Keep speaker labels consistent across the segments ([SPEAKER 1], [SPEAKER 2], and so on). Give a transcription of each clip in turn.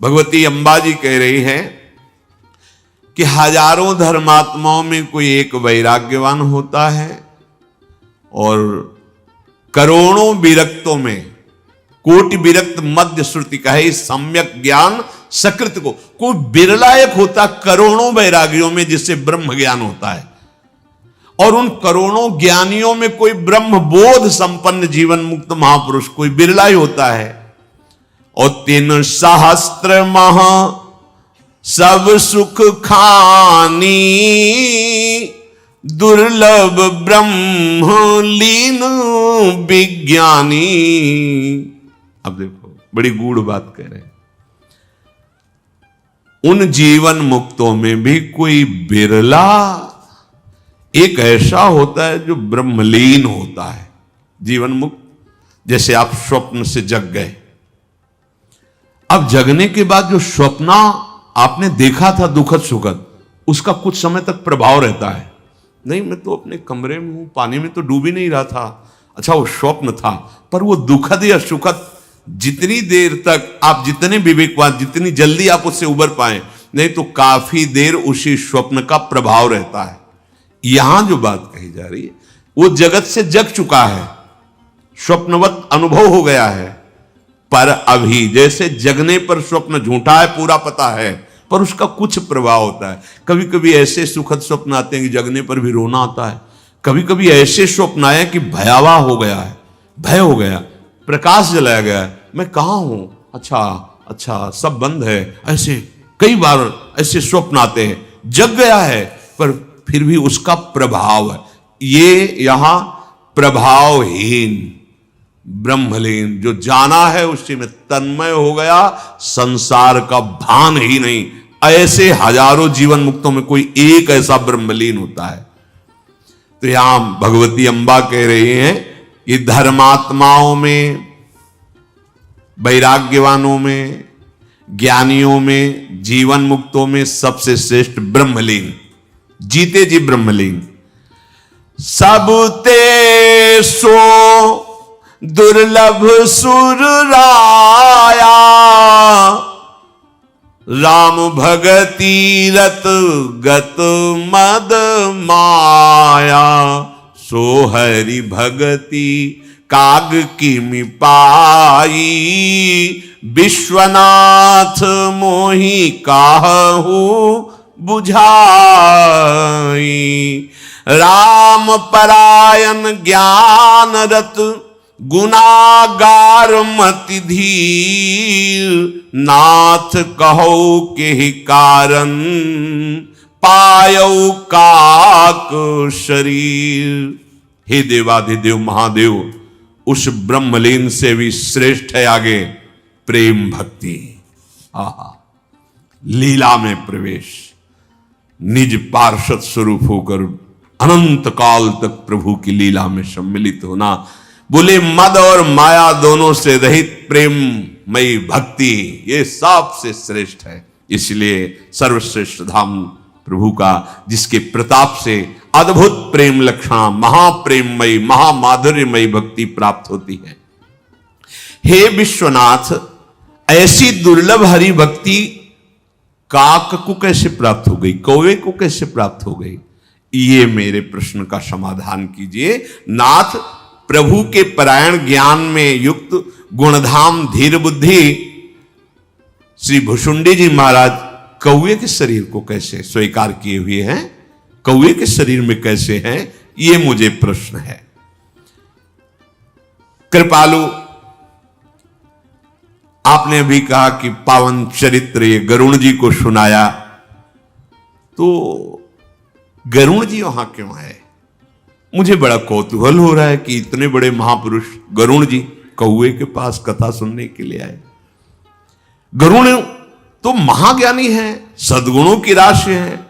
[SPEAKER 1] भगवती अंबा जी कह रही है कि हजारों धर्मात्माओं में कोई एक वैराग्यवान होता है और करोड़ों विरक्तों में कोटि विरक्त मध्य श्रुति कहे सम्यक ज्ञान सकृत को कोई बिरला एक होता करोड़ों वैरागियों में जिससे ब्रह्म ज्ञान होता है, और उन करोड़ों ज्ञानियों में कोई ब्रह्म बोध संपन्न जीवन मुक्त महापुरुष कोई बिरला ही होता है। और 3 सहस्त्र महा सब सुख खानी दुर्लभ ब्रह्म लीन विज्ञानी। अब देखो बड़ी गूढ़ बात कह रहे हैं, उन जीवन मुक्तों में भी कोई बिरला एक ऐसा होता है जो ब्रह्मलीन होता है। जीवन मुक्त जैसे आप स्वप्न से जग गए, अब जगने के बाद जो स्वप्न आपने देखा था दुखद सुखद, उसका कुछ समय तक प्रभाव रहता है। नहीं मैं तो अपने कमरे में हूं, पानी में तो डूब ही नहीं रहा था, अच्छा वो स्वप्न था, पर वो दुखद या सुखद जितनी देर तक आप जितने विवेकवान जितनी जल्दी आप उससे उबर पाए, नहीं तो काफी देर उसी स्वप्न का प्रभाव रहता है। यहां जो बात कही जा रही है वो जगत से जग चुका है, स्वप्नवत अनुभव हो गया है, पर अभी जैसे जगने पर स्वप्न झूठा है पूरा पता है, पर उसका कुछ प्रभाव होता है। कभी कभी ऐसे सुखद स्वप्न आते हैं कि जगने पर भी रोना आता है, कभी कभी ऐसे स्वप्न आए कि भयावह हो गया है, भय हो गया, प्रकाश जलाया गया है, मैं कहां हूं, अच्छा अच्छा सब बंद है, ऐसे कई बार ऐसे स्वप्न आते हैं। जग गया है पर फिर भी उसका प्रभाव है। ये यहां प्रभावहीन ब्रह्मलीन जो जाना है उसी में तन्मय हो गया, संसार का भान ही नहीं। ऐसे हजारों जीवन मुक्तों में कोई एक ऐसा ब्रह्मलीन होता है। तो यहां भगवती अंबा कह रही हैं कि धर्मात्माओं में, वैराग्यवानों में, ज्ञानियों में, जीवन मुक्तों में सबसे श्रेष्ठ ब्रह्मलीन, जीते जी ब्रह्मलीन। सब ते सो दुर्लभ सुर राया, राम भगति रत गत मद माया, सो हरि भगति काग किमि पाई, विश्वनाथ मोहि काहू बुझाई। राम परायण ज्ञान रत गुनागार मति धीर, नाथ कहो के कारण पायो काक शरीर। हे देवाधिदेव महादेव, उस ब्रह्मलीन से भी श्रेष्ठ है आगे प्रेम भक्ति। आहा, लीला में प्रवेश, निज पार्षद स्वरूप होकर अनंत काल तक प्रभु की लीला में सम्मिलित होना। बोले मद और माया दोनों से रहित प्रेममयी भक्ति, ये सबसे श्रेष्ठ है। इसलिए सर्वश्रेष्ठ धाम प्रभु का, जिसके प्रताप से अद्भुत प्रेम लक्षणा महाप्रेममयी महामाधुर्यमयी भक्ति प्राप्त होती है। हे विश्वनाथ, ऐसी दुर्लभ हरि भक्ति काक को कैसे प्राप्त हो गई, कौवे को कैसे प्राप्त हो गई, ये मेरे प्रश्न का समाधान कीजिए। नाथ, प्रभु के परायण ज्ञान में युक्त गुणधाम धीर बुद्धि श्री भुषुंडी जी महाराज कौवे के शरीर को कैसे स्वीकार किए हुए हैं, कौवे के शरीर में कैसे हैं, ये मुझे प्रश्न है। कृपालु, आपने अभी कहा कि पावन चरित्र ये गरुण जी को सुनाया, तो गरुण जी वहां क्यों आए? मुझे बड़ा कौतूहल हो रहा है कि इतने बड़े महापुरुष गरुण जी कौवे के पास कथा सुनने के लिए आए। गरुण तो महाज्ञानी हैं, सद्गुणों की राशि हैं,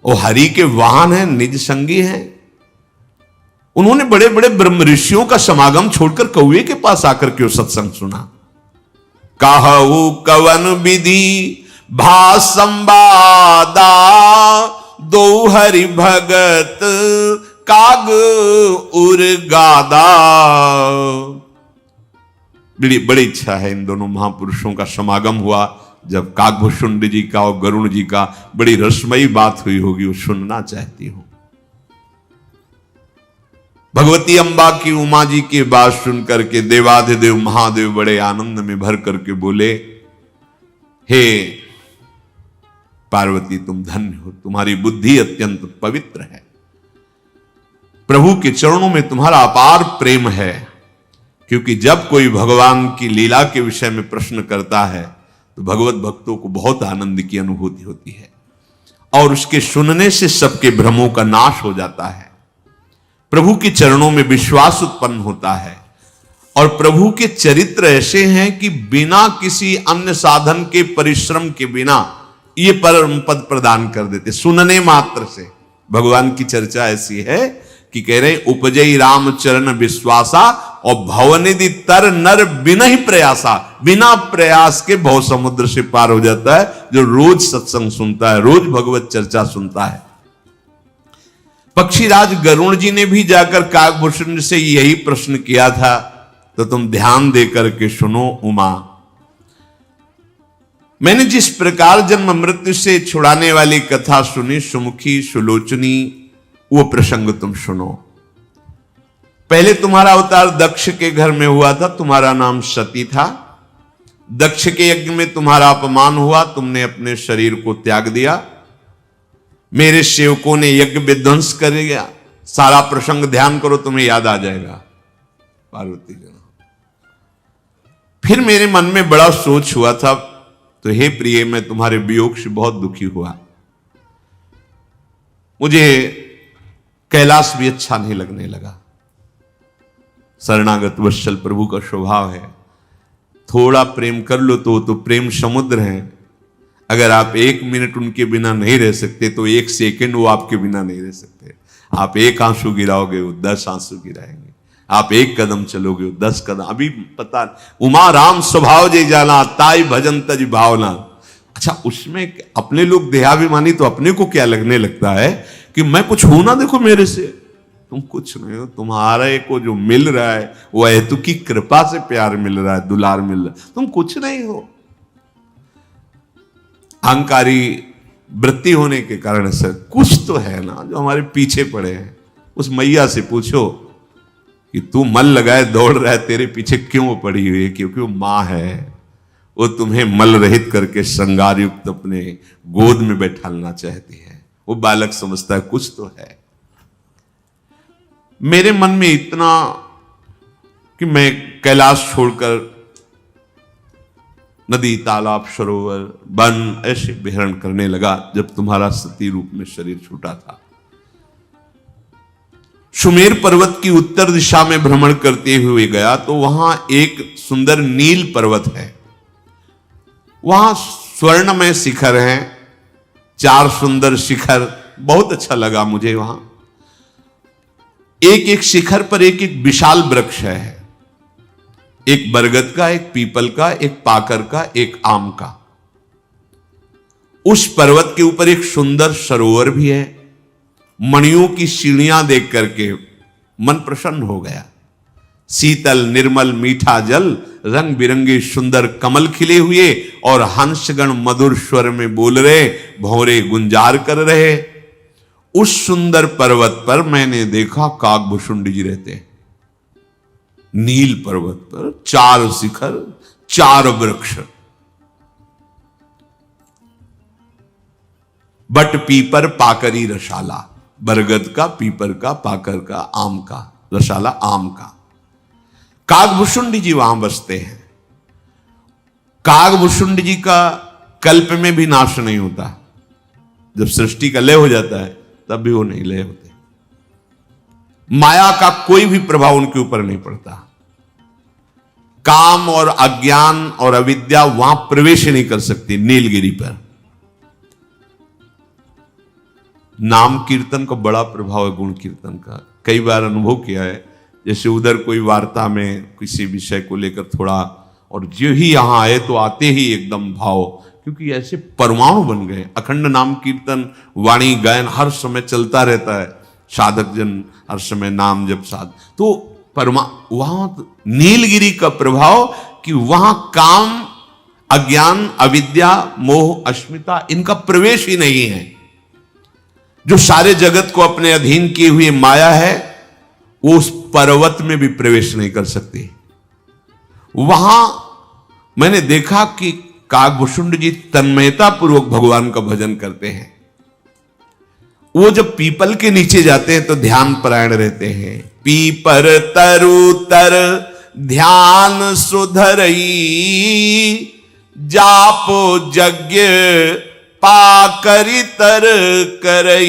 [SPEAKER 1] वो हरि के वाहन हैं, निज संगी हैं। उन्होंने बड़े बड़े ब्रह्म ऋषियों का समागम छोड़कर कौवे के पास आकर क्यों सत्संग सुना? कहु कवन विधि भा संवादा, दो हरि भगत काग उर गादा। बड़ी इच्छा है इन दोनों महापुरुषों का समागम हुआ, जब काकभूषुंड जी का और गरुण जी का बड़ी रसमयी बात हुई होगी, वो सुनना चाहती हूं। भगवती अम्बा की, उमा जी की बात सुन करके देवाधिदेव महादेव बड़े आनंद में भर करके बोले, हे पार्वती तुम धन्य हो, तुम्हारी बुद्धि अत्यंत पवित्र है, प्रभु के चरणों में तुम्हारा अपार प्रेम है। क्योंकि जब कोई भगवान की लीला के विषय में प्रश्न करता है तो भगवत भक्तों को बहुत आनंद की अनुभूति होती है और उसके सुनने से सबके भ्रमों का नाश हो जाता है। प्रभु के चरणों में विश्वास उत्पन्न होता है और प्रभु के चरित्र ऐसे हैं कि बिना किसी अन्य साधन के, परिश्रम के बिना ये परम पद प्रदान कर देते। सुनने मात्र से भगवान की चर्चा ऐसी है कि कह रहे उपजई राम चरण विश्वासा और भवनिधि तर नर बिना ही प्रयासा, बिना प्रयास के भव समुद्र से पार हो जाता है जो रोज सत्संग सुनता है, रोज भगवत चर्चा सुनता है। पक्षीराज गरुण जी ने भी जाकर काकभूषण से यही प्रश्न किया था, तो तुम ध्यान देकर के सुनो उमा, मैंने जिस प्रकार जन्म मृत्यु से छुड़ाने वाली कथा सुनी, सुमुखी सुलोचनी, वो प्रसंग तुम सुनो। पहले तुम्हारा अवतार दक्ष के घर में हुआ था, तुम्हारा नाम सती था। दक्ष के यज्ञ में तुम्हारा अपमान हुआ, तुमने अपने शरीर को त्याग दिया, मेरे सेवकों ने यज्ञ विध्वंस कर दिया। सारा प्रसंग ध्यान करो, तुम्हें याद आ जाएगा पार्वती जी। फिर मेरे मन में बड़ा सोच हुआ था, तो हे प्रिय मैं तुम्हारे वियोग से बहुत दुखी हुआ। मुझे कैलाश भी अच्छा नहीं लगने लगा। शरणागत वत्सल प्रभु का स्वभाव है, थोड़ा प्रेम कर लो तो प्रेम समुद्र है। अगर आप 1 मिनट उनके बिना नहीं रह सकते तो 1 सेकंड वो आपके बिना नहीं रह सकते। आप 1 आंसू गिराओगे वो 10 आंसू गिराएंगे, आप 1 कदम चलोगे वो 10 कदम। अभी पता, उमा राम स्वभाव जय जाना, ताई भजन तज भावना। अच्छा, उसमें अपने लोग देहाभिमानी, तो अपने को क्या लगने लगता है कि मैं कुछ हूं ना, देखो मेरे से तुम कुछ नहीं हो, तुम्हारे को जो मिल रहा है वो हेतु की कृपा से प्यार मिल रहा है, दुलार मिल रहा है, तुम कुछ नहीं हो। अहंकारी वृत्ति होने के कारण से कुछ तो है ना जो हमारे पीछे पड़े हैं। उस मैया से पूछो कि तू मन लगाए दौड़ रहा है, तेरे पीछे क्यों पड़ी हुई है? क्योंकि वो मां है, वो तुम्हें मल रहित करके श्रृंगार युक्त अपने गोद में बैठालना चाहती है। वो बालक समझता है कुछ तो है। मेरे मन में इतना कि मैं कैलाश छोड़कर नदी, तालाब, सरोवर, वन ऐसे विहरण करने लगा जब तुम्हारा सती रूप में शरीर छूटा था। सुमेर पर्वत की उत्तर दिशा में भ्रमण करते हुए गया तो वहां एक सुंदर नील पर्वत है, वहां स्वर्णमय शिखर हैं, 4 सुंदर शिखर, बहुत अच्छा लगा मुझे। वहां एक एक शिखर पर एक एक विशाल वृक्ष है, एक बरगद का, एक पीपल का, एक पाकर का, एक आम का। उस पर्वत के ऊपर एक सुंदर सरोवर भी है। मणियों की सीढ़ियां देख करके मन प्रसन्न हो गया। शीतल निर्मल मीठा जल, रंग बिरंगे सुंदर कमल खिले हुए और हंसगण मधुर स्वर में बोल रहे, भौरे गुंजार कर रहे। उस सुंदर पर्वत पर मैंने देखा काकभूषुंड जी रहते हैं। नील पर्वत पर 4 शिखर, 4 वृक्ष, बट पीपर पाकरी रसाला, बरगद का, पीपर का, पाकर का, आम का, रसाला आम का। काकभूषुंड जी वहां बसते हैं। काकभूषुंड जी का कल्प में भी नाश नहीं होता। जब सृष्टि का लय हो जाता है तब भी वो नहीं लय होते। माया का कोई भी प्रभाव उनके ऊपर नहीं पड़ता। काम और अज्ञान और अविद्या वहां प्रवेश नहीं कर सकती। नीलगिरी पर नाम कीर्तन का बड़ा प्रभाव है, गुण कीर्तन का। कई बार अनुभव किया है, जैसे उधर कोई वार्ता में किसी विषय को लेकर थोड़ा, और जो ही यहां आए तो आते ही एकदम भाव, क्योंकि ऐसे परमाणु बन गए। अखंड नाम कीर्तन, वाणी गायन हर समय चलता रहता है, साधक जन हर समय नाम जप साध, तो वहां नीलगिरी का प्रभाव कि वहां काम, अज्ञान, अविद्या, मोह, अस्मिता इनका प्रवेश ही नहीं है। जो सारे जगत को अपने अधीन किए हुए माया है, वो उस पर्वत में भी प्रवेश नहीं कर सकती। वहां मैंने देखा कि काकभूषुंड जी तन्मयता पूर्वक भगवान का भजन करते हैं। वो जब पीपल के नीचे जाते हैं तो ध्यान परायण रहते हैं। पीपर तरु तर ध्यान सुधरई, जापो यज्ञ पाकरि तर करई,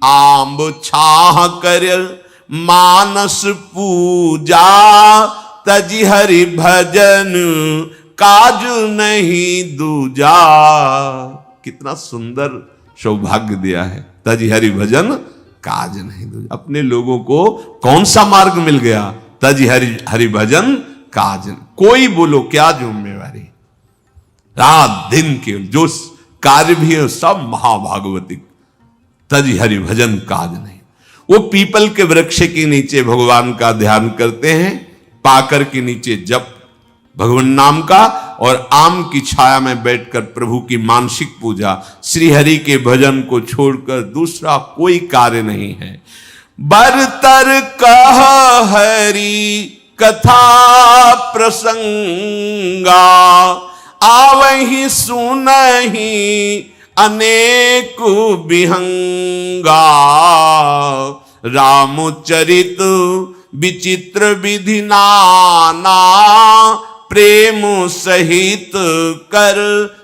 [SPEAKER 1] आंब छाह कर मानस पूजा, तजी हरि भजन काज नहीं दूजा। कितना सुंदर सौभाग्य दिया है, तजी हरि भजन काज नहीं दूजा। अपने लोगों को कौन सा मार्ग मिल गया? तजी हरि भजन काज। कोई बोलो क्या जिम्मेवारी, रात दिन के जो कार्य भी है सब महाभागवतिक। तजी हरि भजन काज नहीं। वो पीपल के वृक्ष के नीचे भगवान का ध्यान करते हैं, पाकर के नीचे जप भगवान नाम का, और आम की छाया में बैठकर प्रभु की मानसिक पूजा। श्री हरि के भजन को छोड़कर दूसरा कोई कार्य नहीं है। बरतर कह हरि कथा प्रसंगा, आवहि सुनहि अनेक विहंगा। रामचरित विचित्र विधि नाना, प्रेम सहित कर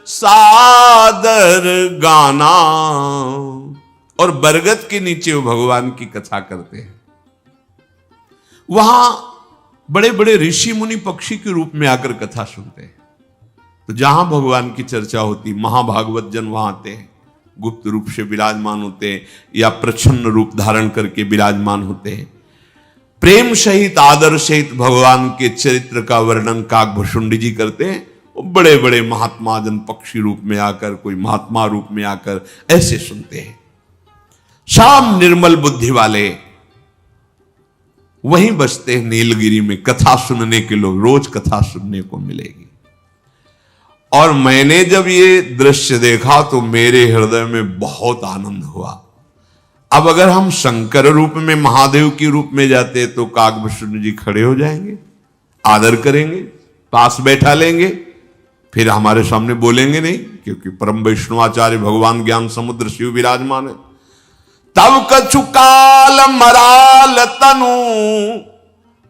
[SPEAKER 1] सादर गाना। और बरगद के नीचे वो भगवान की कथा करते हैं। वहां बड़े बड़े ऋषि मुनि पक्षी के रूप में आकर कथा सुनते हैं। तो जहां भगवान की चर्चा होती, महाभागवत जन वहां आते हैं, गुप्त रूप से विराजमान होते हैं या प्रच्छन्न रूप धारण करके विराजमान होते हैं। प्रेम सहित आदर सहित भगवान के चरित्र का वर्णन काकभूषुंड जी करते हैं। वो बड़े बड़े महात्मा जन पक्षी रूप में आकर, कोई महात्मा रूप में आकर ऐसे सुनते हैं। शाम निर्मल बुद्धि वाले वहीं बसते हैं नीलगिरी में। कथा सुनने के लोग रोज कथा सुनने को मिलेगी। और मैंने जब ये दृश्य देखा तो मेरे हृदय में बहुत आनंद हुआ। अब अगर हम शंकर रूप में, महादेव के रूप में जाते तो काकभूषुंड जी खड़े हो जाएंगे, आदर करेंगे, पास बैठा लेंगे, फिर हमारे सामने बोलेंगे नहीं, क्योंकि परम वैष्णवाचार्य भगवान ज्ञान समुद्र शिव विराजमान है। तब कछु काल मराल तनु,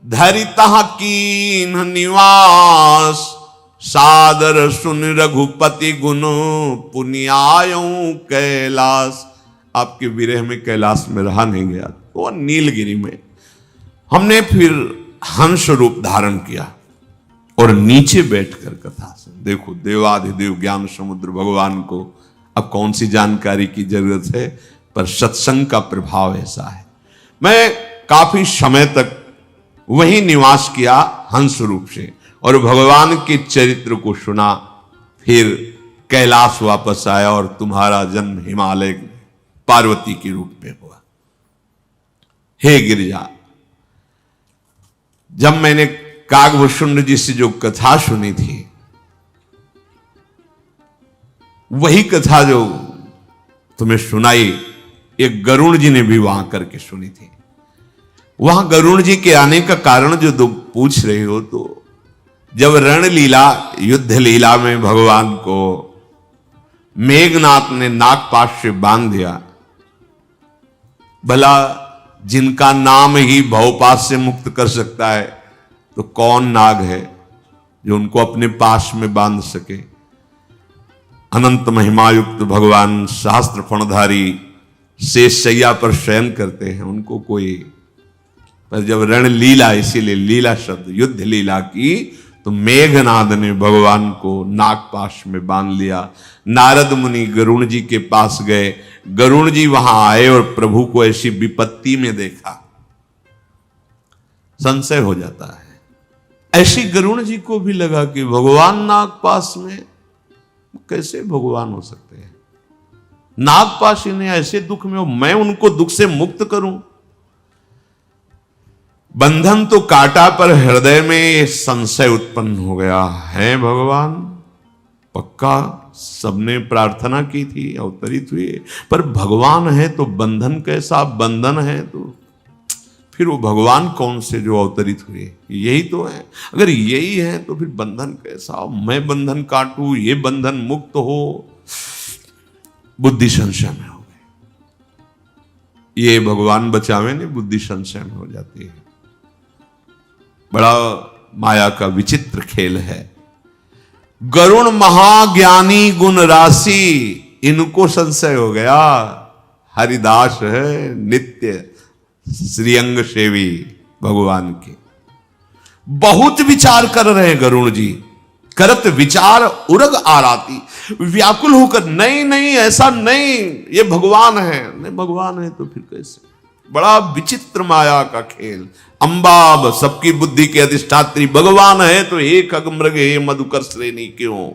[SPEAKER 1] धरिता कीन निवास। सादर सुन रघुपति गुण, पुनियायों कैलास। आपके विरह में कैलाश में रहा नहीं गया, तो नीलगिरी में हमने फिर हंस रूप धारण किया और नीचे बैठकर कथा सुन। देखो देवाधिदेव ज्ञान समुद्र भगवान को अब कौन सी जानकारी की जरूरत है, पर सत्संग का प्रभाव ऐसा है। मैं काफी समय तक वहीं निवास किया हंस रूप से, और भगवान के चरित्र को सुना। फिर कैलाश वापस आया और तुम्हारा जन्म हिमालय पार्वती के रूप में हुआ। हे गिरिजा, जब मैंने काकभूषुंड जी से जो कथा सुनी थी, वही कथा जो तुम्हें सुनाई, एक गरुण जी ने भी वहां करके सुनी थी। वहां गरुण जी के आने का कारण जो तुम पूछ रहे हो, तो जब रणलीला युद्ध लीला में भगवान को मेघनाथ ने नागपाश से बांध दिया, भला जिनका नाम ही भवपाश से मुक्त कर सकता है, तो कौन नाग है जो उनको अपने पास में बांध सके। अनंत महिमायुक्त भगवान सहस्त्र फणधारी शेष शैया पर शयन करते हैं, उनको कोई, पर जब रणलीला, इसीलिए लीला शब्द युद्ध लीला की, तो मेघनाद ने भगवान को नागपाश में बांध लिया। नारद मुनि गरुण जी के पास गए, गरुण जी वहां आए और प्रभु को ऐसी विपत्ति में देखा, संशय हो जाता है। ऐसी गरुण जी को भी लगा कि भगवान नागपाश में, कैसे भगवान हो सकते हैं? नागपाश इन्हें ऐसे दुख में हो, मैं उनको दुख से मुक्त करूं? बंधन तो काटा, पर हृदय में संशय उत्पन्न हो गया है। भगवान पक्का सबने प्रार्थना की थी, अवतरित हुए, पर भगवान है तो बंधन कैसा? बंधन है तो फिर वो भगवान कौन से जो अवतरित हुए? यही तो है। अगर यही है तो फिर बंधन कैसा? मैं बंधन काटूं, ये बंधन मुक्त हो। बुद्धि संशय में हो गई। ये भगवान बचावे नहीं, बुद्धि संशय में हो जाती है। बड़ा माया का विचित्र खेल है। गरुण महाज्ञानी गुण राशि, इनको संशय हो गया। हरिदास है नित्य श्रीअंग सेवी भगवान के। बहुत विचार कर रहे हैं गरुण जी, करत विचार उरग आराती, व्याकुल होकर नहीं नहीं ऐसा नहीं, ये भगवान है। नहीं भगवान है तो फिर कैसे? बड़ा विचित्र माया का खेल। अंबा सबकी बुद्धि के अधिष्ठात्री भगवान है तो एक अगमृग हे मधुकर श्रेणी क्यों?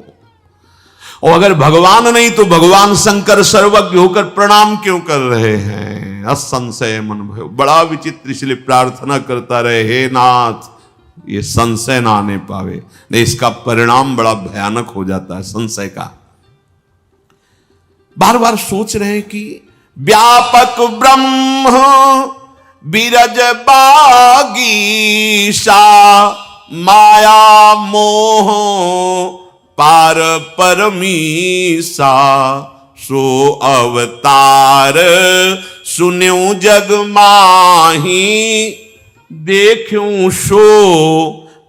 [SPEAKER 1] और अगर भगवान नहीं तो भगवान शंकर सर्वज्ञ होकर प्रणाम क्यों कर रहे हैं? असंशय मन भयो। बड़ा विचित्र, इसलिए प्रार्थना करता रहे, हे नाथ ये संशय ना आने पावे, नहीं इसका परिणाम बड़ा भयानक हो जाता है संशय का। बार बार सोच रहे हैं कि व्यापक ब्रह्म बिरज बागीशा, माया मोह पार परमीसा, सो अवतार सुन्यू जग माही, देखूं सो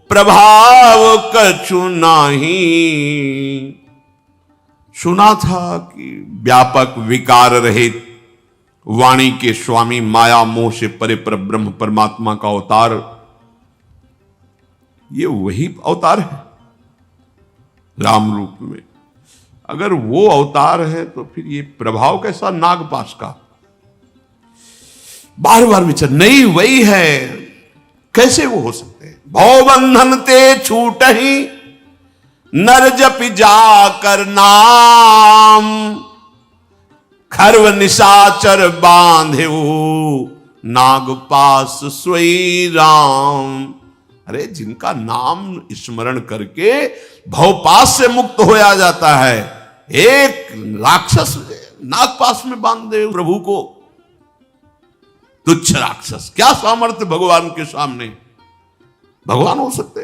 [SPEAKER 1] प्रभाव कछु नाही। सुना था कि व्यापक विकार रहित वाणी के स्वामी, माया मोह से परे पर ब्रह्म परमात्मा का अवतार, ये वही अवतार है राम रूप में। अगर वो अवतार है तो फिर ये प्रभाव कैसा नागपाश का? बार बार विचार, नहीं वही है, कैसे वो हो सकते हैं? भव बंधन ते छूट ही नर जप जाकर नाम, खर्व निशाचर बांधे नागपास सोई राम। अरे जिनका नाम स्मरण करके भवपास से मुक्त होया जाता है, एक राक्षस नागपास में बांध दे प्रभु को, तुच्छ राक्षस, क्या सामर्थ्य भगवान के सामने? भगवान हो सकते?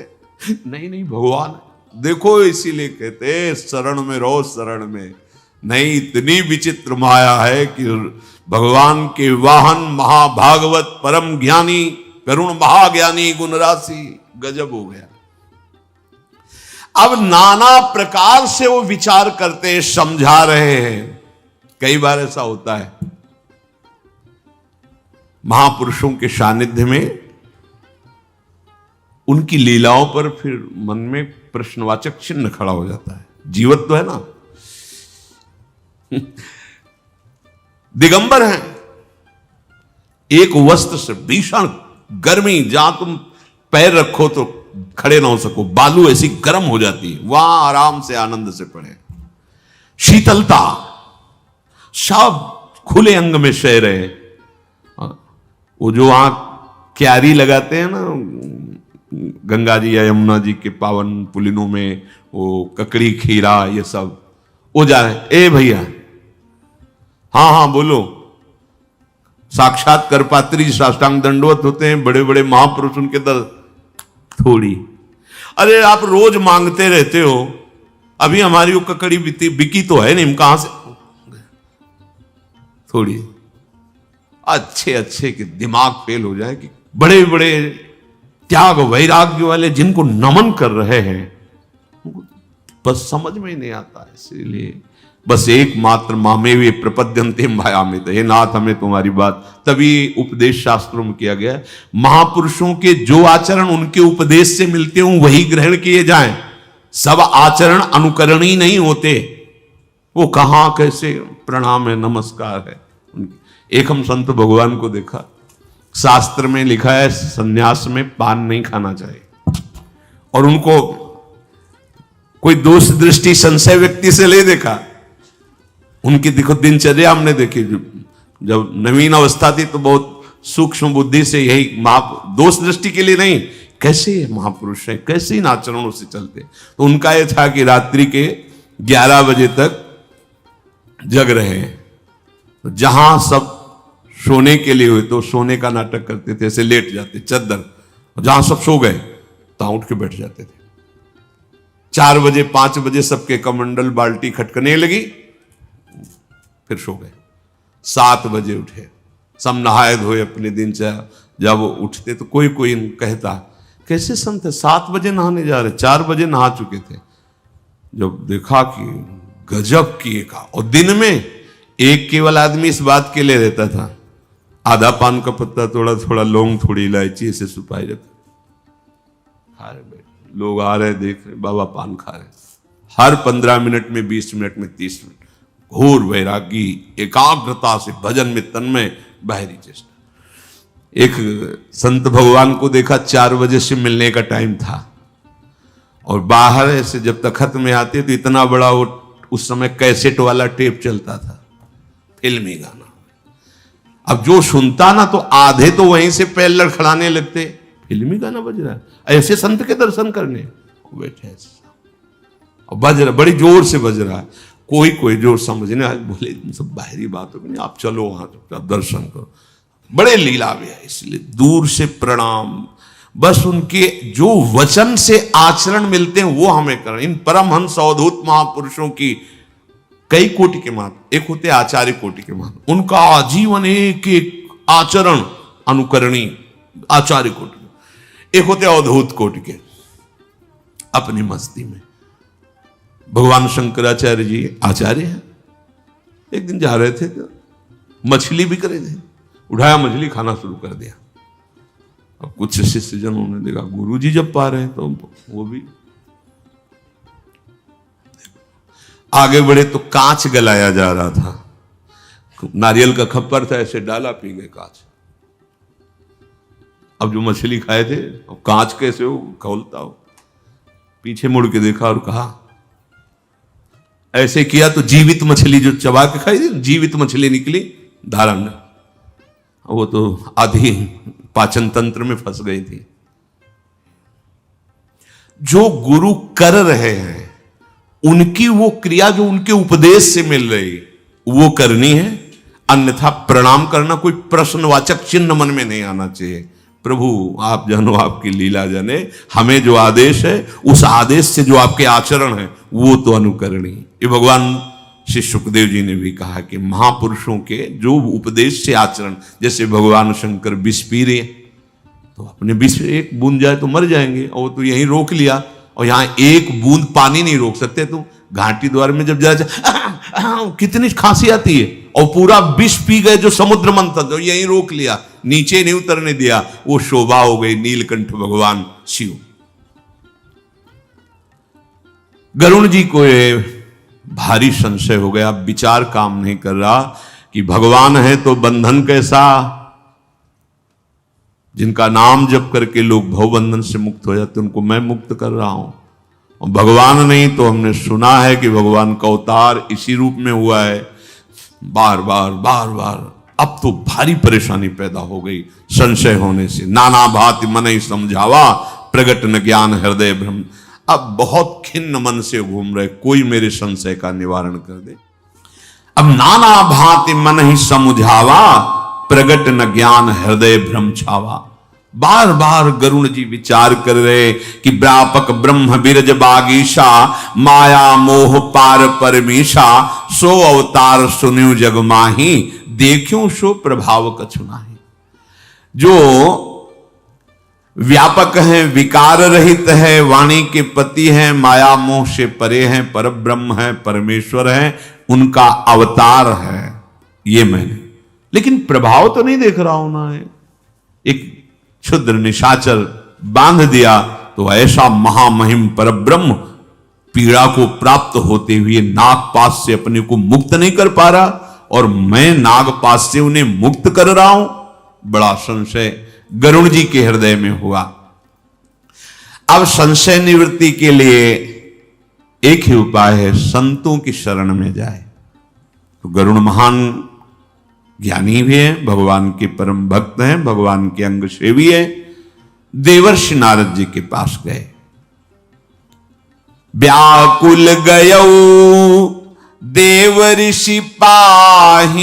[SPEAKER 1] नहीं नहीं भगवान। देखो इसीलिए कहते शरण में रहो, शरण में। नहीं, इतनी विचित्र माया है कि भगवान के वाहन महाभागवत परम ज्ञानी करुण महाज्ञानी गुण राशि, गजब हो गया। अब नाना प्रकार से वो विचार करते, समझा रहे हैं। कई बार ऐसा होता है महापुरुषों के सानिध्य में, उनकी लीलाओं पर फिर मन में प्रश्नवाचक चिन्ह खड़ा हो जाता है। जीवत्व है ना, दिगंबर हैं, एक वस्त्र से भीषण गर्मी, जहां तुम पैर रखो तो खड़े ना हो सको, बालू ऐसी गर्म हो जाती है, वहां आराम से आनंद से पड़े। शीतलता, सब खुले अंग में सह रहे। वो जो वहां क्यारी लगाते हैं ना गंगा जी या यमुना जी के पावन पुलिनों में, वो ककड़ी खीरा ये सब, वो जा रहे, ए भैया, हाँ हाँ बोलो। साक्षात करपात्री साष्टांग दंडवत होते हैं बड़े बड़े महापुरुष, उनके दर थोड़ी, अरे आप रोज मांगते रहते हो, अभी हमारी वो ककड़ी बिकी तो है नहीं, कहां से थोड़ी। अच्छे अच्छे के दिमाग फेल हो जाए कि बड़े बड़े त्याग वैराग्य वाले जिनको नमन कर रहे हैं, बस समझ में ही नहीं आता। इसीलिए बस एकमात्र मामे वे प्रपद्यन्ते मायामित, हे नाथ हमें तुम्हारी बात, तभी उपदेश शास्त्रों में किया गया महापुरुषों के जो आचरण उनके उपदेश से मिलते हों वही ग्रहण किए जाएं। सब आचरण अनुकरणीय नहीं होते, वो कहां कैसे प्रणाम है नमस्कार है। एक हम संत भगवान को देखा, शास्त्र में लिखा है सन्यास में पान नहीं खाना चाहिए, और उनको कोई दोष दृष्टि संशय व्यक्ति से ले देखा। उनकी देखो दिनचर्या हमने देखी, जब नवीन अवस्था थी तो बहुत सूक्ष्म बुद्धि से यही दोष दृष्टि के लिए नहीं, कैसे महापुरुष हैं, कैसे इन आचरणों से चलते। तो उनका यह था कि रात्रि के 11 बजे तक जग रहे हैं। तो जहां सब सोने के लिए हुए तो सोने का नाटक करते थे, ऐसे लेट जाते चद्दर, जहां सब सो गए तहां उठ के बैठ जाते थे। 4 बजे 5 बजे सबके कमंडल बाल्टी खटकने लगी, फिर सो गए। 7 बजे उठे, सब नहाए धोए अपने दिनचर्या। जब वो उठते तो कोई कोई कहता कैसे संत है, 7 बजे नहाने जा रहे, 4 बजे नहा चुके थे। जब देखा कि गजब किए का, और दिन में एक केवल आदमी इस बात के लिए रहता था, आधा पान का पत्ता, थोड़ा थोड़ा लौंग, थोड़ी इलायची, ऐसे सुपारी रखा, खा रहे बैठे। लोग आ रहे, देख रहे, बाबा पान खा रहे। हर 15 मिनट में, 20 मिनट में, 30 मिनट घोर वैरागी, एकाग्रता से भजन में तन्मय, बाहरी चेष्टा। एक संत भगवान को देखा, 4 बजे से मिलने का टाइम था, और बाहर ऐसे जब तखत में आते तो इतना बड़ा वो उस समय कैसेट वाला टेप चलता था, फिल्मी गाना। अब जो सुनता ना तो आधे तो वहीं से पैर लड़खड़ाने लगते, फिल्मी गाना बज रहा है, ऐसे संत के दर्शन करने बैठे और बज रहा, बड़ी जोर से बज रहा है। कोई कोई जोर समझने आज बोले सब बाहरी बात हो नहीं, आप चलो वहां चुपचाप दर्शन करो। बड़े लीला भी है, इसलिए दूर से प्रणाम। बस उनके जो वचन से आचरण मिलते हैं वो हमें करें। इन परमहंस अवधूत महापुरुषों की कई कोटि के मान, एक होते आचार्य कोटि के मान, उनका आजीवन एक एक आचरण अनुकरणीय आचार्य कोटि। एक होते अवधूत कोटि के, अपनी मस्ती में। भगवान शंकराचार्य जी आचार्य हैं। एक दिन जा रहे थे तो मछली बिक रहे थे, उठाया मछली, खाना शुरू कर दिया। अब कुछ शिष्य जनों ने देखा गुरु जी जब पा रहे हैं तो वो भी आगे बढ़े। तो कांच गलाया जा रहा था, नारियल का खप्पर था, ऐसे डाला, पी गए कांच। अब जो मछली खाए थे, अब कांच कैसे हो खोलता हो, पीछे मुड़ के देखा और कहा, ऐसे किया तो जीवित मछली जो चबा के खाई थी, जीवित मछली निकली धारण में। वो तो आधी पाचन तंत्र में फंस गई थी। जो गुरु कर रहे हैं उनकी वो क्रिया जो उनके उपदेश से मिल रही वो करनी है, अन्यथा प्रणाम करना कोई प्रश्नवाचक चिन्ह मन में नहीं आना चाहिए। प्रभु आप जानो, आपकी लीला जाने, हमें जो आदेश है उस आदेश से जो आपके आचरण है वो तो अनुकरणीय। ये भगवान श्री सुखदेव जी ने भी कहा कि महापुरुषों के जो उपदेश से आचरण, जैसे भगवान शंकर विष पी रहे तो अपने विष एक बूंद जाए तो मर जाएंगे, और तो यहीं रोक लिया, और यहां एक बूंद पानी नहीं रोक सकते। तुम घाटी द्वार में जब जाए कितनी खांसी आती है, और पूरा विष पी गए जो समुद्र मंथन, तो यहीं रोक लिया, नीचे नहीं उतरने दिया, वो शोभा हो गई नीलकंठ भगवान शिव। गरुण जी को भारी संशय हो गया, विचार काम नहीं कर रहा कि भगवान है तो बंधन कैसा, जिनका नाम जप करके लोग भवबंधन से मुक्त हो जाते उनको मैं मुक्त कर रहा हूं, और भगवान नहीं तो हमने सुना है कि भगवान का अवतार इसी रूप में हुआ है, बार बार बार बार। अब तो भारी परेशानी पैदा हो गई संशय होने से। नाना भांति मन ही समझावा, प्रगट न ज्ञान हृदय भ्रम। अब बहुत खिन्न मन से घूम रहे, कोई मेरे संशय का निवारण कर दे। अब नाना भांति मन ही समझावा, प्रगट न ज्ञान हृदय भ्रम छावा। बार बार गरुण जी विचार कर रहे कि व्यापक ब्रह्म बिरज बागीशा, माया मोह पार परमेशा, सो अवतार सुन्यु जग माही, देखूं सो प्रभाव कछु नाही। जो व्यापक है, विकार रहित है, वाणी के पति हैं, माया मोह से परे हैं, पर ब्रह्म है, परमेश्वर है, उनका अवतार है ये मैंने, लेकिन प्रभाव तो नहीं देख रहा हूं ना। है एक क्षुद्र निशाचर बांध दिया तो ऐसा महामहिम परब्रह्म पीड़ा को प्राप्त होते हुए नागपाश से अपने को मुक्त नहीं कर पा रहा, और मैं नागपाश से उन्हें मुक्त कर रहा हूं। बड़ा संशय गरुण जी के हृदय में हुआ। अब संशय निवृत्ति के लिए एक ही उपाय है, संतों की शरण में जाए। तो गरुण महान ज्ञानी भी है, भगवान के परम भक्त हैं, भगवान के अंग सेवी है। देवर्षि नारद जी के पास गए। व्याकुल गयऊ देव ऋषि पाही,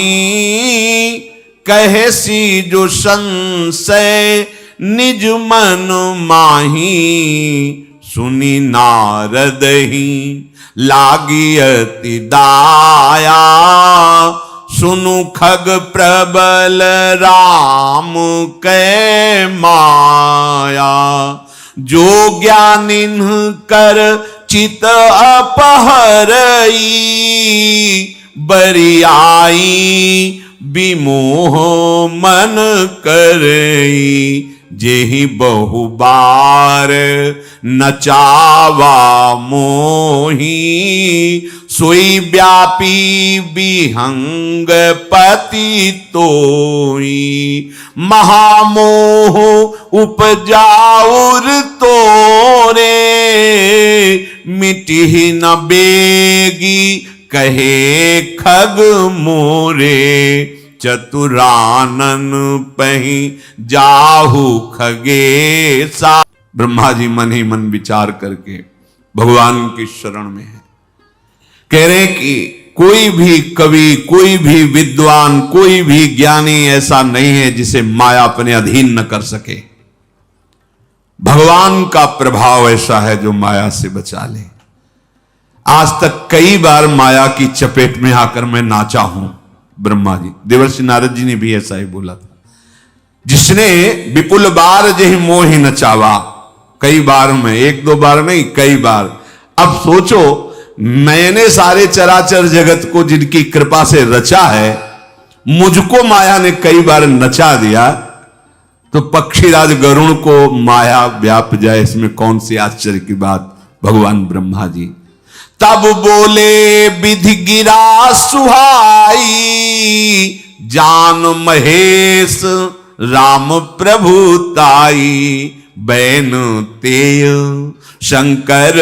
[SPEAKER 1] कहे सी जो संशय निज मन माही। सुनी नारद ही लागी अति दाया, सुनु खग प्रबल राम कै माया। जो ज्ञानिन कर चित अपहरई, बरियाई विमोह मन करई। जेहि बहु बार नचावा मोही, सोई व्यापी विहंग पति तोई। महामोह उपजाउर तोरे, मिटहि न बेगी कहे खग मोरे। चतुरानन पही जाहु खगेसा। ब्रह्मा जी मन ही मन विचार करके भगवान की शरण में है। कह रहे कि कोई भी कवि, कोई भी विद्वान, कोई भी ज्ञानी ऐसा नहीं है जिसे माया अपने अधीन न कर सके। भगवान का प्रभाव ऐसा है जो माया से बचा ले। आज तक कई बार माया की चपेट में आकर मैं नाचा हूं। ब्रह्मा जी, देवर्षि नारद जी ने भी ऐसा ही बोला था। जिसने विपुल बार जही मोहि नचावा, कई बार में, एक दो बार नहीं, कई बार। अब सोचो, मैंने सारे चराचर जगत को जिनकी कृपा से रचा है, मुझको माया ने कई बार नचा दिया, तो पक्षीराज गरुण को माया व्याप जाए, इसमें कौन सी आश्चर्य की बात। भगवान ब्रह्मा जी तब बोले विधि गिरा सुहाई, जान महेश राम प्रभुताई। बैन तेय शंकर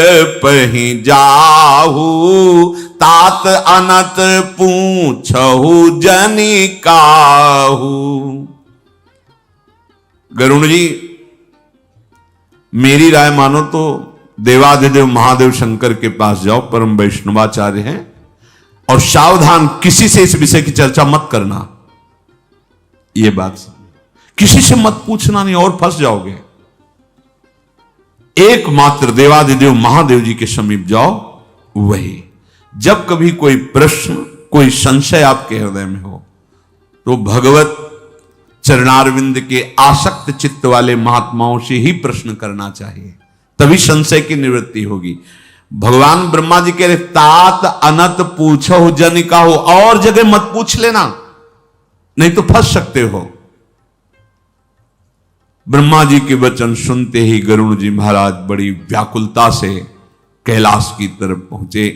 [SPEAKER 1] पहि जाहू, तात अनत पूछहु जनि काहू। गरुण जी, मेरी राय मानो तो देवाधिदेव महादेव शंकर के पास जाओ, परम वैष्णवाचार्य हैं, और सावधान, किसी से इस विषय की चर्चा मत करना। यह बात किसी से मत पूछना, नहीं और फंस जाओगे। एकमात्र देवाधिदेव महादेव जी के समीप जाओ। वही जब कभी कोई प्रश्न, कोई संशय आपके हृदय में हो, तो भगवत चरणारविंद के आसक्त चित्त वाले महात्माओं से ही प्रश्न करना चाहिए, तभी संशय की निवृत्ति होगी। भगवान ब्रह्मा जी कह रहे तात अनत पूछो जन का हो, और जगह मत पूछ लेना, नहीं तो फंस सकते हो। ब्रह्मा जी के वचन सुनते ही गरुण जी महाराज बड़ी व्याकुलता से कैलाश की तरफ पहुंचे।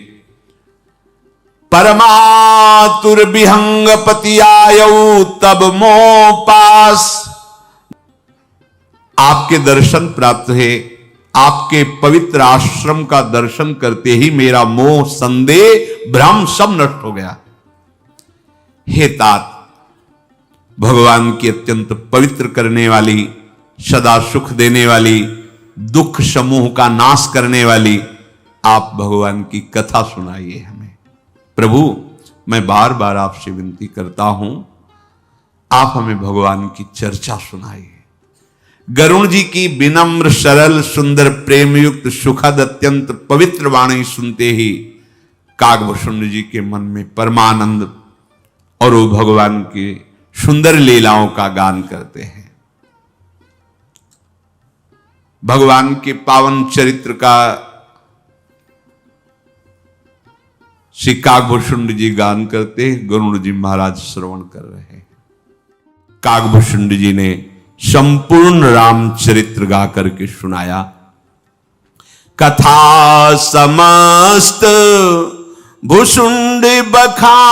[SPEAKER 1] परमातुर विहंग पति आयऊ तब मोह पास। आपके दर्शन प्राप्त है, आपके पवित्र आश्रम का दर्शन करते ही मेरा मोह, संदेह, भ्रम सब नष्ट हो गया। हे तात, भगवान की अत्यंत पवित्र करने वाली, सदा सुख देने वाली, दुख समूह का नाश करने वाली आप भगवान की कथा सुनाइए हमें। प्रभु, मैं बार बार आपसे विनती करता हूं, आप हमें भगवान की चर्चा सुनाइए। गरुण जी की विनम्र, सरल, सुंदर, प्रेमयुक्त, सुखद, अत्यंत पवित्र वाणी सुनते ही कागभूषण जी के मन में परमानंद, और वो भगवान की सुंदर लीलाओं का गान करते हैं। भगवान के पावन चरित्र का श्री कागभूषण जी गान करते, गरुण जी महाराज श्रवण कर रहे हैं। कागभूषण जी ने संपूर्ण रामचरित्र गा करके सुनाया। कथा समस्त भुषुंड बखानी,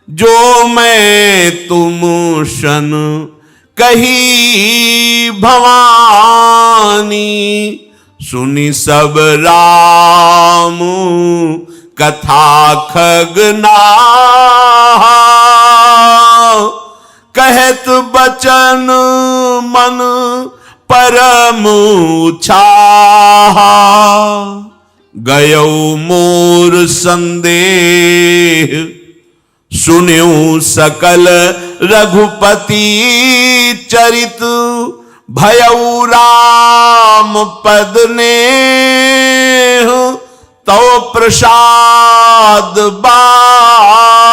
[SPEAKER 1] जो मैं तुम शन कही भवानी। सुनी सब राम कथा खगना कहत बचन मन परम छाहा गयो मोर संदेह सुन्यो सकल रघुपति चरित भयउ राम पद ने तो प्रसाद बायस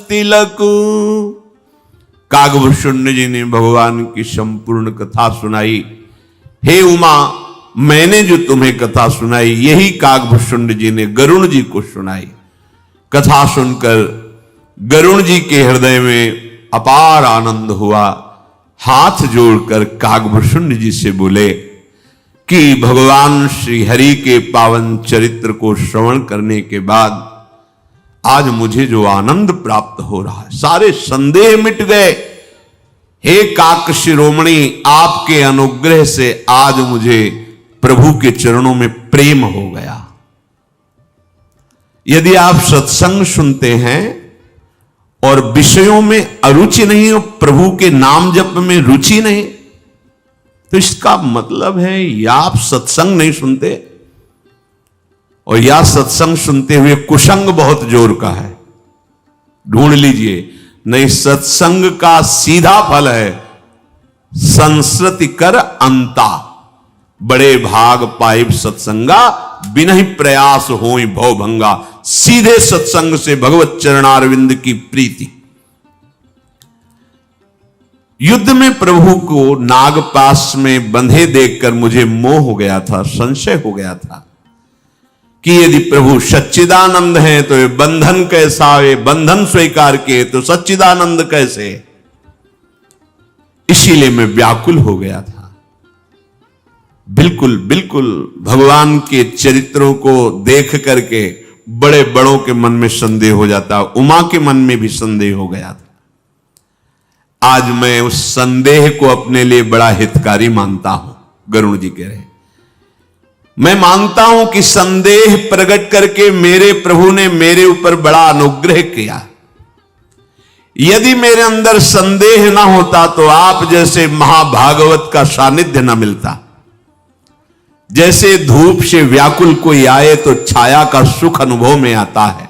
[SPEAKER 1] तिलक। कागभूषुंड जी ने भगवान की संपूर्ण कथा सुनाई। हे उमा, मैंने जो तुम्हें कथा सुनाई यही कागभूषुंड जी ने गरुण जी को सुनाई। कथा सुनकर गरुण जी के हृदय में अपार आनंद हुआ। हाथ जोड़कर कागभूषुंड जी से बोले कि भगवान श्री हरि के पावन चरित्र को श्रवण करने के बाद आज मुझे जो आनंद प्राप्त हो रहा है, सारे संदेह मिट गए। हे काक शिरोमणि, आपके अनुग्रह से आज मुझे प्रभु के चरणों में प्रेम हो गया। यदि आप सत्संग सुनते हैं और विषयों में अरुचि नहीं हो, प्रभु के नाम जप में रुचि नहीं, तो इसका मतलब है या आप सत्संग नहीं सुनते और या सत्संग सुनते हुए कुसंग बहुत जोर का है। ढूंढ लीजिए, नहीं सत्संग का सीधा फल है संस्कृति कर अंता, बड़े भाग पाइब सत्संगा बिना ही प्रयास होई भव भंगा। सीधे सत्संग से भगवत चरणारविंद की प्रीति। युद्ध में प्रभु को नागपाश में बंधे देखकर मुझे मोह हो गया था, संशय हो गया था कि यदि प्रभु सच्चिदानंद हैं तो ये बंधन कैसा, ये बंधन स्वीकार किए तो सच्चिदानंद कैसे। इसीलिए मैं व्याकुल हो गया था। बिल्कुल बिल्कुल भगवान के चरित्रों को देख करके बड़े बड़ों के मन में संदेह हो जाता, उमा के मन में भी संदेह हो गया था। आज मैं उस संदेह को अपने लिए बड़ा हितकारी मानता हूं। गरुण जी कह रहे, मैं मानता हूं कि संदेह प्रकट करके मेरे प्रभु ने मेरे ऊपर बड़ा अनुग्रह किया। यदि मेरे अंदर संदेह ना होता तो आप जैसे महाभागवत का सानिध्य न मिलता। जैसे धूप से व्याकुल कोई आए तो छाया का सुख अनुभव में आता है,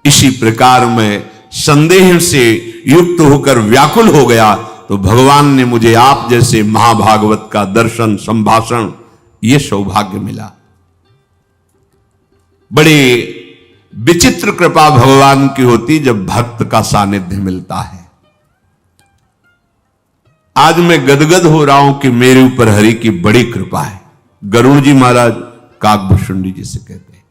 [SPEAKER 1] इसी प्रकार मैं संदेह से युक्त होकर व्याकुल हो गया तो भगवान ने मुझे आप जैसे महाभागवत का दर्शन संभाषण, ये सौभाग्य मिला। बड़ी विचित्र कृपा भगवान की होती जब भक्त का सानिध्य मिलता है। आज मैं गदगद हो रहा हूं कि मेरे ऊपर हरि की बड़ी कृपा है। गरुड़ जी महाराज काकभूषुंडी जी से कहते हैं,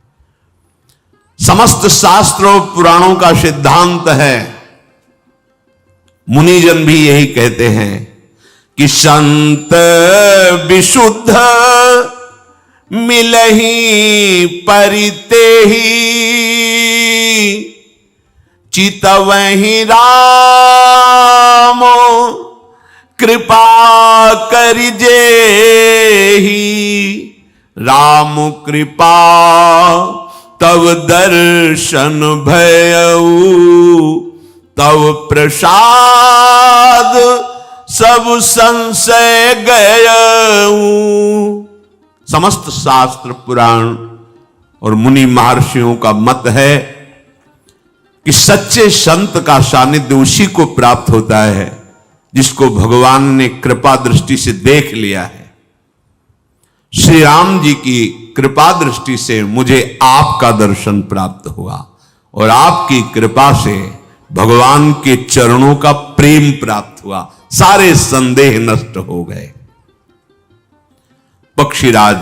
[SPEAKER 1] समस्त शास्त्रों पुराणों का सिद्धांत है, मुनिजन भी यही कहते हैं कि संत विशुद्ध मिलहि परिते ही चितवहि रामो कृपा करिजे ही। राम कृपा तव दर्शन भयऊ, तव प्रसाद सब संशय गयऊ। समस्त शास्त्र पुराण और मुनि महर्षियों का मत है कि सच्चे संत का सानिध्य उसी को प्राप्त होता है जिसको भगवान ने कृपा दृष्टि से देख लिया है। श्री राम जी की कृपा दृष्टि से मुझे आपका दर्शन प्राप्त हुआ और आपकी कृपा से भगवान के चरणों का प्रेम प्राप्त हुआ, सारे संदेह नष्ट हो गए। पक्षीराज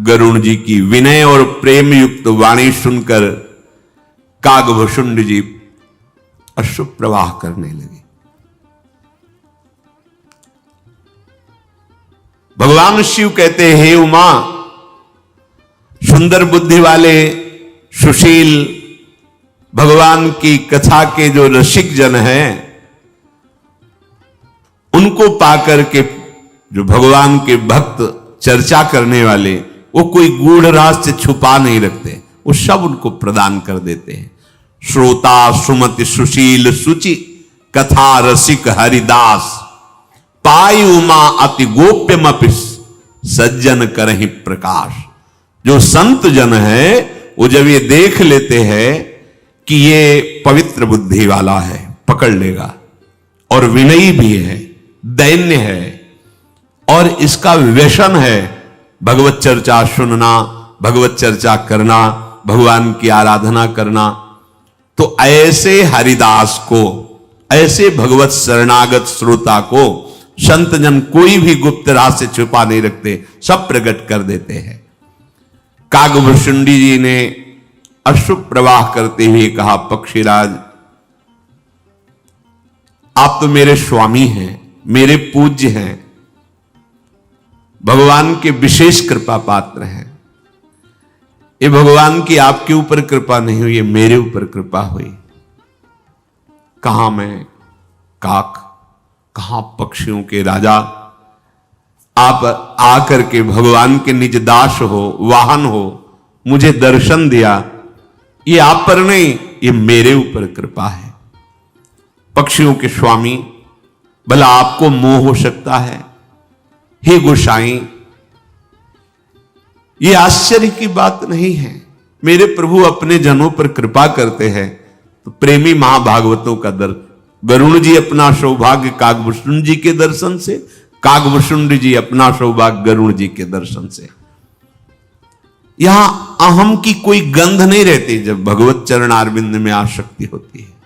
[SPEAKER 1] गरुण जी की विनय और प्रेम युक्त वाणी सुनकर काकभूषुंड जी अश्रु प्रवाह करने लगे। भगवान शिव कहते, हे उमा, सुंदर बुद्धि वाले सुशील भगवान की कथा के जो रसिक जन हैं, उनको पाकर के जो भगवान के भक्त चर्चा करने वाले, वो कोई गूढ़ राज से छुपा नहीं रखते, वो सब उनको प्रदान कर देते हैं। श्रोता सुमति सुशील सुचि कथा रसिक हरिदास, पाई उमा अति गोप्यमपि सज्जन करहि प्रकाश। जो संत जन है वो जब ये देख लेते हैं कि ये पवित्र बुद्धि वाला है, पकड़ लेगा, और विनयी भी है, दैन्य है, और इसका व्यसन है भगवत चर्चा सुनना, भगवत चर्चा करना, भगवान की आराधना करना, तो ऐसे हरिदास को, ऐसे भगवत शरणागत श्रोता को संत जन कोई भी गुप्त राज से छुपा नहीं रखते, सब प्रकट कर देते हैं। कागभूषुंडी जी ने अश्रु प्रवाह करते हुए कहा, पक्षीराज आप तो मेरे स्वामी हैं, मेरे पूज्य हैं, भगवान के विशेष कृपा पात्र हैं। ये भगवान की आपके ऊपर कृपा नहीं हुई, ये मेरे ऊपर कृपा हुई। कहां मैं काक, कहां पक्षियों के राजा, आप आकर के भगवान के निज दास हो, वाहन हो, मुझे दर्शन दिया, ये आप पर नहीं, ये मेरे ऊपर कृपा है। पक्षियों के स्वामी, भला आपको मोह हो सकता है? हे गोसाई, ये आश्चर्य की बात नहीं है। मेरे प्रभु अपने जनों पर कृपा करते हैं तो प्रेमी महाभागवतों का दर्शन, वरुण जी अपना सौभाग्य कागभूषुंड जी के दर्शन से, कागभूषुंड जी अपना सौभाग्य गरुण जी के दर्शन से। यहां अहम की कोई गंध नहीं रहती जब भगवत चरण अरविंद में आसक्ति होती है।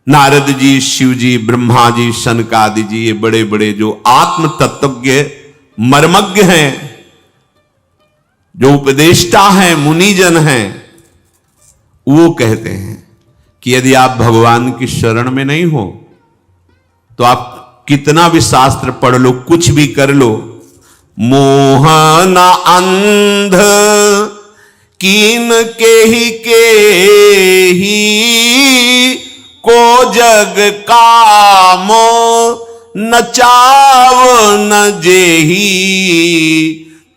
[SPEAKER 1] नारद जी, शिव जी, ब्रह्मा जी, सनकादि जी, ये बड़े बड़े जो आत्म तत्वज्ञ मर्मज्ञ हैं, जो उपदेष्टा हैं, मुनिजन हैं, वो कहते हैं कि यदि आप भगवान की शरण में नहीं हो तो आप कितना भी शास्त्र पढ़ लो, कुछ भी कर लो, मोहन अंध कीन के ही को जग कामो नचाव न जेही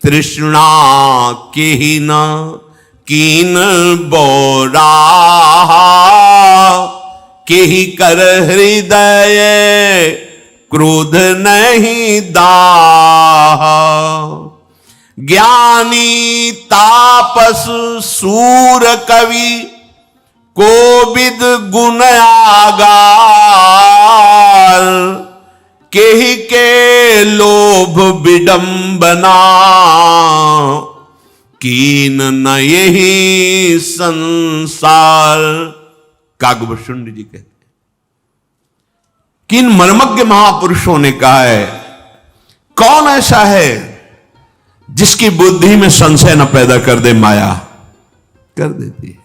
[SPEAKER 1] तृष्णा के ही न कीन बोरा के ही कर हृदय क्रोध नहीं दाह। ज्ञानी तापस सूर कवि कोविद गुण आगार केहि के लोभ विडंबना कीन न यही संसार। कागभूषुंड जी कहते हैं, किन मर्मज्ञ महापुरुषों ने कहा है, कौन ऐसा है जिसकी बुद्धि में संशय न पैदा कर दे माया? कर देती है।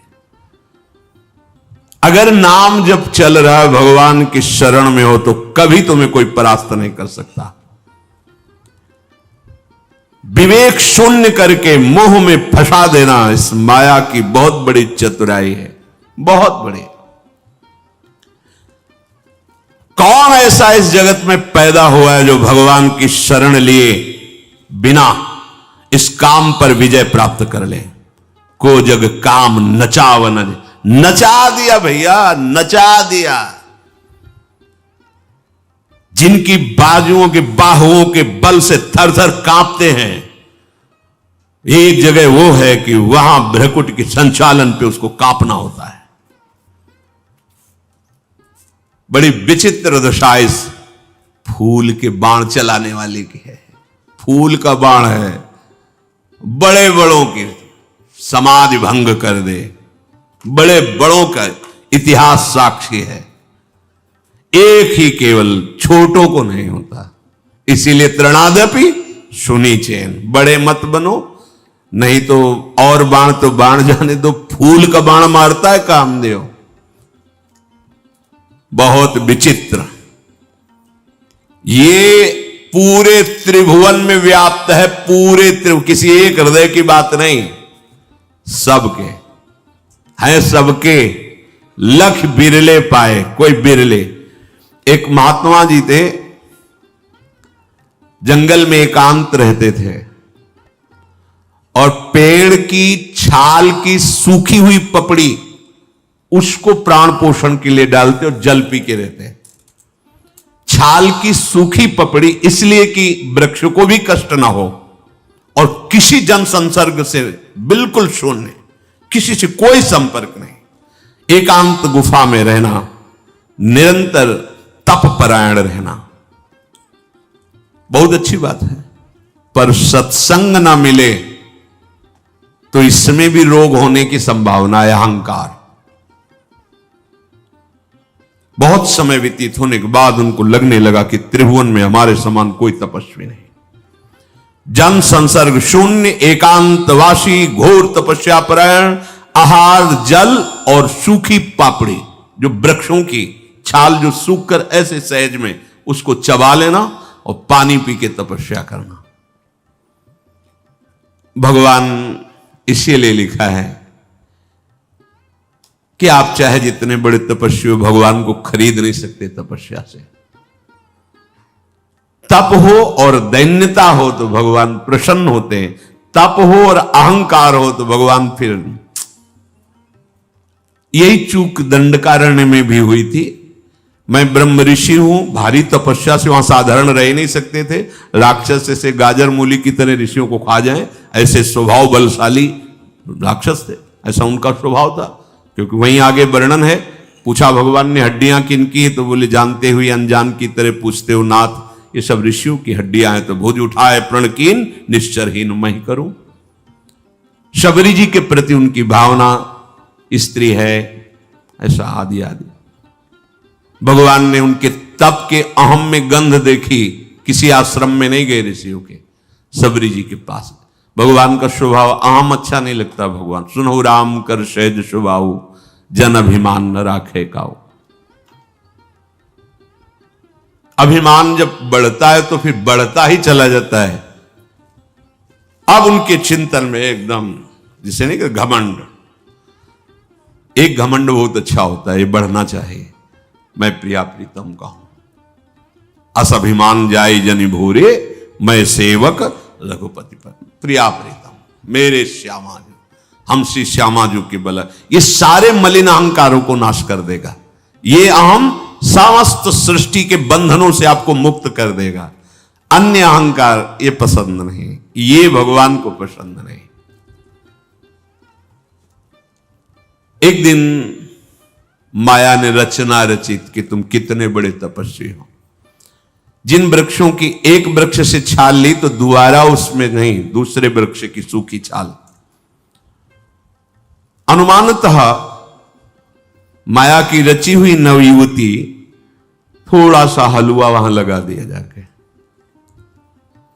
[SPEAKER 1] अगर नाम जब चल रहा है, भगवान की शरण में हो, तो कभी तुम्हें कोई परास्त नहीं कर सकता। विवेक शून्य करके मोह में फंसा देना इस माया की बहुत बड़ी चतुराई है, बहुत बड़ी। कौन ऐसा इस जगत में पैदा हुआ है जो भगवान की शरण लिए बिना इस काम पर विजय प्राप्त कर ले? को जग काम नचावन, नचा दिया भैया, नचा दिया। जिनकी बाजुओं के बाहुओं के बल से थर थर कांपते हैं, एक जगह वो है कि वहां भ्रकुट के संचालन पे उसको कांपना होता है। बड़ी विचित्र दशा इस फूल के बाण चलाने वाले की है। फूल का बाण है, बड़े बड़ों की समाधि भंग कर दे, बड़े बड़ों का इतिहास साक्षी है। एक ही केवल छोटों को नहीं होता। इसीलिए तृणादपि सुनी चैन, बड़े मत बनो, नहीं तो और बाण तो बाण जाने दो, फूल का बाण मारता है कामदेव। बहुत विचित्र। ये पूरे त्रिभुवन में व्याप्त है, पूरे त्रिभुवन, किसी एक हृदय की बात नहीं, सबके हैं, सबके। लख बिरले पाए, कोई बिरले। एक महात्मा जी थे, जंगल में एकांत रहते थे और पेड़ की छाल की सूखी हुई पपड़ी उसको प्राण पोषण के लिए डालते और जल पी के रहते हैं। छाल की सूखी पपड़ी इसलिए कि वृक्ष को भी कष्ट ना हो और किसी जन संसर्ग से बिल्कुल शून्य, किसी से कोई संपर्क नहीं, एकांत गुफा में रहना, निरंतर तप परायण रहना, बहुत अच्छी बात है। पर सत्संग ना मिले तो इसमें भी रोग होने की संभावना है, अहंकार। बहुत समय व्यतीत होने के बाद उनको लगने लगा कि त्रिभुवन में हमारे समान कोई तपस्वी नहीं। जन संसर्ग शून्य, एकांतवासी, घोर तपस्या परायण, आहार जल और सूखी पापड़ी, जो वृक्षों की छाल जो सूख कर ऐसे सहज में उसको चबा लेना और पानी पी के तपस्या करना। भगवान इसीलिए लिखा है कि आप चाहे जितने बड़े तपस्वी हो, भगवान को खरीद नहीं सकते तपस्या से। तप हो और दैन्यता हो तो भगवान प्रसन्न होते हैं, तप हो और अहंकार हो तो भगवान फिर। यही चूक दंडकारण्य में भी हुई थी। मैं ब्रह्म ऋषि हूं, भारी तपस्या से वहां साधारण रह नहीं सकते थे, राक्षस से गाजर मूली की तरह ऋषियों को खा जाएं, ऐसे स्वभाव बलशाली राक्षस थे, ऐसा उनका स्वभाव था। क्योंकि वहीं आगे वर्णन है, पूछा भगवान ने हड्डियां किन की है, तो बोले जानते हुए अनजान की तरह पूछते हो नाथ, ये सब ऋषियों की हड्डियां हैं। तो भुज उठाए प्रणकीन, निश्चरहीन मैं करूं। शबरी जी के प्रति उनकी भावना स्त्री है, ऐसा आदि आदि। भगवान ने उनके तप के अहम में गंध देखी, किसी आश्रम में नहीं गए ऋषियों के, सबरी जी के पास। भगवान का स्वभाव अहम अच्छा नहीं लगता। भगवान सुनो राम कर सहज स्वभाव, जन अभिमान न राखे काऊ। अभिमान जब बढ़ता है तो फिर बढ़ता ही चला जाता है। अब उनके चिंतन में एकदम, जिसे नहीं कि घमंड, एक घमंड बहुत अच्छा होता है, ये बढ़ना चाहिए। मैं प्रिया प्रीतम का हूं, अस अभिमान जाय जनि भूरे, मैं सेवक रघुपति पर। प्रिया प्रीतम, मेरे श्यामा जी, हम श्री श्यामा जी के बल, ये सारे मलिन अहंकारों को नाश कर देगा। ये अहम समस्त सृष्टि के बंधनों से आपको मुक्त कर देगा। अन्य अहंकार ये पसंद नहीं, ये भगवान को पसंद नहीं। एक दिन माया ने रचना रचित कि तुम कितने बड़े तपस्वी हो। जिन वृक्षों की एक वृक्ष से छाल ली तो दोबारा उसमें नहीं, दूसरे वृक्ष की सूखी छाल। अनुमानतः माया की रची हुई नवयुवती थोड़ा सा हलवा वहां लगा दिया जाके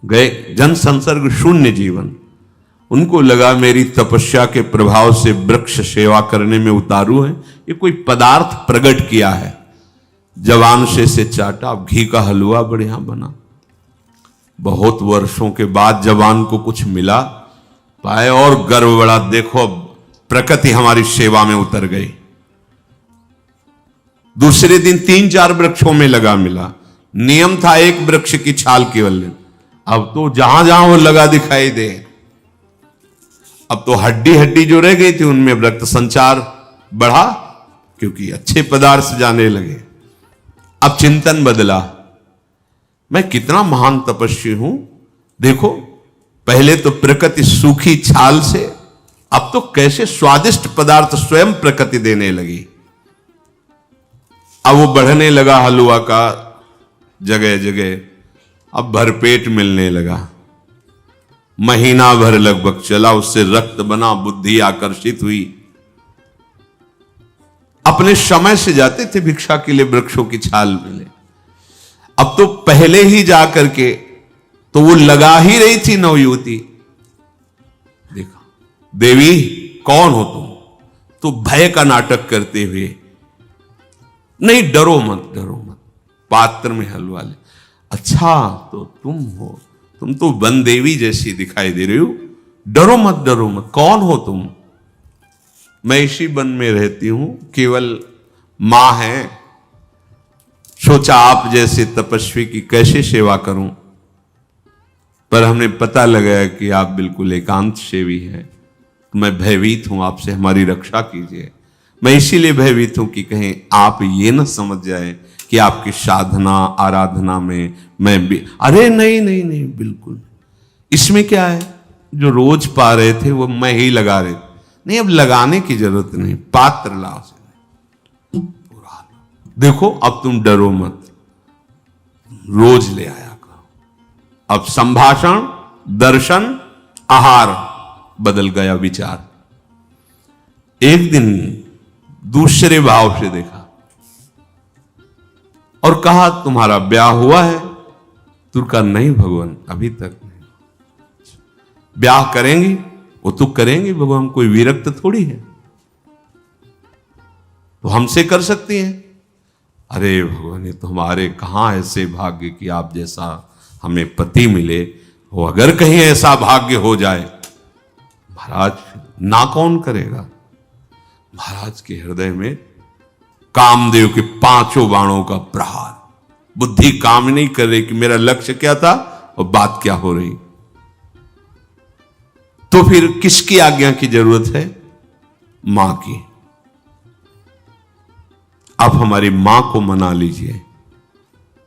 [SPEAKER 1] गए। जन संसर्ग शून्य जीवन। उनको लगा मेरी तपस्या के प्रभाव से वृक्ष सेवा करने में उतारू है, ये कोई पदार्थ प्रकट किया है। जवान से चाटा, घी का हलवा बढ़िया बना। बहुत वर्षों के बाद जवान को कुछ मिला, पाए और गर्व बड़ा, देखो प्रकृति हमारी सेवा में उतर गई। दूसरे दिन 3-4 वृक्षों में लगा मिला। नियम था एक वृक्ष की छाल केवल, अब तो जहां जहां वो लगा दिखाई दे। अब तो हड्डी हड्डी जो रह गई थी उनमें रक्त संचार बढ़ा, क्योंकि अच्छे पदार्थ जाने लगे। अब चिंतन बदला, मैं कितना महान तपस्वी हूं। देखो पहले तो प्रकृति सूखी छाल से, अब तो कैसे स्वादिष्ट पदार्थ स्वयं प्रकृति देने लगी। अब वो बढ़ने लगा हलवा का जगह जगह, अब भरपेट मिलने लगा। महीना भर लगभग चला, उससे रक्त बना, बुद्धि आकर्षित हुई। अपने समय से जाते थे भिक्षा के लिए वृक्षों की छाल मिले, अब तो पहले ही जाकर के तो वो लगा ही रही थी नवयुवती। देखा, देवी कौन हो तुम? तो भय का नाटक करते हुए, नहीं डरो मत, डरो मत, पात्र में हलवा ले। अच्छा तो तुम हो, तुम तो वन देवी जैसी दिखाई दे रही हो, डरो मत, डरो मत। कौन हो तुम? मैं इसी वन में रहती हूं, केवल मां है। सोचा आप जैसे तपस्वी की कैसे सेवा करूं। पर हमने पता लगाया कि आप बिल्कुल एकांत सेवी हैं। मैं भयभीत हूं आपसे, हमारी रक्षा कीजिए। मैं इसीलिए भयभीत हूं कि कहीं आप ये ना समझ जाए कि आपकी साधना आराधना में मैं भी, अरे नहीं नहीं नहीं, बिल्कुल इसमें क्या है, जो रोज पा रहे थे वो मैं ही लगा रहे थे। नहीं, अब लगाने की जरूरत नहीं, पात्र लाओ से पूरा। देखो अब तुम डरो मत, रोज ले आया करो। अब संभाषण, दर्शन, आहार बदल गया विचार। एक दिन दूसरे भाव से देखा और कहा तुम्हारा ब्याह हुआ है? तू कहा नहीं भगवान, अभी तक नहीं। ब्याह करेंगी? वो तो करेंगी भगवान, कोई विरक्त थोड़ी है, तो हमसे कर सकती हैं। अरे भगवान, ये तो हमारे कहां ऐसे भाग्य कि आप जैसा हमें पति मिले हो। अगर कहीं ऐसा भाग्य हो जाए महाराज, ना कौन करेगा? महाराज के हृदय में कामदेव के 5 बाणों का प्रहार। बुद्धि काम नहीं कर रही कि मेरा लक्ष्य क्या था और बात क्या हो रही। तो फिर किसकी आज्ञा की जरूरत है? मां की। आप हमारी मां को मना लीजिए।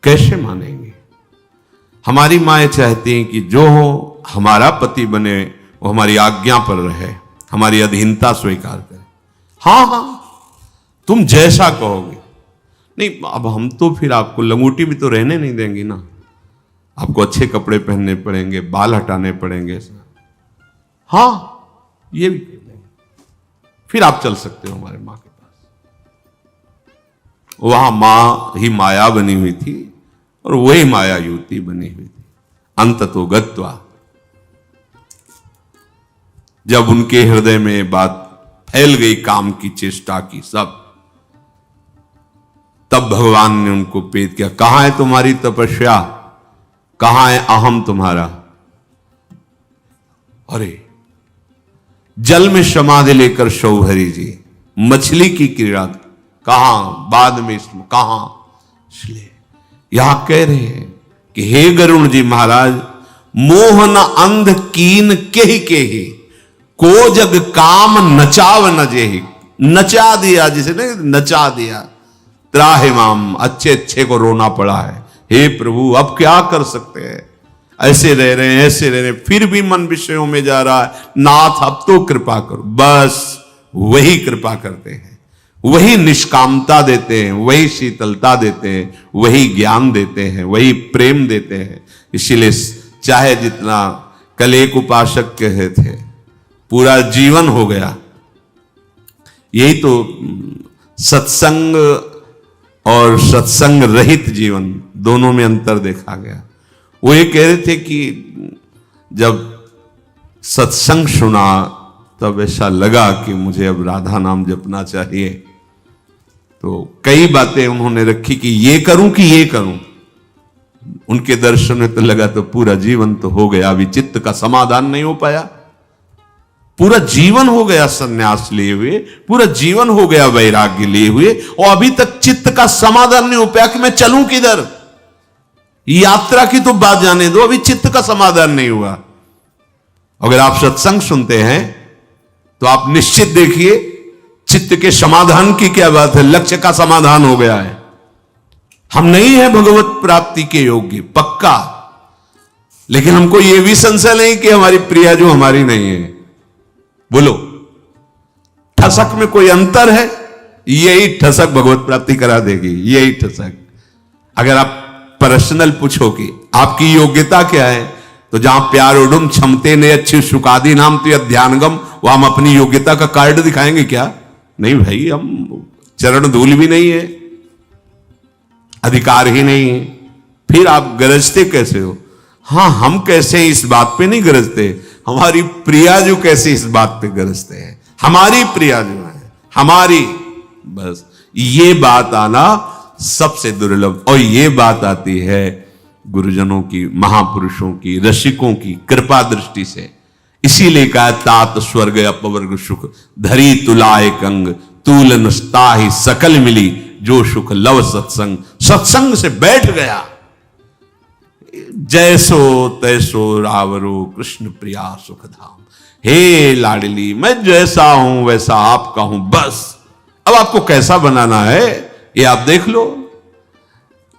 [SPEAKER 1] कैसे मानेंगे? हमारी माएं चाहती हैं कि जो हो हमारा पति बने वो हमारी आज्ञा पर रहे, हमारी अधीनता स्वीकार करे। हाँ हाँ, तुम जैसा कहोगे। नहीं, अब हम तो फिर आपको लंगोटी भी तो रहने नहीं देंगी ना। आपको अच्छे कपड़े पहनने पड़ेंगे, बाल हटाने पड़ेंगे। हाँ, ये भी कर लेंगे। फिर आप चल सकते हो हमारे मां के पास। वहां मां ही माया बनी हुई थी और वही माया युवती बनी हुई थी। अंततो गत्वा, जब उनके हृदय में बात फैल गई काम की चेष्टा की सब, तब भगवान ने उनको पेद किया। कहां है तुम्हारी तपस्या? कहां है अहम तुम्हारा? अरे जल में समाधि लेकर शौभरी जी मछली की क्रीड़ा, कहां? बाद में इसमें कहां? इसलिए यहां कह रहे हैं कि हे गरुण जी महाराज, मोहन अंध कीन के को जग काम नचाव न जेहि। नचा दिया, जिसे नहीं नचा दिया। त्राहिमाम, अच्छे अच्छे को रोना पड़ा है। हे प्रभु, अब क्या कर सकते हैं? ऐसे रह रहे हैं, ऐसे रह रहे हैं, फिर भी मन विषयों में जा रहा है। नाथ अब तो कृपा करो। बस वही कृपा करते हैं, वही निष्कामता देते हैं, वही शीतलता देते हैं, वही ज्ञान देते हैं, वही प्रेम देते हैं। इसीलिए चाहे जितना, कल एक उपासक कहे थे, पूरा जीवन हो गया। यही तो सत्संग और सत्संग रहित जीवन, दोनों में अंतर देखा गया। वो ये कह रहे थे कि जब सत्संग सुना तब ऐसा लगा कि मुझे अब राधा नाम जपना चाहिए। तो कई बातें उन्होंने रखी कि ये करूं कि ये करूं। उनके दर्शन में तो लगा तो पूरा जीवन तो हो गया, अभी चित्त का समाधान नहीं हो पाया। पूरा जीवन हो गया सन्यास लिए हुए, पूरा जीवन हो गया वैराग्य लिए हुए, और अभी तक चित्त का समाधान नहीं हो पाया कि मैं चलूं किधर। यात्रा की तो बात जाने दो, अभी चित्त का समाधान नहीं हुआ। अगर आप सत्संग सुनते हैं तो आप निश्चित देखिए चित्त के समाधान की क्या बात है। लक्ष्य का समाधान हो गया है। हम नहीं है भगवत प्राप्ति के योग्य, पक्का, लेकिन हमको यह भी संशय नहीं कि हमारी प्रिया जो हमारी नहीं है। बोलो, ठसक में कोई अंतर है? यही ठसक भगवत प्राप्ति करा देगी, यही ठसक। अगर आप पर्सनल पूछो कि आपकी योग्यता क्या है, तो जहां प्यार उडुम क्षमते ने अच्छी सुकादि नाम तो ध्यानगम, वो हम अपनी योग्यता का कार्ड दिखाएंगे क्या? नहीं भाई, हम चरण धूल भी नहीं है, अधिकार ही नहीं है। फिर आप गरजते कैसे हो? हाँ, हम कैसे इस बात पे नहीं गरजते, हमारी प्रिया जो कैसे इस बात पे गरजते हैं। हमारी प्रिया जो है हमारी, बस ये बात आना सबसे दुर्लभ। और ये बात आती है गुरुजनों की, महापुरुषों की, रसिकों की कृपा दृष्टि से। इसीलिए कहा तात स्वर्ग अपवर्ग सुख धरी तुलाए कंग तूलन ताहि सकल मिली जो सुख लव सत्संग। सत्संग से बैठ गया, जैसो तैसो रावरो कृष्ण प्रिया सुखधाम। हे लाडली, मैं जैसा हूं वैसा आपका हूं, बस अब आपको कैसा बनाना है ये आप देख लो।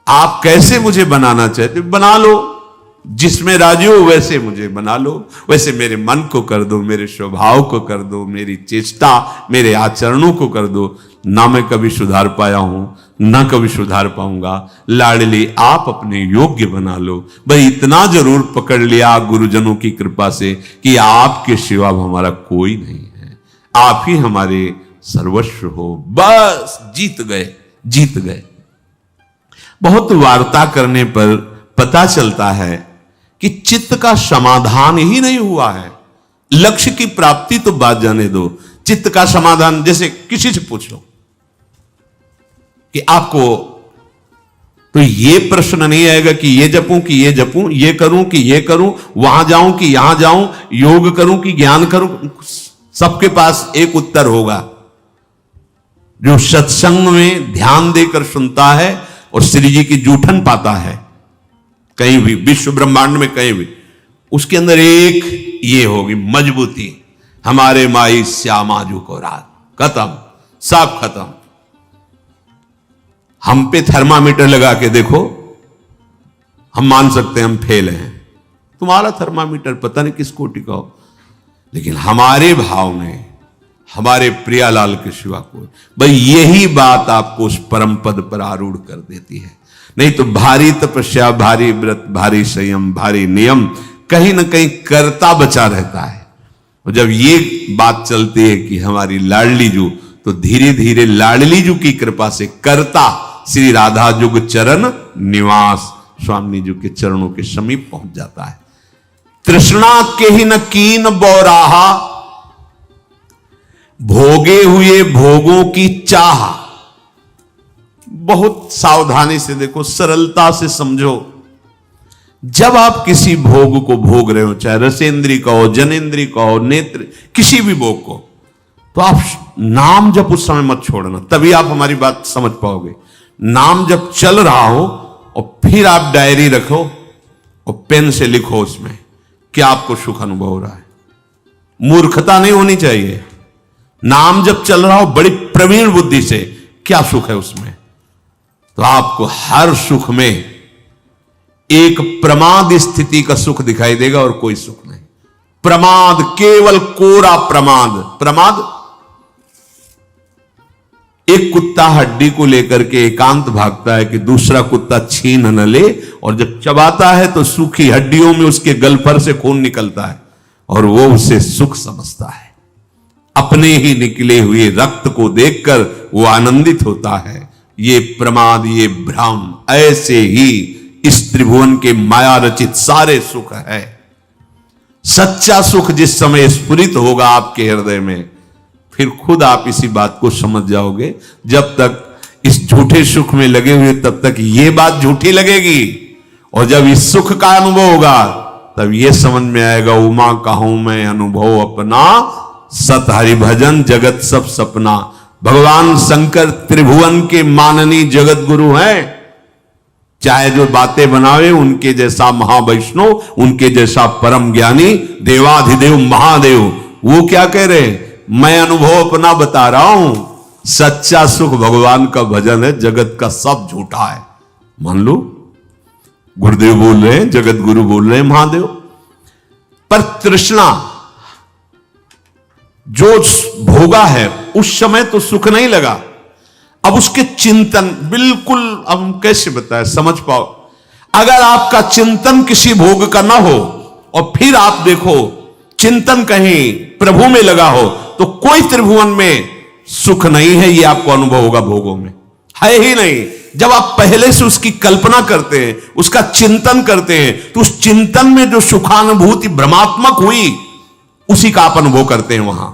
[SPEAKER 1] आप कैसे मुझे बनाना चाहते बना लो, जिसमें राजी हो वैसे मुझे बना लो, वैसे मेरे मन को कर दो, मेरे स्वभाव को कर दो, मेरी चेष्टा मेरे आचरणों को कर दो। ना मैं कभी सुधार पाया हूं, ना कभी सुधार पाऊंगा। लाडली आप अपने योग्य बना लो। भाई इतना जरूर पकड़ लिया गुरुजनों की कृपा से कि आपके सिवा हमारा कोई नहीं है, आप ही हमारे सर्वस्व हो, बस जीत गए, जीत गए। बहुत वार्ता करने पर पता चलता है कि चित्त का समाधान ही नहीं हुआ है। लक्ष्य की प्राप्ति तो बात जाने दो, चित्त का समाधान जैसे किसी से पूछ लो कि आपको तो ये प्रश्न नहीं आएगा कि ये जपूं कि ये जपूं, ये करूं कि ये करूं, वहां जाऊं कि यहां जाऊं, योग करूं कि ज्ञान करूं। सबके पास एक उत्तर होगा। जो सत्संग में ध्यान देकर सुनता है और श्री जी की जूठन पाता है कहीं भी, विश्व ब्रह्मांड में कहीं भी, उसके अंदर एक ये होगी मजबूती, हमारे माई श्यामा जू को रात, खत्म, सब खत्म। हम पे थर्मामीटर लगा के देखो, हम मान सकते हैं हम फेल हैं, तुम्हारा थर्मामीटर पता नहीं किस कोटि का हो, लेकिन हमारे भाव में हमारे प्रियालाल के सिवा कोई, भाई यही बात आपको उस परम पद पर आरूढ़ कर देती है। नहीं तो भारी तपस्या, भारी व्रत, भारी संयम, भारी नियम, कहीं ना कहीं कर्ता बचा रहता है। और जब ये बात चलती है कि हमारी लाडली जू, तो धीरे धीरे लाडली जू की कृपा से कर्ता श्री राधा जुग चरण निवास स्वामी जी के चरणों के समीप पहुंच जाता है। तृष्णा के ही न कीन बौराहा, भोगे हुए भोगों की चाह। बहुत सावधानी से देखो, सरलता से समझो। जब आप किसी भोग को भोग रहे हो, चाहे रसेंद्री का हो, जनेन्द्री का हो, नेत्र, किसी भी भोग को, तो आप नाम जब उस समय मत छोड़ना, तभी आप हमारी बात समझ पाओगे। नाम जब चल रहा हो और फिर आप डायरी रखो और पेन से लिखो उसमें क्या आपको सुख अनुभव हो रहा है। मूर्खता नहीं होनी चाहिए। नाम जब चल रहा हो बड़ी प्रवीण बुद्धि से क्या सुख है उसमें, तो आपको हर सुख में एक प्रमाद स्थिति का सुख दिखाई देगा और कोई सुख नहीं। प्रमाद, केवल कोरा प्रमाद। प्रमाद, एक कुत्ता हड्डी को लेकर के एकांत भागता है कि दूसरा कुत्ता छीन न ले, और जब चबाता है तो सूखी हड्डियों में उसके गलफर से खून निकलता है और वो उसे सुख समझता है। अपने ही निकले हुए रक्त को देखकर वो आनंदित होता है। ये प्रमाद, ये भ्रम, ऐसे ही इस त्रिभुवन के माया रचित सारे सुख है। सच्चा सुख जिस समय स्फुरित होगा आपके हृदय में, फिर खुद आप इसी बात को समझ जाओगे। जब तक इस झूठे सुख में लगे हुए तब तक ये बात झूठी लगेगी, और जब इस सुख का अनुभव होगा तब ये समझ में आएगा, उमा कहूं मैं अनुभव अपना, सत हरि भजन जगत सब सपना। भगवान शंकर त्रिभुवन के माननीय जगत गुरु हैं। चाहे जो बातें बनावे, उनके जैसा महावैष्णव, उनके जैसा परम ज्ञानी, देवाधिदेव महादेव, वो क्या कह रहे हैं, मैं अनुभव अपना बता रहा हूं। सच्चा सुख भगवान का भजन है, जगत का सब झूठा है। मान लो गुरुदेव बोल रहे हैं, जगत गुरु बोल रहे हैं, महादेव। पर तृष्णा जो भोगा है उस समय तो सुख नहीं लगा, अब उसके चिंतन, बिल्कुल अब हम कैसे बताएं, समझ पाओ। अगर आपका चिंतन किसी भोग का ना हो और फिर आप देखो चिंतन कहीं प्रभु में लगा हो, तो कोई त्रिभुवन में सुख नहीं है, ये आपको अनुभव होगा भोगों में, है ही नहीं। जब आप पहले से उसकी कल्पना करते हैं, उसका चिंतन करते हैं, तो उस चिंतन में जो सुखानुभूति भ्रमात्मक हुई उसी का आप अनुभव करते हैं वहां।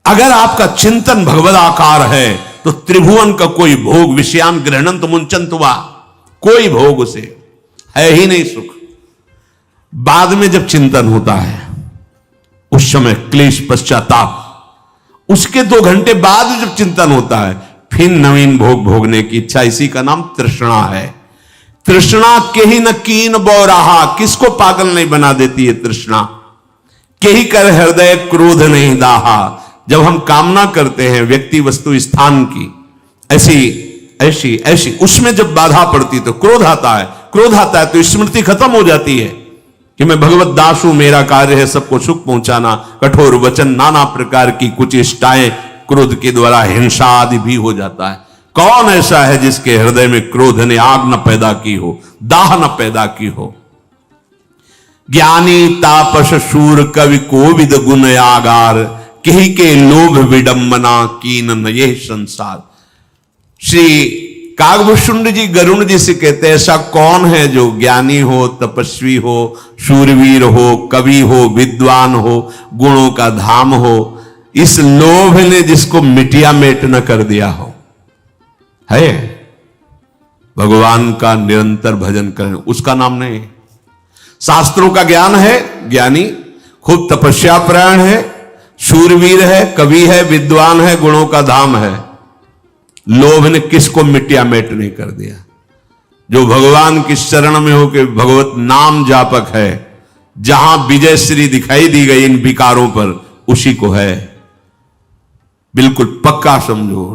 [SPEAKER 1] अगर आपका चिंतन भगवद आकार है तो त्रिभुवन का कोई भोग, विषयान ग्रहणंत मुंचंत हुआ, कोई भोग उसे है ही नहीं सुख। बाद में जब चिंतन होता है उस समय क्लेश, पश्चाताप, उसके 2 घंटे बाद जब चिंतन होता है फिर नवीन भोग भोगने की इच्छा, इसी का नाम तृष्णा है। तृष्णा के ही न कीन बो रहा, किसको पागल नहीं बना देती है तृष्णा। के ही कर हृदय क्रोध नहीं दाहा। जब हम कामना करते हैं व्यक्ति वस्तु स्थान की, ऐसी ऐसी ऐसी, उसमें जब बाधा पड़ती तो क्रोध आता है। क्रोध आता है तो स्मृति खत्म हो जाती है कि मैं भगवत दास हूं, मेरा कार्य है सबको सुख पहुंचाना। कठोर वचन, नाना प्रकार की कुचेष्टाएं क्रोध के द्वारा हिंसा आदि भी हो जाता है। कौन ऐसा है जिसके हृदय में क्रोध ने आग न पैदा की हो, दाह न पैदा की हो। ज्ञानी तापस शूर कवि कोविद गुण आगार, कही के लोभ विडंबना कीन न ये संसार। श्री कागभूषुंड जी गरुण जी से कहते हैं, ऐसा कौन है जो ज्ञानी हो, तपस्वी हो, शूरवीर हो, कवि हो, विद्वान हो, गुणों का धाम हो, इस लोभ ने जिसको मिटिया मेट न कर दिया हो। है भगवान का निरंतर भजन करें, उसका नाम नहीं। शास्त्रों का ज्ञान है, ज्ञानी खूब तपस्या प्राण है, शूरवीर है, कवि है, विद्वान है, गुणों का धाम है। लोभ ने किसको मिटिया मेट नहीं कर दिया। जो भगवान की शरण में हो के भगवत नाम जापक है, जहां विजय श्री दिखाई दी गई इन विकारों पर, उसी को है। बिल्कुल पक्का समझो।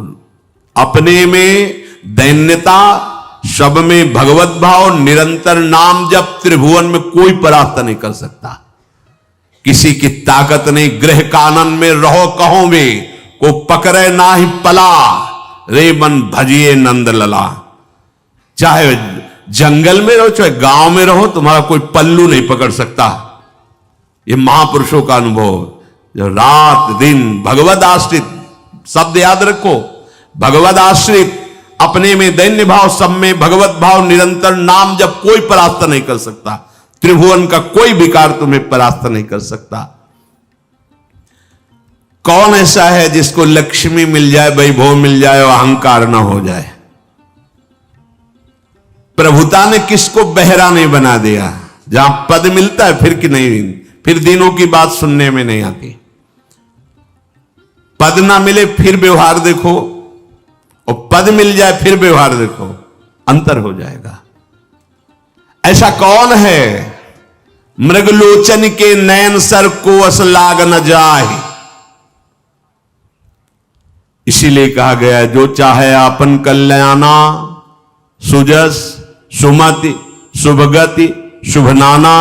[SPEAKER 1] अपने में दैन्यता, सब में भगवत भाव, निरंतर नाम जप, त्रिभुवन में कोई परास्त नहीं कर सकता। किसी की ताकत नहीं। गृह कानन में रहो कहो में, को पकड़े ना ही पला, रे मन भजिए नंद लला। चाहे जंगल में रहो, चाहे गांव में रहो, तुम्हारा कोई पल्लू नहीं पकड़ सकता। ये महापुरुषों का अनुभव। जो रात दिन भगवत आश्रित, शब्द याद रखो, भगवत आश्रित, अपने में दैन्य भाव, सब में भगवत भाव, निरंतर नाम जब कोई परास्त नहीं कर सकता। त्रिभुवन का कोई विकार तुम्हें परास्त नहीं कर सकता। कौन ऐसा है जिसको लक्ष्मी मिल जाए, वैभव मिल जाए और अहंकार ना हो जाए। प्रभुता ने किसको बहरा नहीं बना दिया। जहां पद मिलता है फिर कि नहीं, फिर दिनों की बात सुनने में नहीं आती। पद ना मिले फिर व्यवहार देखो, और पद मिल जाए फिर व्यवहार देखो, अंतर हो जाएगा। ऐसा कौन है मृगलोचन के नयन सर को अस लाग न जाए। इसीलिए कहा गया है, जो चाहे आपन कल्याणा, सुजस सुमति शुभगति शुभनाना,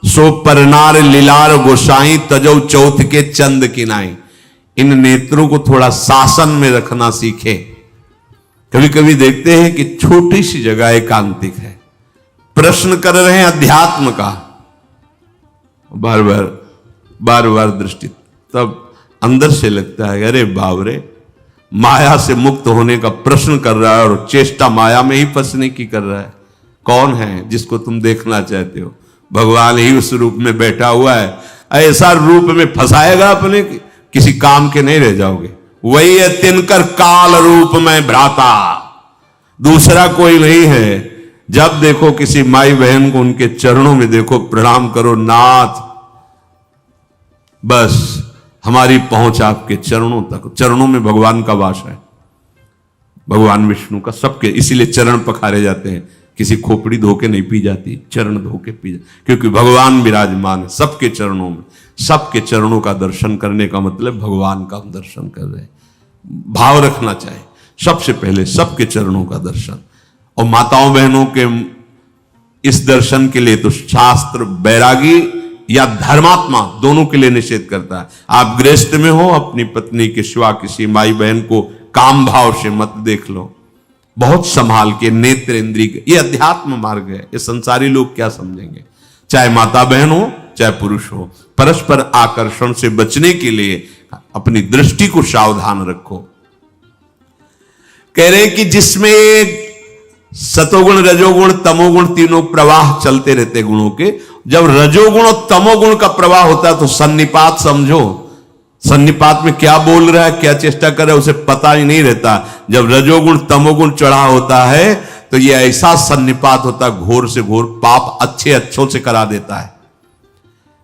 [SPEAKER 1] सो परनार लीलार गोसाई, तजौ चौथ के चंद किनाई। इन नेत्रों को थोड़ा शासन में रखना सीखे। कभी कभी देखते हैं कि छोटी सी जगह एकांतिक है, प्रश्न कर रहे हैं अध्यात्म का, बार बार दृष्टि, तब अंदर से लगता है अरे बाबरे, माया से मुक्त होने का प्रश्न कर रहा है और चेष्टा माया में ही फंसने की कर रहा है। कौन है जिसको तुम देखना चाहते हो? भगवान ही उस रूप में बैठा हुआ है। ऐसा रूप में फंसाएगा अपने, किसी काम के नहीं रह जाओगे। वही है तिनकर काल रूप में भ्राता, दूसरा कोई नहीं है। जब देखो किसी माई बहन को उनके चरणों में देखो, प्रणाम करो, नाथ बस हमारी पहुंच आपके चरणों तक। चरणों में भगवान का वास है, भगवान विष्णु का, सबके। इसीलिए चरण पखारे जाते हैं, किसी खोपड़ी धो के नहीं पी जाती, चरण धो के पी जाती, क्योंकि भगवान विराजमान है सबके चरणों में। सबके चरणों का दर्शन करने का मतलब भगवान का हम दर्शन कर रहे हैं। भाव रखना चाहिए सबसे पहले सबके चरणों का दर्शन। और माताओं बहनों के इस दर्शन के लिए तो शास्त्र बैरागी या धर्मात्मा दोनों के लिए निषेध करता है। आप गृहस्थ में हो, अपनी पत्नी के सिवा किसी माई बहन को काम भाव से मत देख लो, बहुत संभाल के, नेत्र इंद्रिय। ये अध्यात्म मार्ग है, ये संसारी लोग क्या समझेंगे। चाहे माता बहन हो चाहे पुरुष हो, परस्पर आकर्षण से बचने के लिए अपनी दृष्टि को सावधान रखो। कह रहे कि जिसमें सतोगुण रजोगुण तमोगुण तीनों प्रवाह चलते रहते गुणों के, जब रजोगुण और तमोगुण का प्रवाह होता है तो सन्निपात समझो। सन्निपात में क्या बोल रहा है, क्या चेष्टा कर रहा है, उसे पता ही नहीं रहता। जब रजोगुण तमोगुण चढ़ा होता है तो यह ऐसा सन्निपात होता है, घोर से घोर पाप अच्छे अच्छों से करा देता है।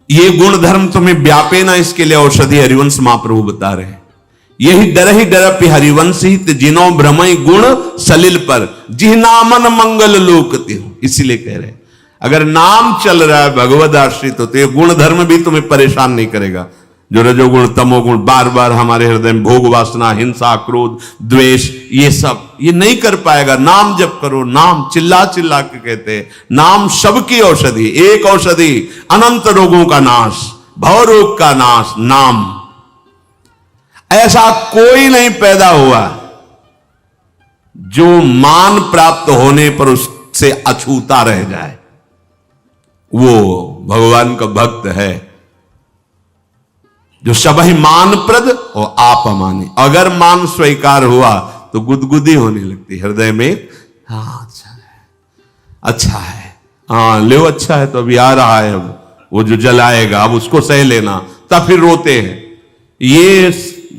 [SPEAKER 1] ये गुण धर्म तुम्हें व्यापे ना, इसके लिए औषधि हरिवंश महाप्रभु बता रहे हैं। यही डरपि हरिवंश ही जिनो भ्रमई गुण सलिल पर जिह नामन मंगल लोक तिहु। इसीलिए कह रहे अगर नाम चल रहा है भगवद आश्रित तो ये गुण धर्म भी तुम्हें परेशान नहीं करेगा। जो रजोगुण तमोगुण बार बार हमारे हृदय में भोग वासना हिंसा क्रोध द्वेष ये सब ये नहीं कर पाएगा। नाम जप करो, नाम चिल्ला चिल्ला के कहते हैं, नाम सबकी औषधि, एक औषधि अनंत रोगों का नाश, भव रोग का नाश नाम। ऐसा कोई नहीं पैदा हुआ जो मान प्राप्त होने पर उससे अछूता रह जाए, वो भगवान का भक्त है जो सबहि मान-प्रद और आप अमानी। अगर मान स्वीकार हुआ तो गुदगुदी होने लगती हृदय में। हाँ अच्छा है हाँ ले अच्छा है तो अभी आ रहा है, अब वो जो जलाएगा अब उसको सह लेना, तब फिर रोते हैं। ये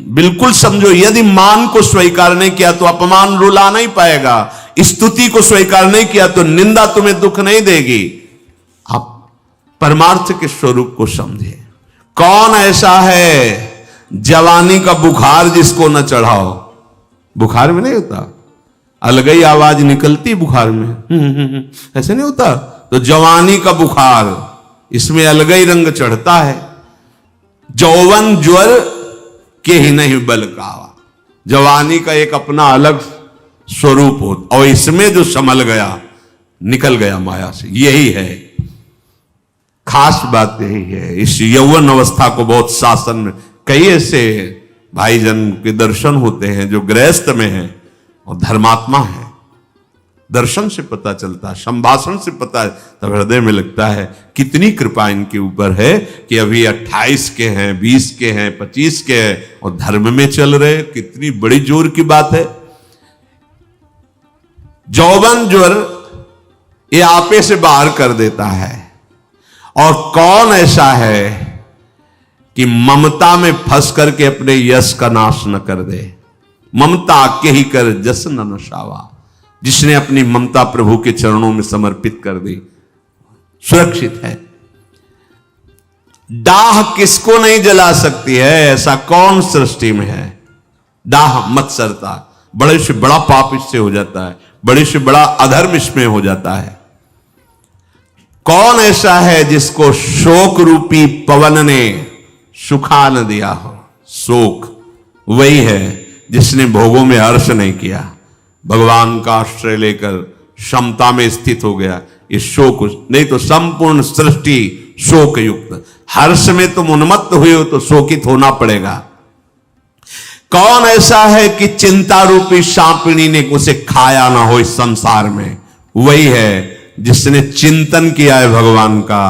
[SPEAKER 1] बिल्कुल समझो, यदि मान को स्वीकार नहीं किया तो अपमान रुला नहीं पाएगा, स्तुति को स्वीकार नहीं किया तो निंदा तुम्हें दुख नहीं देगी। आप परमार्थ के स्वरूप को समझे। कौन ऐसा है जवानी का बुखार जिसको न चढ़ाओ? बुखार में नहीं होता, अलग ही आवाज निकलती बुखार में, ऐसे नहीं होता। तो जवानी का बुखार, इसमें अलग ही रंग चढ़ता है। जौवन ज्वर के ही नहीं बल कावा, जवानी का एक अपना अलग स्वरूप हो, और इसमें जो संभल गया निकल गया माया से। यही है खास बात, यही है। इस यौवन अवस्था को बहुत शासन में कई ऐसे भाईजन के दर्शन होते हैं जो गृहस्थ में हैं और धर्मात्मा है। दर्शन से पता चलता है, संभाषण से पता है, तब हृदय में लगता है कितनी कृपा इनके ऊपर है कि अभी 28 के हैं, 20 के हैं, 25 के हैं और धर्म में चल रहे। कितनी बड़ी जोर की बात है। जौवन ज्वर ये आपे से बाहर कर देता है। और कौन ऐसा है कि ममता में फंस करके अपने यश का नाश न कर दे? ममता के ही कर जस न नशावा। जिसने अपनी ममता प्रभु के चरणों में समर्पित कर दी सुरक्षित है। डाह किसको नहीं जला सकती है? ऐसा कौन सृष्टि में है? डाह मत्सरता, बड़े से बड़ा पाप इससे हो जाता है, बड़े से बड़ा अधर्म इसमें हो जाता है। कौन ऐसा है जिसको शोक रूपी पवन ने सुखा न दिया हो? शोक वही है जिसने भोगों में हर्ष नहीं किया, भगवान का आश्रय लेकर क्षमता में स्थित हो गया। इस शोक नहीं तो संपूर्ण सृष्टि शोक युक्त। हर्ष में तुम उन्मत्त हुए हो तो शोकित होना पड़ेगा। कौन ऐसा है कि चिंता रूपी सांपिनी ने उसे खाया ना हो इस संसार में? वही है जिसने चिंतन किया है भगवान का।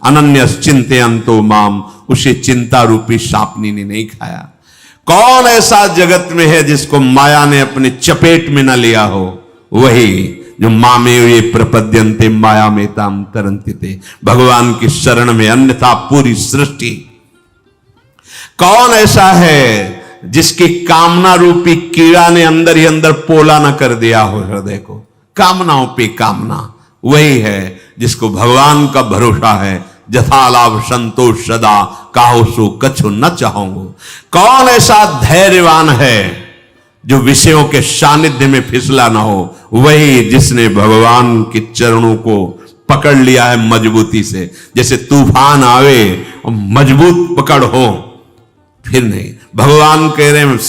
[SPEAKER 1] अनन्य चिंतयन्तो माम, उसे चिंता रूपी सांपिनी ने नहीं खाया। कौन ऐसा जगत में है जिसको माया ने अपने चपेट में न लिया हो? वही जो मामे ये प्रपद्यन्ते माया में ताम तरन्ति, भगवान की शरण में, अन्यथा पूरी सृष्टि। कौन ऐसा है जिसकी कामना रूपी कीड़ा ने अंदर ही अंदर पोला न कर दिया हो हृदय को? कामनाओं पे कामना। वही है जिसको भगवान का भरोसा है। जथा लाभ संतोष सदा, काहो सो कछु न चाहूंगो। कौन ऐसा धैर्यवान है जो विषयों के सानिध्य में फिसला ना हो? वही जिसने भगवान के चरणों को पकड़ लिया है मजबूती से। जैसे तूफान आवे और मजबूत पकड़ हो, फिर नहीं। भगवान कह रहे हैं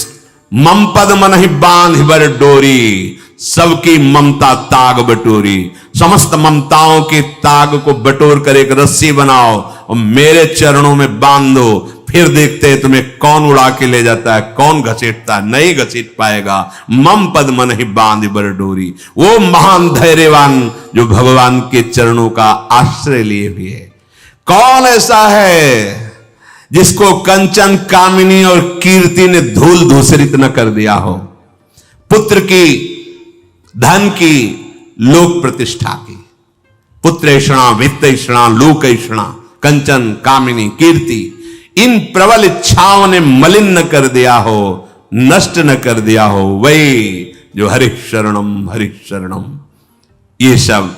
[SPEAKER 1] मम पद मन ही बांध बर डोरी, सबकी ममता ताग बटोरी। समस्त ममताओं के ताग को बटोर कर एक रस्सी बनाओ और मेरे चरणों में बांधो, फिर देखते हैं तुम्हें कौन उड़ा के ले जाता है, कौन घसीटता है। नहीं घसीट पाएगा। मम पद मन ही बांध बर डोरी। वो महान धैर्यवान जो भगवान के चरणों का आश्रय लिए हुए है। कौन ऐसा है जिसको कंचन कामिनी और कीर्ति ने धूल धूसरित न कर दिया हो? पुत्र की, धन की, लोक प्रतिष्ठा की, पुत्रेषणा वित्तेषणा लोकेषणा, कंचन कामिनी कीर्ति, इन प्रबल इच्छाओं ने मलिन न कर दिया हो, नष्ट न कर दिया हो। वही जो हरि शरणम, ये सब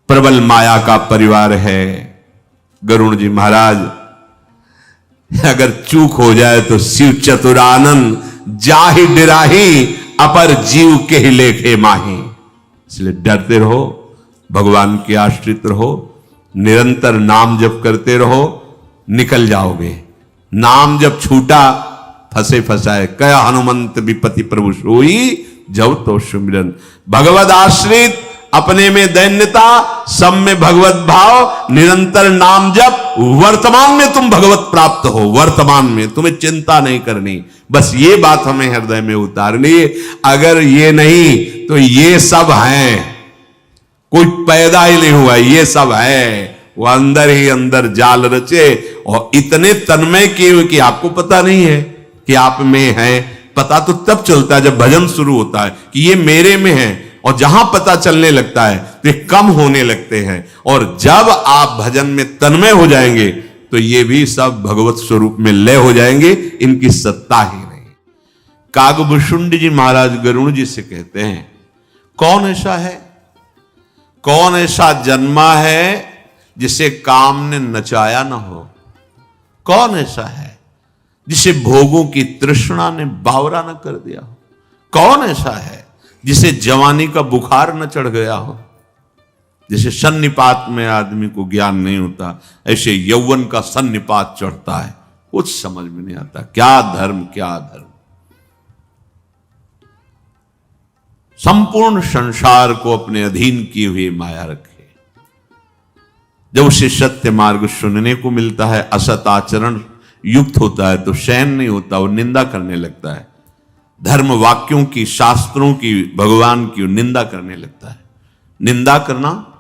[SPEAKER 1] प्रबल माया का परिवार है। गरुड़ जी महाराज अगर चूक हो जाए तो शिव चतुरानंद जाहि डिराही अपर जीव के ही लेखे माही। इसलिए डरते रहो, भगवान के आश्रित रहो, निरंतर नाम जप करते रहो, निकल जाओगे। नाम जब छूटा फंसे फंसाए, कया हनुमंत विपति प्रभु सोई जब तो सुमिरन। भगवद आश्रित, अपने में दैन्यता, सब में भगवत भाव, निरंतर नाम जप, वर्तमान में तुम भगवत प्राप्त हो। वर्तमान में तुम्हें चिंता नहीं करनी, बस ये बात हमें हृदय में उतारनी। अगर ये नहीं तो ये सब हैं, कोई पैदा ही नहीं हुआ, ये सब है। वो अंदर ही अंदर जाल रचे और इतने तन्मय किए हुए कि आपको पता नहीं है कि आप में है। पता तो तब चलता है जब भजन शुरू होता है कि ये मेरे में है, और जहां पता चलने लगता है तो ये कम होने लगते हैं। और जब आप भजन में तन्मय हो जाएंगे तो ये भी सब भगवत स्वरूप में लय हो जाएंगे, इनकी सत्ता ही नहीं। कागभूषुंड जी महाराज गरुड़ जी से कहते हैं, कौन ऐसा है, कौन ऐसा जन्मा है जिसे काम ने नचाया ना हो? कौन ऐसा है जिसे भोगों की तृष्णा ने बावरा न कर दिया हो? कौन ऐसा है जिसे जवानी का बुखार न चढ़ गया हो? जैसे सन्निपात में आदमी को ज्ञान नहीं होता, ऐसे यौवन का सन्निपात चढ़ता है, कुछ समझ में नहीं आता। क्या धर्म, क्या धर्म। संपूर्ण संसार को अपने अधीन किए हुए माया रखे। जब उसे सत्य मार्ग सुनने को मिलता है, असत आचरण युक्त होता है, तो सहन नहीं होता, वो निंदा करने लगता है। धर्म वाक्यों की, शास्त्रों की, भगवान की निंदा करने लगता है। निंदा करना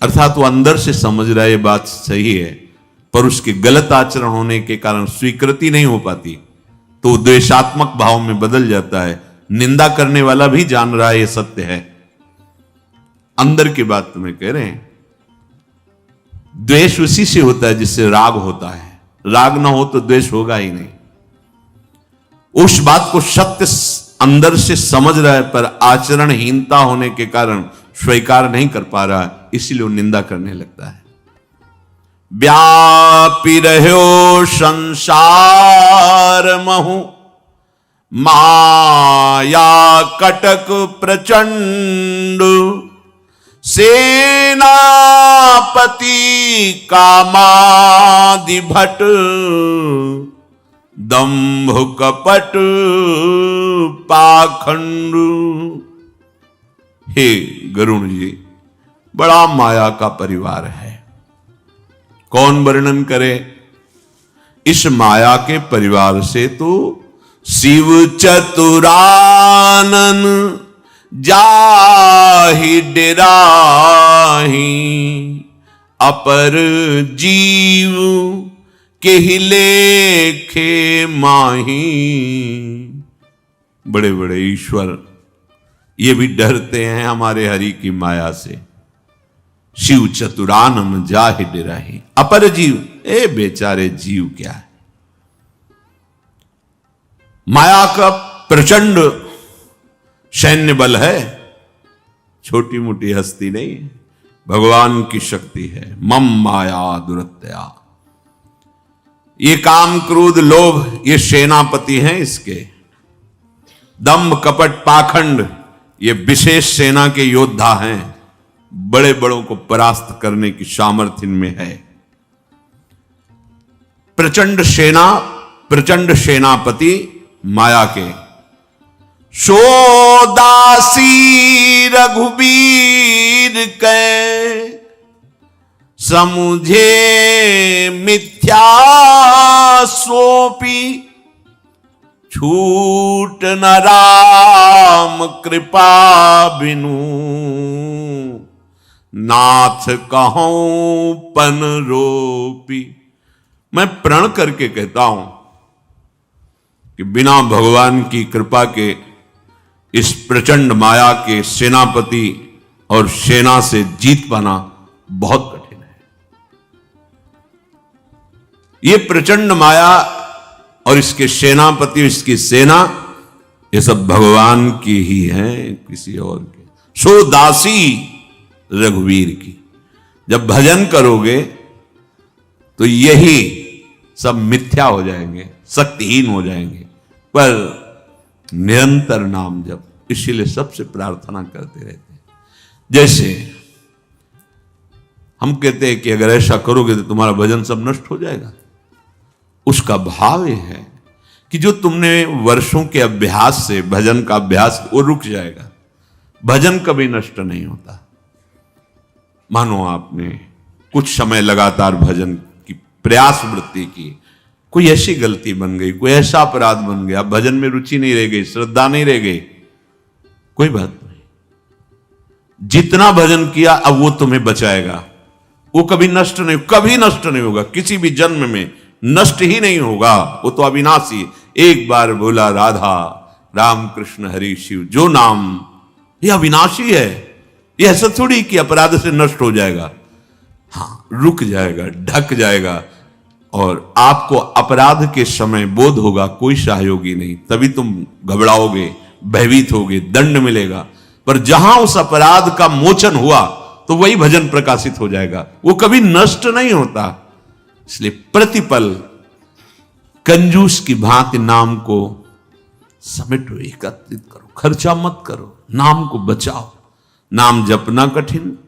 [SPEAKER 1] अर्थात वो अंदर से समझ रहा है ये बात सही है, पर उसके गलत आचरण होने के कारण स्वीकृति नहीं हो पाती, तो वो द्वेषात्मक भाव में बदल जाता है। निंदा करने वाला भी जान रहा है ये सत्य है। अंदर की बात तुम्हें कह रहे हैं। द्वेष उसी से होता है जिससे राग होता है। राग ना हो तो द्वेष होगा ही नहीं। उस बात को सत्य अंदर से समझ रहा है, पर आचरणहीनता होने के कारण स्वीकार नहीं कर पा रहा है, इसीलिए वो निंदा करने लगता है। व्यापी रहो संसार महु, माया कटक प्रचंड, सेनापति कामादि भट, दंभ कपट पाखंड। हे गरुण जी, बड़ा माया का परिवार है। कौन वर्णन करे? इस माया के परिवार से तो शिव चतुरानन जाहि डेराही, अपर जीव के ही लेखे माही। बड़े बड़े ईश्वर ये भी डरते हैं हमारे हरि की माया से। शिव चतुरानन जाहि डेराही, अपर जीव, ए बेचारे जीव क्या है। माया का प्रचंड सैन्य बल है, छोटी मोटी हस्ती नहीं है, भगवान की शक्ति है। मम माया दुरत्या, ये काम क्रोध लोभ ये सेनापति हैं इसके। दंभ कपट पाखंड ये विशेष सेना के योद्धा हैं, बड़े बड़ों को परास्त करने की सामर्थ्य इनमें है। प्रचंड सेना, प्रचंड सेनापति माया के। सोदासी रघुबीर के, समुझे मिथ्या सोपी, छूट न राम कृपा बिनु, नाथ कहूं पन रोपी। मैं प्रण करके कहता हूं कि बिना भगवान की कृपा के इस प्रचंड माया के सेनापति और सेना से जीत पाना बहुत कठिन है। ये प्रचंड माया और इसके सेनापति, इसकी सेना, ये सब भगवान की ही है, किसी और के। सो दासी रघुवीर की। जब भजन करोगे तो यही सब मिथ्या हो जाएंगे, शक्तिहीन हो जाएंगे। पर निरंतर नाम जप, इसीलिए सबसे प्रार्थना करते रहते हैं। जैसे हम कहते हैं कि अगर ऐसा करोगे तो तुम्हारा भजन सब नष्ट हो जाएगा। उसका भाव यह है कि जो तुमने वर्षों के अभ्यास से, भजन का अभ्यास, वो रुक जाएगा। भजन कभी नष्ट नहीं होता। मानो आपने कुछ समय लगातार भजन की प्रयास वृत्ति की, कोई ऐसी गलती बन गई, कोई ऐसा अपराध बन गया, भजन में रुचि नहीं रह गई, श्रद्धा नहीं रह गई, कोई बात नहीं। जितना भजन किया अब वो तुम्हें बचाएगा, वो कभी नष्ट नहीं, कभी नष्ट नहीं होगा, किसी भी जन्म में नष्ट ही नहीं होगा। वो तो अविनाशी। एक बार बोला राधा राम कृष्ण हरि शिव, जो नाम ये अविनाशी है, ये ऐसा थोड़ी कि अपराध से नष्ट हो जाएगा। हाँ, रुक जाएगा, ढक जाएगा, और आपको अपराध के समय बोध होगा कोई सहयोगी नहीं, तभी तुम घबराओगे, भयभीत होगे, दंड मिलेगा। पर जहां उस अपराध का मोचन हुआ तो वही भजन प्रकाशित हो जाएगा, वो कभी नष्ट नहीं होता। इसलिए प्रतिपल कंजूस की भांति नाम को समेटो, एकत्रित करो, खर्चा मत करो, नाम को बचाओ। नाम जपना कठिन,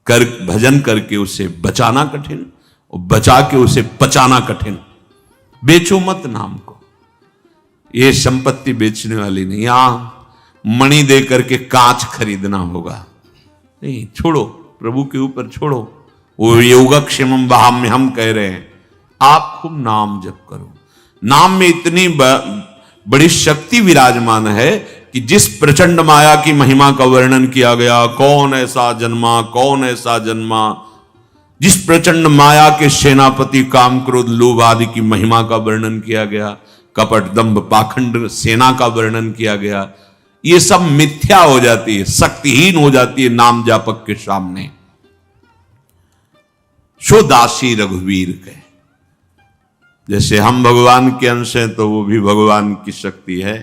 [SPEAKER 1] कर भजन करके उसे बचाना कठिन, और बचा के उसे पचाना कठिन। बेचो मत नाम को। ये संपत्ति बेचने वाली नहीं, यहां मणि दे करके कांच खरीदना होगा नहीं। छोड़ो, प्रभु के ऊपर छोड़ो। वो योगक्षेमम वहां हम कह रहे हैं, आप खूब नाम जप करो। नाम में इतनी बड़ी शक्ति विराजमान है कि जिस प्रचंड माया की महिमा का वर्णन किया गया, कौन ऐसा जन्मा, कौन ऐसा जन्मा, जिस प्रचंड माया के सेनापति काम क्रोध लोभ आदि की महिमा का वर्णन किया गया, कपट दंभ पाखंड सेना का वर्णन किया गया, ये सब मिथ्या हो जाती है, शक्तिहीन हो जाती है नाम जापक के सामने। सो दासी रघुवीर के, जैसे हम भगवान के अंश हैं तो वो भी भगवान की शक्ति है,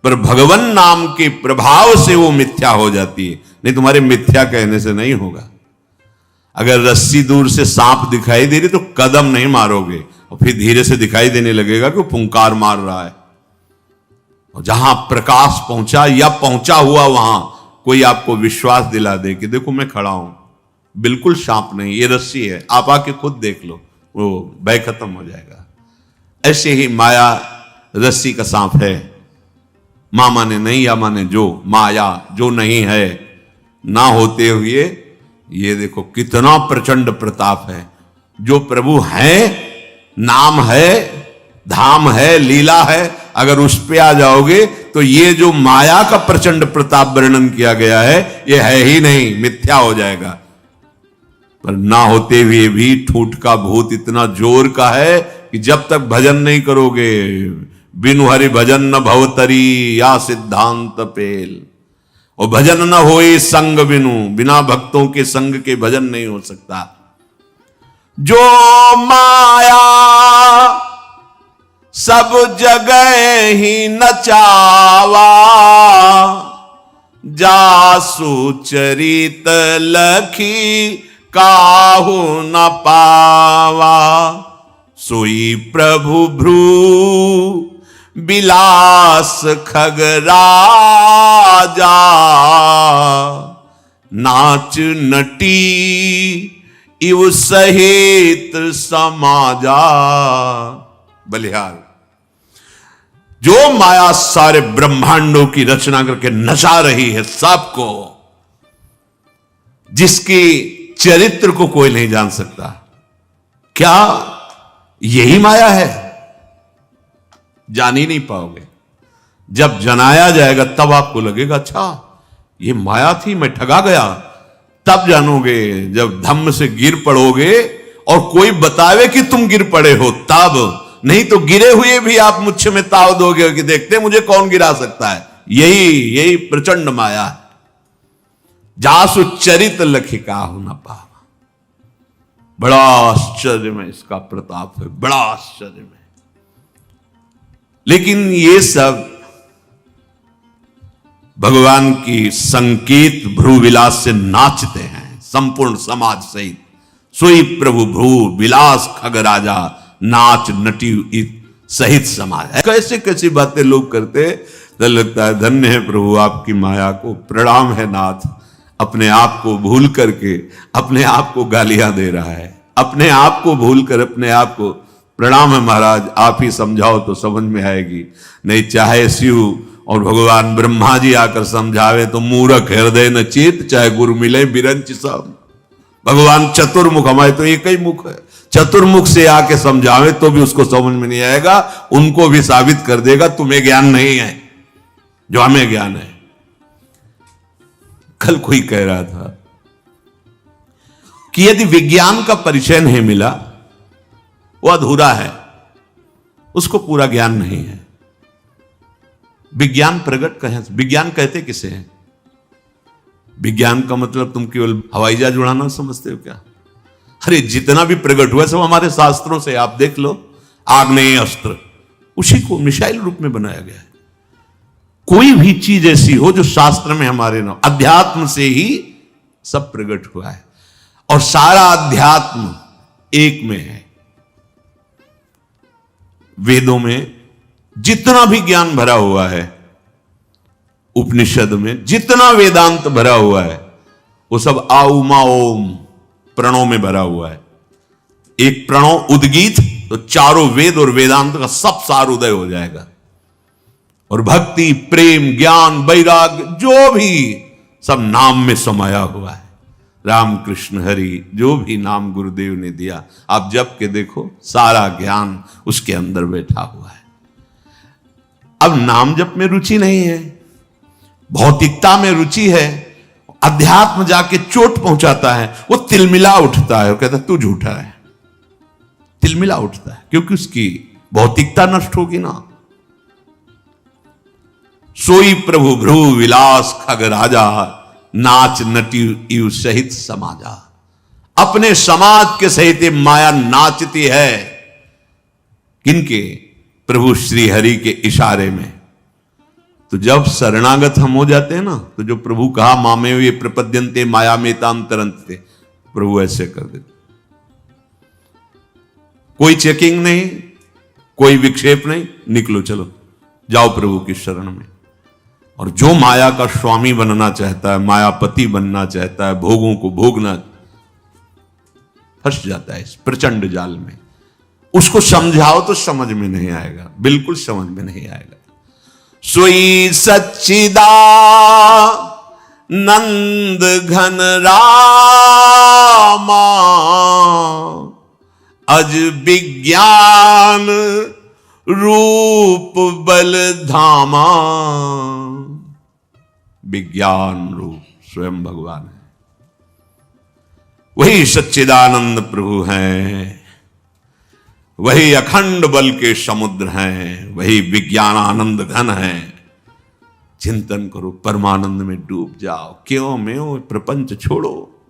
[SPEAKER 1] पर भगवान नाम के प्रभाव से वो मिथ्या हो जाती है। नहीं, तुम्हारे मिथ्या कहने से नहीं होगा। अगर रस्सी दूर से सांप दिखाई दे रही तो कदम नहीं मारोगे, और फिर धीरे से दिखाई देने लगेगा कि वो फुंकार मार रहा है। और जहां प्रकाश पहुंचा या पहुंचा हुआ, वहां कोई आपको विश्वास दिला दे कि देखो मैं खड़ा हूं, बिल्कुल सांप नहीं, ये रस्सी है, आप आके खुद देख लो, वो भय खत्म हो जाएगा। ऐसे ही माया रस्सी का सांप है। मां माने नहीं, या माने जो, माया जो नहीं है, ना होते हुए ये देखो कितना प्रचंड प्रताप है। जो प्रभु है, नाम है, धाम है, लीला है, अगर उस पे आ जाओगे तो ये जो माया का प्रचंड प्रताप वर्णन किया गया है, ये है ही नहीं, मिथ्या हो जाएगा। पर ना होते हुए भी ठूठ का भूत इतना जोर का है कि जब तक भजन नहीं करोगे, बिनु हरि भजन न भवतरी, या सिद्धांत पेल। और भजन न होए संग बिनु, बिना भक्तों के संग के भजन नहीं हो सकता। जो माया सब जगह ही नचावा, जासु चरित लखी काहू न पावा। सोई प्रभु भ्रू बिलास खगराजा, नाच नटी इव सहित समाजा। बलिहार जो माया सारे ब्रह्मांडों की रचना करके नचा रही है सबको, जिसकी चरित्र को कोई नहीं जान सकता, क्या यही माया है? जान ही नहीं पाओगे। जब जनाया जाएगा तब आपको लगेगा अच्छा ये माया थी, मैं ठगा गया। तब जानोगे जब धम्म से गिर पड़ोगे और कोई बतावे कि तुम गिर पड़े हो, तब। नहीं तो गिरे हुए भी आप मुझ में ताव दोगे कि देखते मुझे कौन गिरा सकता है। यही प्रचंड माया है। जासु चरित लखिका हो न पावा। बड़ा आश्चर्य में इसका प्रताप है, बड़ा आश्चर्य में। लेकिन ये सब भगवान की संकेत भ्रू विलास से नाचते हैं, संपूर्ण समाज सहित सोई प्रभु भ्रू विलास खग राजा, नाच नटी सहित समाज। कैसे कैसी बातें लोग करते, तो लगता है धन्य है प्रभु आपकी माया को, प्रणाम है नाथ। अपने आप को भूल करके अपने आप को गालियां दे रहा है, अपने आप को भूल कर अपने आप को। प्रणाम है महाराज, आप ही समझाओ तो समझ में आएगी, नहीं चाहे शिव और भगवान ब्रह्मा जी आकर समझावे तो मूर्ख हृदय न चेत, चाहे गुरु मिले बिरंच सब। भगवान चतुर्मुख, हमारे तो एक ही मुख है, चतुर्मुख से आके समझावे तो भी उसको समझ में नहीं आएगा, उनको भी साबित कर देगा तुम्हें ज्ञान नहीं है जो हमें ज्ञान है। कल कोई कह रहा था कि यदि विज्ञान का परिचय नहीं मिला वो अधूरा है, उसको पूरा ज्ञान नहीं है। विज्ञान प्रकट कहें, विज्ञान कहते किसे हैं? विज्ञान का मतलब तुम केवल हवाई जहाज उड़ाना समझते हो क्या? अरे जितना भी प्रकट हुआ सब हमारे शास्त्रों से, आप देख लो, आग्नेय अस्त्र उसी को मिसाइल रूप में बनाया गया है। कोई भी चीज ऐसी हो जो शास्त्र में हमारे ना, अध्यात्म से ही सब प्रकट हुआ है, और सारा अध्यात्म एक में है। वेदों में जितना भी ज्ञान भरा हुआ है, उपनिषद में जितना वेदांत भरा हुआ है, वो सब आउमा ओम प्रणों में भरा हुआ है। एक प्रणव उद्गीत तो चारों वेद और वेदांत का सब सार उदय हो जाएगा। और भक्ति, प्रेम, ज्ञान, वैराग्य जो भी सब नाम में समाया हुआ है। राम कृष्ण हरि जो भी नाम गुरुदेव ने दिया, आप जप के देखो, सारा ज्ञान उसके अंदर बैठा हुआ है। अब नाम जप में रुचि नहीं है, भौतिकता में रुचि है, अध्यात्म जाके चोट पहुंचाता है, वो तिलमिला उठता है, वो कहता है तू झूठा है, तिलमिला उठता है, क्योंकि उसकी भौतिकता नष्ट होगी ना। सोई प्रभु भ्रू विलास खग राजा, नाच नटी सहित समाजा। अपने समाज के सहित माया नाचती है, किनके? प्रभु श्री हरि के इशारे में। तो जब शरणागत हम हो जाते हैं ना, तो जो प्रभु कहा मामे ये प्रपद्यंते माया में ताम तरंते, प्रभु ऐसे कर देते, कोई चेकिंग नहीं, कोई विक्षेप नहीं, निकलो चलो जाओ प्रभु की शरण में। और जो माया का स्वामी बनना चाहता है, मायापति बनना चाहता है, भोगों को भोगना, फंस जाता है इस प्रचंड जाल में। उसको समझाओ तो समझ में नहीं आएगा, बिल्कुल समझ में नहीं आएगा। सोई सच्चिदा नंद घन रामा, अज विज्ञान रूप बल धामा। विज्ञान रूप स्वयं भगवान है, वही सच्चिदानंद प्रभु हैं, वही अखंड बल के समुद्र हैं, वही विज्ञानानंद घन है। चिंतन करो, परमानंद में डूब जाओ। क्यों में प्रपंच छोड़ो,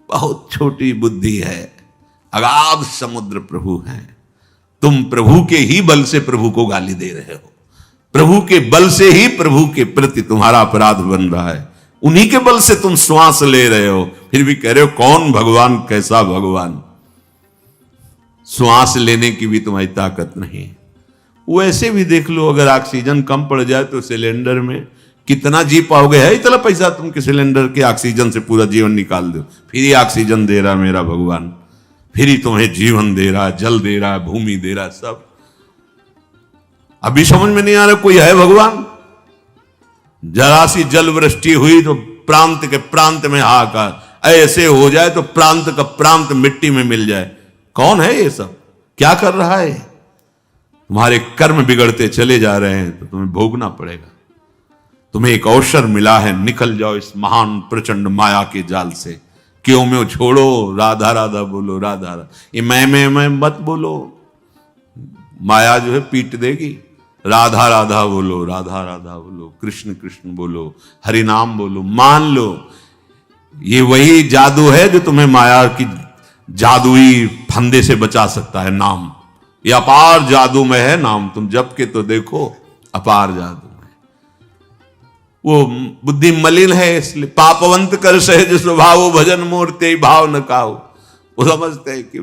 [SPEAKER 1] बहुत छोटी बुद्धि है, अगाध समुद्र प्रभु हैं। तुम प्रभु के ही बल से प्रभु को गाली दे रहे हो, प्रभु के बल से ही प्रभु के प्रति तुम्हारा अपराध बन रहा है, उन्हीं के बल से तुम श्वास ले रहे हो, फिर भी कह रहे हो कौन भगवान, कैसा भगवान। श्वास लेने की भी तुम्हारी ताकत नहीं। वो ऐसे भी देख लो, अगर ऑक्सीजन कम पड़ जाए तो सिलेंडर में कितना जी पाओगे? है इतना पैसा तुम के सिलेंडर के ऑक्सीजन से पूरा जीवन निकाल दो। फिर ही ऑक्सीजन दे रहा मेरा भगवान, फिर ही तुम्हें जीवन दे रहा है, जल दे रहा है, भूमि दे रहा है, सब। अभी समझ में नहीं आ रहा कोई है भगवान? जरा सी जल वृष्टि हुई तो प्रांत के प्रांत में हाहाकार, ऐसे हो जाए तो प्रांत का प्रांत मिट्टी में मिल जाए। कौन है ये सब? क्या कर रहा है? तुम्हारे कर्म बिगड़ते चले जा रहे हैं तो तुम्हें भोगना पड़ेगा। तुम्हें एक अवसर मिला है, निकल जाओ इस महान प्रचंड माया के जाल से। क्यों में छोड़ो, राधा राधा बोलो, राधा राधा, ये मैं मत बोलो, माया जो है पीट देगी। राधा राधा बोलो, राधा राधा बोलो, कृष्ण कृष्ण बोलो, हरि नाम बोलो, मान लो ये वही जादू है जो तुम्हें माया की जादुई फंदे से बचा सकता है। नाम ये अपार जादू में है, नाम तुम जप के तो देखो, अपार जादू में। वो बुद्धि मलिन है, इसलिए पापवंत कर सहज स्वभाव, भजन मूर्ति भाव न काओ। वो समझते हैं कि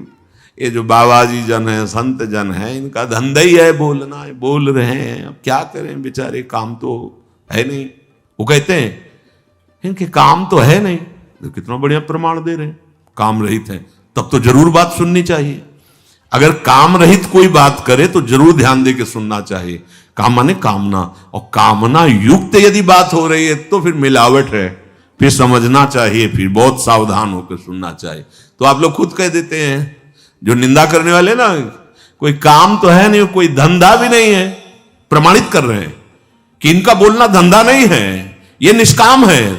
[SPEAKER 1] ये जो बाबा जी जन है, संत जन है, इनका धंधा ही है बोलना है, बोल रहे हैं, अब क्या करें बेचारे, काम तो है नहीं। वो कहते हैं इनके काम तो है नहीं, तो कितना बढ़िया प्रमाण दे रहे हैं, काम रहित है, तब तो जरूर बात सुननी चाहिए। अगर काम रहित कोई बात करे तो जरूर ध्यान दे के सुनना चाहिए। काम माने कामना, और कामना युक्त यदि बात हो रही है तो फिर मिलावट है, फिर समझना चाहिए, फिर बहुत सावधान होकर सुनना चाहिए। तो आप लोग खुद कह देते हैं, जो निंदा करने वाले ना, कोई काम तो है नहीं, कोई धंधा भी नहीं है, प्रमाणित कर रहे हैं कि इनका बोलना धंधा नहीं है, ये निष्काम है,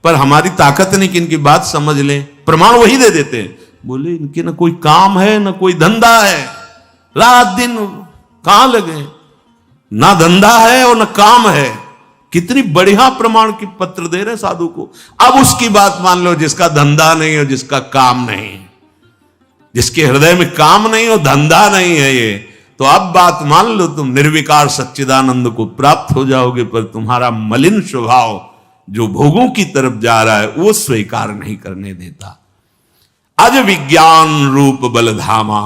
[SPEAKER 1] पर हमारी ताकत नहीं कि इनकी बात समझ लें, प्रमाण वही दे देते हैं। बोले इनके ना कोई काम है ना कोई धंधा है, रात दिन कहां लगे, ना धंधा है और ना काम है। कितनी बढ़िया प्रमाण की पत्र दे रहे साधु को। अब उसकी बात मान लो, जिसका धंधा नहीं और जिसका काम नहीं, जिसके हृदय में काम नहीं और धंधा नहीं है ये, तो अब बात मान लो तुम निर्विकार सच्चिदानंद को प्राप्त हो जाओगे, पर तुम्हारा मलिन स्वभाव जो भोगों की तरफ जा रहा है वो स्वीकार नहीं करने देता। अज विज्ञान रूप बलधामा,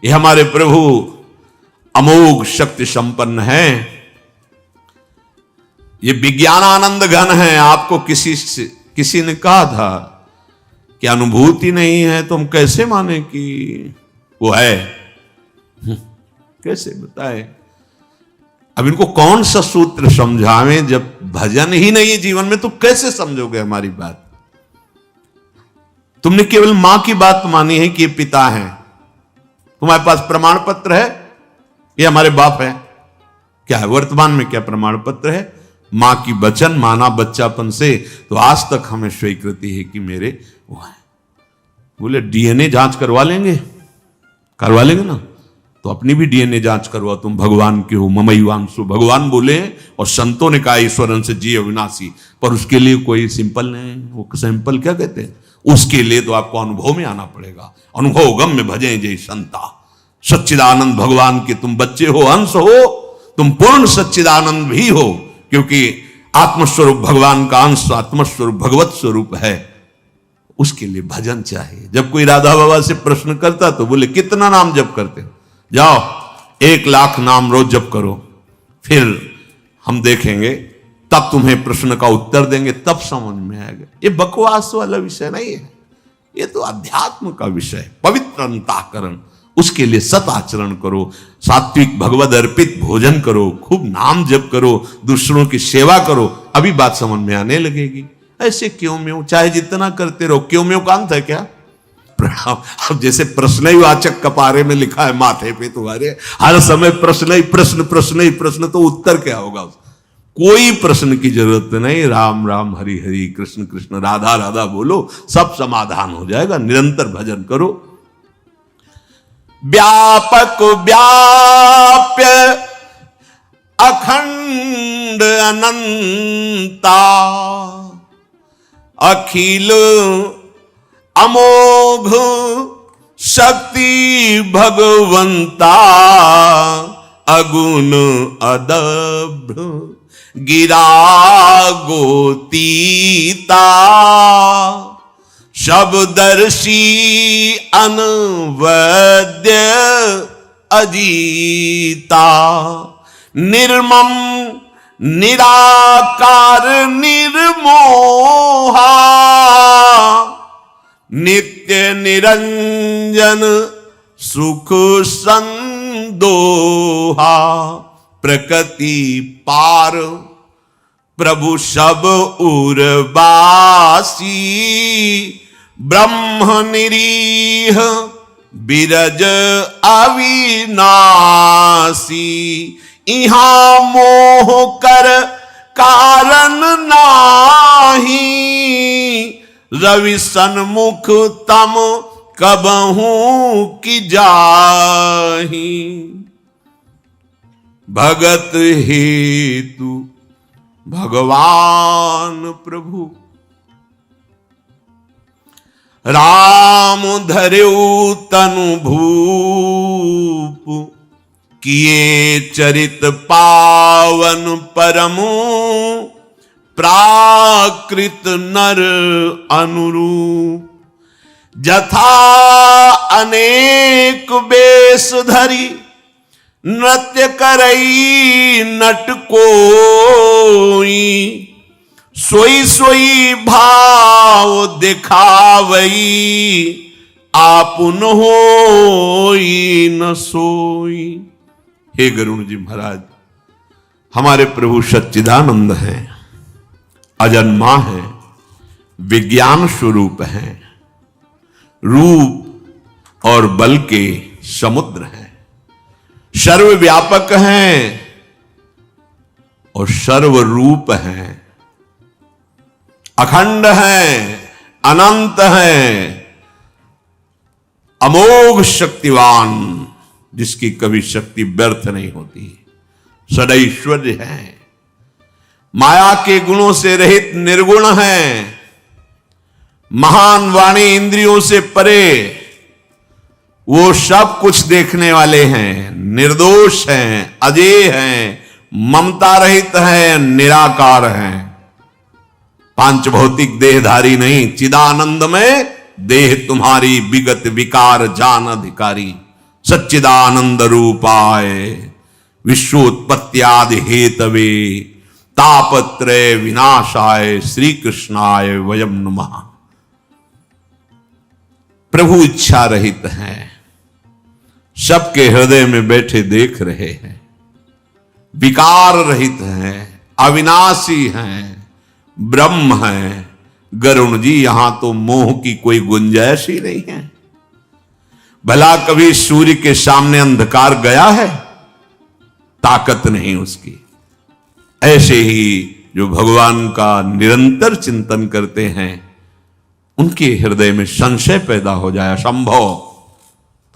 [SPEAKER 1] ये हमारे प्रभु अमोघ शक्ति संपन्न है, ये विज्ञानानंद घन है। आपको किसी ने कहा था कि अनुभूति नहीं है, तो हम कैसे माने कि वो है, कैसे बताए। अब इनको कौन सा सूत्र समझावें, जब भजन ही नहीं है जीवन में, तो कैसे समझोगे हमारी बात। तुमने केवल मां की बात मानी है कि ये पिता हैं, तुम्हारे पास प्रमाण पत्र है, ये हमारे बाप है, क्या है वर्तमान में, क्या प्रमाण पत्र है। मां की वचन माना बच्चापन से, तो आज तक हमें स्वीकृति है कि मेरे वो है। बोले डीएनए जांच करवा लेंगे ना, तो अपनी भी डीएनए जांच करवा, तुम भगवान के हो, ममैवांशु भगवान बोले, और संतों ने कहा ईश्वरन से जी अविनाशी, पर उसके लिए कोई सिंपल नहीं, वो सैंपल क्या कहते हैं, उसके लिए तो आपको अनुभव में आना पड़ेगा। अनुभव गम में भजे जय संता, सच्चिदानंद भगवान के तुम बच्चे हो, अंश हो, तुम पूर्ण सच्चिदानंद भी हो, क्योंकि आत्मस्वरूप भगवान का अंश, आत्मस्वरूप भगवत स्वरूप है। उसके लिए भजन चाहिए। जब कोई राधा बाबा से प्रश्न करता तो बोले कितना नाम जप करते हो, जाओ 1,00,000 नाम रोज जप करो, फिर हम देखेंगे, तब तुम्हें प्रश्न का उत्तर देंगे, तब समझ में आएगा। ये बकवास वाला विषय नहीं है, ये तो अध्यात्म का विषय, पवित्र अंतःकरण। उसके लिए सत आचरण करो, सात्विक भगवद अर्पित भोजन करो, खूब नाम जप करो, दूसरों की सेवा करो, अभी बात समझ में आने लगेगी। ऐसे क्यों म्यों चाहे जितना करते रहो, क्यों म्यों का अंत है क्या। अब जैसे प्रश्न ही वाचक कपारे में लिखा है माथे पे तुम्हारे, हर समय प्रश्न ही प्रश्न, प्रश्न ही प्रश्न, तो उत्तर क्या होगा। कोई प्रश्न की जरूरत नहीं, राम राम हरि हरि, कृष्ण कृष्ण राधा राधा बोलो, सब समाधान हो जाएगा। निरंतर भजन करो। व्यापक व्याप्य अखंड अनंता, अखिल अमोघ शक्ति भगवंता, अगुण अदभ्र गिरा गोतीता, शब्दर्षि अनवद्य अजीता, निर्मम निराकार निर्मोहा, नित्य निरंजन सुख संदोहा, प्रकृति पार प्रभु सब उर्वासी, ब्रह्म निरीह बिरज अविनाशी, इहां मोह कर कारण नाही, रवि सन्मुख तम कबहू की जाही, भगत हेतु भगवान प्रभु, राम धर्यु तनु भूप, किए चरित पावन परमु, प्राकृत नर अनुरूप, जथा अनेक बेश धरी नृत्य करई नट कोई, सोई सोई भाव दिखावई आपुन होई न सोई। हे गरुण जी महाराज, हमारे प्रभु सच्चिदानंद हैं, अजन्मा है, विज्ञान स्वरूप हैं, रूप और बल के समुद्र हैं, सर्वव्यापक हैं और सर्वरूप हैं, अखंड हैं, अनंत हैं, अमोघ शक्तिवान, जिसकी कभी शक्ति व्यर्थ नहीं होती, सदैश्वर्य है, माया के गुणों से रहित निर्गुण हैं, महान वाणी इंद्रियों से परे, वो सब कुछ देखने वाले हैं, निर्दोष हैं, अजेय हैं, ममता रहित हैं, निराकार हैं, पांच भौतिक देहधारी नहीं, चिदानंद में देह तुम्हारी विगत विकार जान अधिकारी, सच्चिदानंद रूपाय विश्वोत्पत्त्यादि हेतवे तापत्रय विनाशाय श्री कृष्णाय वयम नमः। प्रभु इच्छा रहित हैं, सबके हृदय में बैठे देख रहे हैं, विकार रहित हैं, अविनाशी हैं, ब्रह्म हैं। गरुण जी, यहां तो मोह की कोई गुंजाइश ही नहीं है। भला कभी सूर्य के सामने अंधकार गया है? ताकत नहीं उसकी। ऐसे ही जो भगवान का निरंतर चिंतन करते हैं, उनके हृदय में संशय पैदा हो जाए असंभव।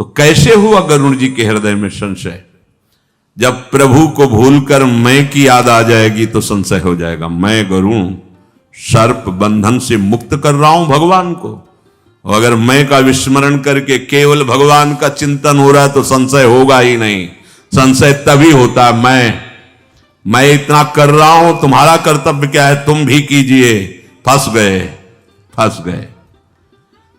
[SPEAKER 1] तो कैसे हुआ गरुण जी के हृदय में संशय? जब प्रभु को भूलकर मैं की याद आ जाएगी तो संशय हो जाएगा। मैं गरुण सर्प बंधन से मुक्त कर रहा हूं भगवान को, और अगर मैं का विस्मरण करके केवल भगवान का चिंतन हो रहा है तो संशय होगा ही नहीं। संशय तभी होता है मैं इतना कर रहा हूं, तुम्हारा कर्तव्य क्या है, तुम भी कीजिए। फंस गए।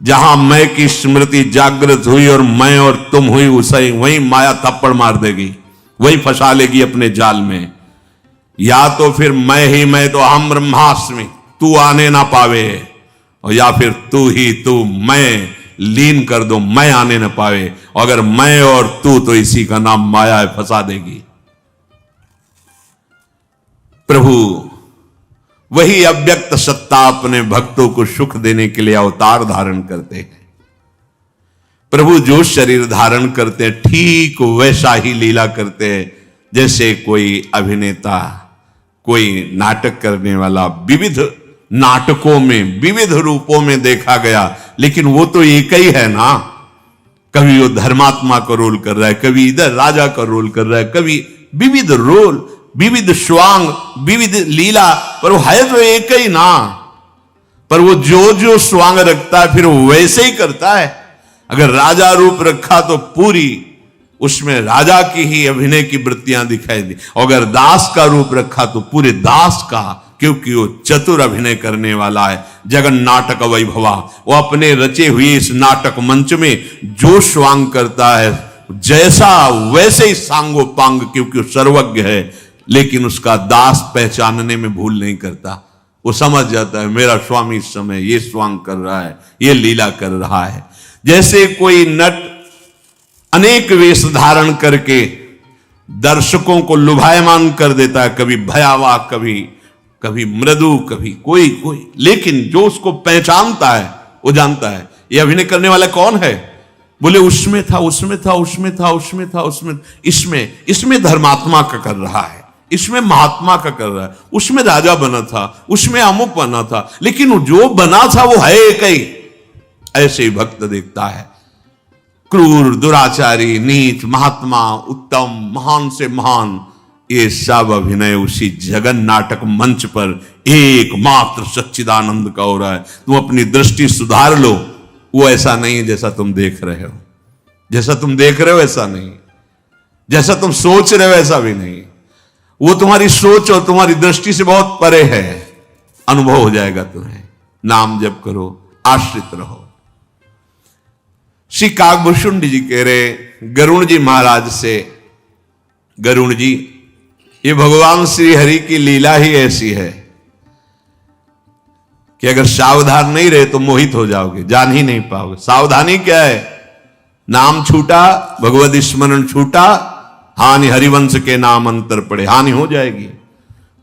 [SPEAKER 1] जहां मैं की स्मृति जागृत हुई और मैं और तुम हुई, उसे वही माया थप्पड़ मार देगी, वही फंसा लेगी अपने जाल में। या तो फिर मैं तो अहम ब्रह्मास्मि, तू आने ना पावे, और या फिर तू मैं लीन कर दो, मैं आने ना पावे। अगर मैं और तू, तो इसी का नाम माया है, फंसा देगी। प्रभु वही अव्यक्त सत्ता अपने भक्तों को सुख देने के लिए अवतार धारण करते हैं। प्रभु जो शरीर धारण करते हैं, ठीक वैसा ही लीला करते हैं जैसे कोई अभिनेता, कोई नाटक करने वाला। विविध नाटकों में विविध रूपों में देखा गया, लेकिन वो तो एक ही है ना। कभी वो धर्मात्मा का रोल कर रहा है, कभी इधर राजा का रोल कर रहा है, कभी विविध रोल, विविध स्वांग, विविध लीला, पर वो है तो एक ही ना। पर वो जो स्वांग रखता है फिर वो वैसे ही करता है। अगर राजा रूप रखा तो पूरी उसमें राजा की ही अभिनय की वृत्तियां दिखाई दी, अगर दास का रूप रखा तो पूरे दास का, क्योंकि वो चतुर अभिनय करने वाला है। जगन नाटक वैभवा, वो अपने रचे हुए इस नाटक मंच में जो स्वांग करता है, जैसा वैसे ही सांगोपांग, क्योंकि वो सर्वज्ञ है। लेकिन उसका दास पहचानने में भूल नहीं करता। वो समझ जाता है मेरा स्वामी इस समय ये स्वांग कर रहा है, ये लीला कर रहा है। जैसे कोई नट अनेक वेश धारण करके दर्शकों को लुभायमान कर देता है, कभी भयावह, कभी मृदु, कभी कोई, लेकिन जो उसको पहचानता है वो जानता है ये अभिनय करने वाला कौन है। बोले उसमें था, इसमें धर्मात्मा का कर रहा है, इसमें महात्मा का कर रहा है, उसमें राजा बना था, उसमें अमुक बना था, लेकिन जो बना था वो है एक ही। ऐसे ही भक्त देखता है क्रूर, दुराचारी, नीच, महात्मा, उत्तम, महान से महान, ये सब अभिनय उसी जगन नाटक मंच पर एकमात्र सच्चिदानंद का हो रहा है। तुम अपनी दृष्टि सुधार लो। वो ऐसा नहीं है जैसा तुम देख रहे हो, ऐसा नहीं, जैसा तुम सोच रहे हो ऐसा भी नहीं। वो तुम्हारी सोच और तुम्हारी दृष्टि से बहुत परे है। अनुभव हो जाएगा तुम्हें। नाम जप करो, आश्रित रहो। श्री काकभूषुंड जी कह रहे गरुण जी महाराज से, गरुण जी ये भगवान श्री हरि की लीला ही ऐसी है कि अगर सावधान नहीं रहे तो मोहित हो जाओगे, जान ही नहीं पाओगे। सावधानी क्या है? नाम छूटा, भगवत स्मरण छूटा, हानि हरिवंश के नाम अंतर पड़े, हानि हो जाएगी।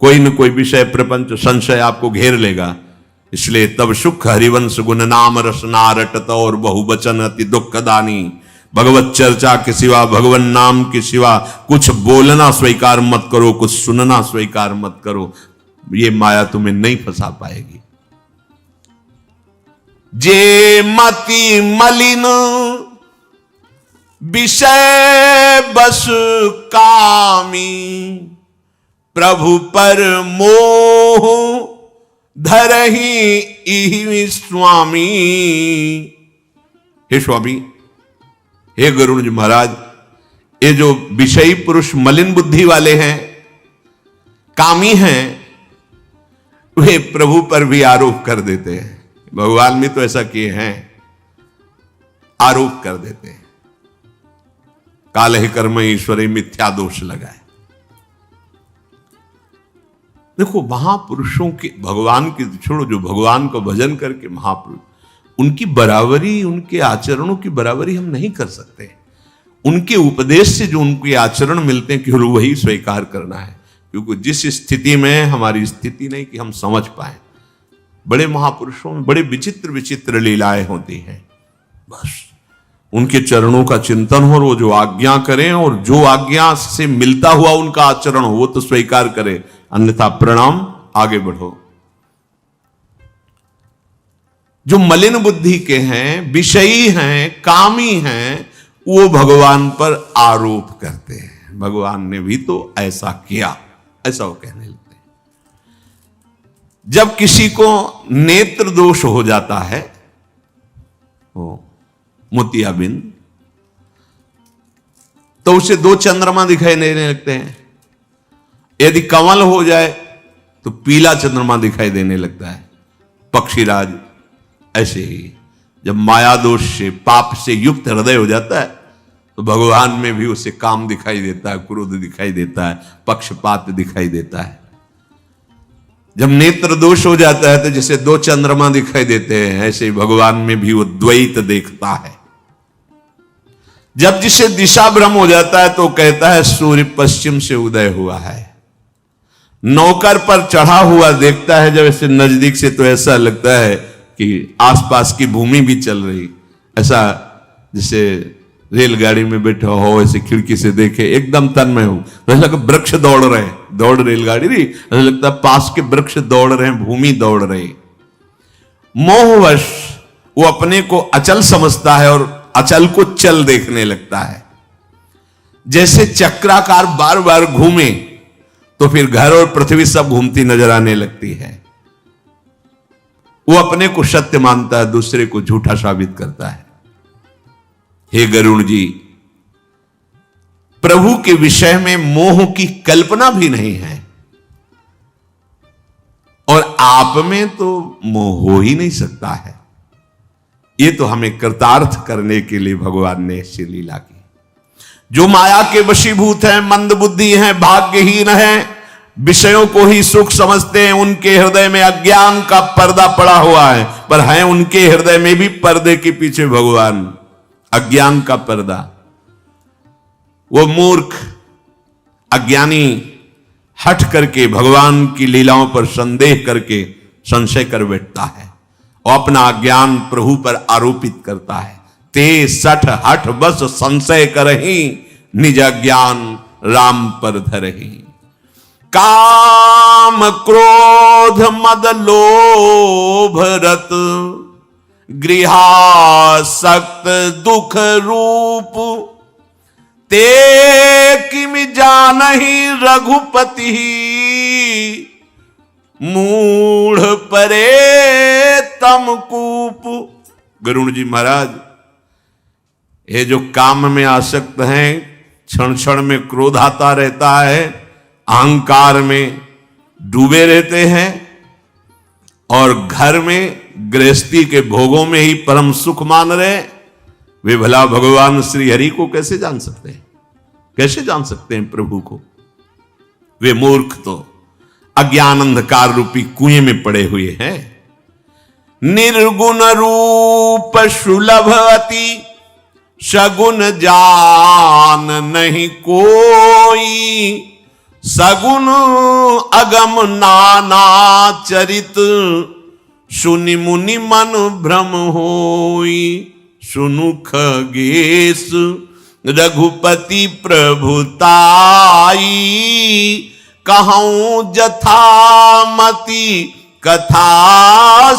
[SPEAKER 1] कोई न कोई विषय प्रपंच संशय आपको घेर लेगा। इसलिए तब सुख हरिवंश गुण नाम रसना रटत और बहुवचन अति दुखदानी। भगवत चर्चा के सिवा, भगवान नाम के सिवा कुछ बोलना स्वीकार मत करो, कुछ सुनना स्वीकार मत करो। ये माया तुम्हें नहीं फंसा पाएगी। जे मति मलिन विषय बस कामी, प्रभु पर मोह धरहि इहि स्वामी। हे स्वामी, हे गरुण जी महाराज, ये जो विषयी पुरुष मलिन बुद्धि वाले हैं, कामी हैं, वे प्रभु पर भी आरोप कर देते हैं। भगवान भी तो ऐसा किए हैं, आरोप कर देते हैं। काल ही कर्म ईश्वरी मिथ्या दोष लगाए। देखो महापुरुषों के, भगवान की छोड़ो, जो भगवान को भजन करके महापुरुष, उनकी बराबरी, उनके आचरणों की बराबरी हम नहीं कर सकते। उनके उपदेश से जो उनके आचरण मिलते हैं केवल वही स्वीकार करना है, क्योंकि जिस स्थिति में हमारी स्थिति नहीं कि हम समझ पाए। बड़े महापुरुषों में बड़े विचित्र विचित्र लीलाएं होती हैं। बस उनके चरणों का चिंतन हो, वो जो आज्ञा करें और जो आज्ञा से मिलता हुआ उनका आचरण हो वो तो स्वीकार करें, अन्यथा प्रणाम, आगे बढ़ो। जो मलिन बुद्धि के हैं, विषयी हैं, कामी हैं, वो भगवान पर आरोप करते हैं। भगवान ने भी तो ऐसा किया, ऐसा वो कहने लगते हैं। जब किसी को नेत्र दोष हो जाता है, मोतियाबिंद, तो उसे दो चंद्रमा दिखाई देने लगते हैं। यदि कमल हो जाए तो पीला चंद्रमा दिखाई देने लगता है। पक्षीराज ऐसे ही जब माया दोष से, पाप से युक्त हृदय हो जाता है तो भगवान में भी उसे काम दिखाई देता है, क्रोध दिखाई देता है, पक्षपात दिखाई देता है। जब नेत्र दोष हो जाता है तो जैसे दो चंद्रमा दिखाई देते हैं, ऐसे ही भगवान में भी वो द्वैत देखता है। जब जिसे दिशा भ्रम हो जाता है तो कहता है सूर्य पश्चिम से उदय हुआ है। नौकर पर चढ़ा हुआ देखता है जब ऐसे नजदीक से तो ऐसा लगता है कि आसपास की भूमि भी चल रही। ऐसा जैसे रेलगाड़ी में बैठा हो, ऐसे खिड़की से देखे, एकदम तन्मय हो, तो ऐसा लगता वृक्ष दौड़ रहे हैं, दौड़ रेलगाड़ी नहीं, ऐसा लगता है पास के वृक्ष दौड़ रहे हैं, भूमि दौड़ रही। मोहवश वो अपने को अचल समझता है और अचल को चल देखने लगता है। जैसे चक्राकार बार बार घूमे तो फिर घर और पृथ्वी सब घूमती नजर आने लगती है। वो अपने को सत्य मानता है, दूसरे को झूठा साबित करता है। हे गरुण जी, प्रभु के विषय में मोह की कल्पना भी नहीं है और आप में तो मोह हो ही नहीं सकता है। ये तो हमें कृतार्थ करने के लिए भगवान ने ऐसी लीला की। जो माया के वशीभूत हैं, मंद बुद्धि हैं, भाग्यहीन हैं, विषयों को ही सुख समझते हैं, उनके हृदय में अज्ञान का पर्दा पड़ा हुआ है। पर है उनके हृदय में भी पर्दे के पीछे भगवान, अज्ञान का पर्दा। वो मूर्ख अज्ञानी हट करके भगवान की लीलाओं पर संदेह करके संशय कर बैठता है और अपना अज्ञान प्रभु पर आरोपित करता है। ते सठ हठ बस संशय करही, निज ज्ञान राम पर धरही। काम क्रोध मद लोभ रत, गृहासक्त दुख रूप, ते किम जानहि रघुपति, मूढ़ परे तम कूप। गरुण जी महाराज, ये जो काम में आसक्त हैं, क्षण क्षण में क्रोध आता रहता है, अहंकार में डूबे रहते हैं और घर में गृहस्थी के भोगों में ही परम सुख मान रहे, वे भला भगवान श्री हरि को कैसे जान सकते हैं? कैसे जान सकते हैं प्रभु को? वे मूर्ख तो अज्ञान अंधकार रूपी कुएं में पड़े हुए हैं। निर्गुण रूप सुलभ अति सगुण जान नहीं कोई, सगुण अगम नाना चरित सुनि मुनि मन भ्रम होई। सुनु खगेश रघुपति प्रभुताई, कहूं जथामति कथा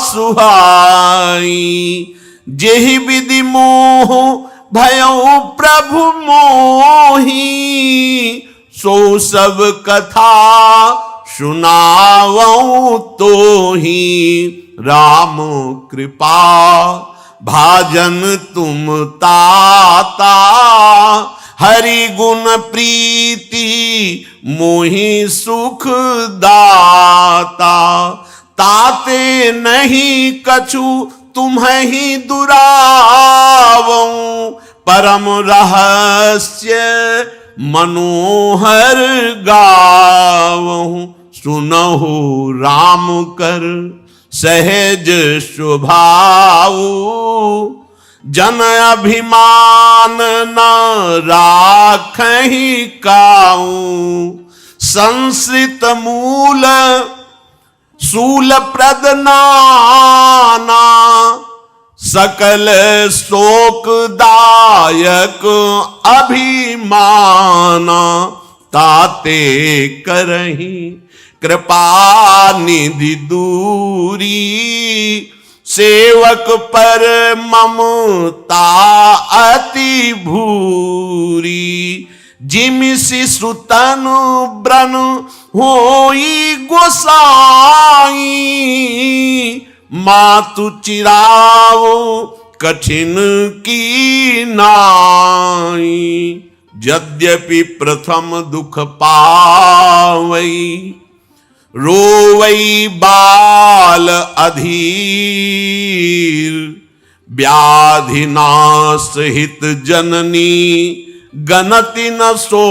[SPEAKER 1] सुहाई। जेहि विधि मोह भयो प्रभु मोही, सो सब कथा सुनावऊं तो ही। राम कृपा भाजन तुम ताता, हरि गुण प्रीति मोहि सुख दाता। ताते नहीं कछु तुम्हें ही दुरावऊं, परम रहस्य मनोहर गावहूं। सुनहु राम कर सहज स्वभाव, जन अभिमान न राखहि काऊ। संस्कृत मूल शूल प्रद नाना, सकल शोकदायक अभिमाना। ताते करही कृपा निधि दूरी, सेवक पर ममता अति भूरी। जिमिसि सुतन ब्रन होई गोसाई, मातु चिराओ कठिन की नाई। यद्यपि प्रथम दुख पावई, रोवई बाल अधीर। व्याधि नाश हित जननी, गनति न सो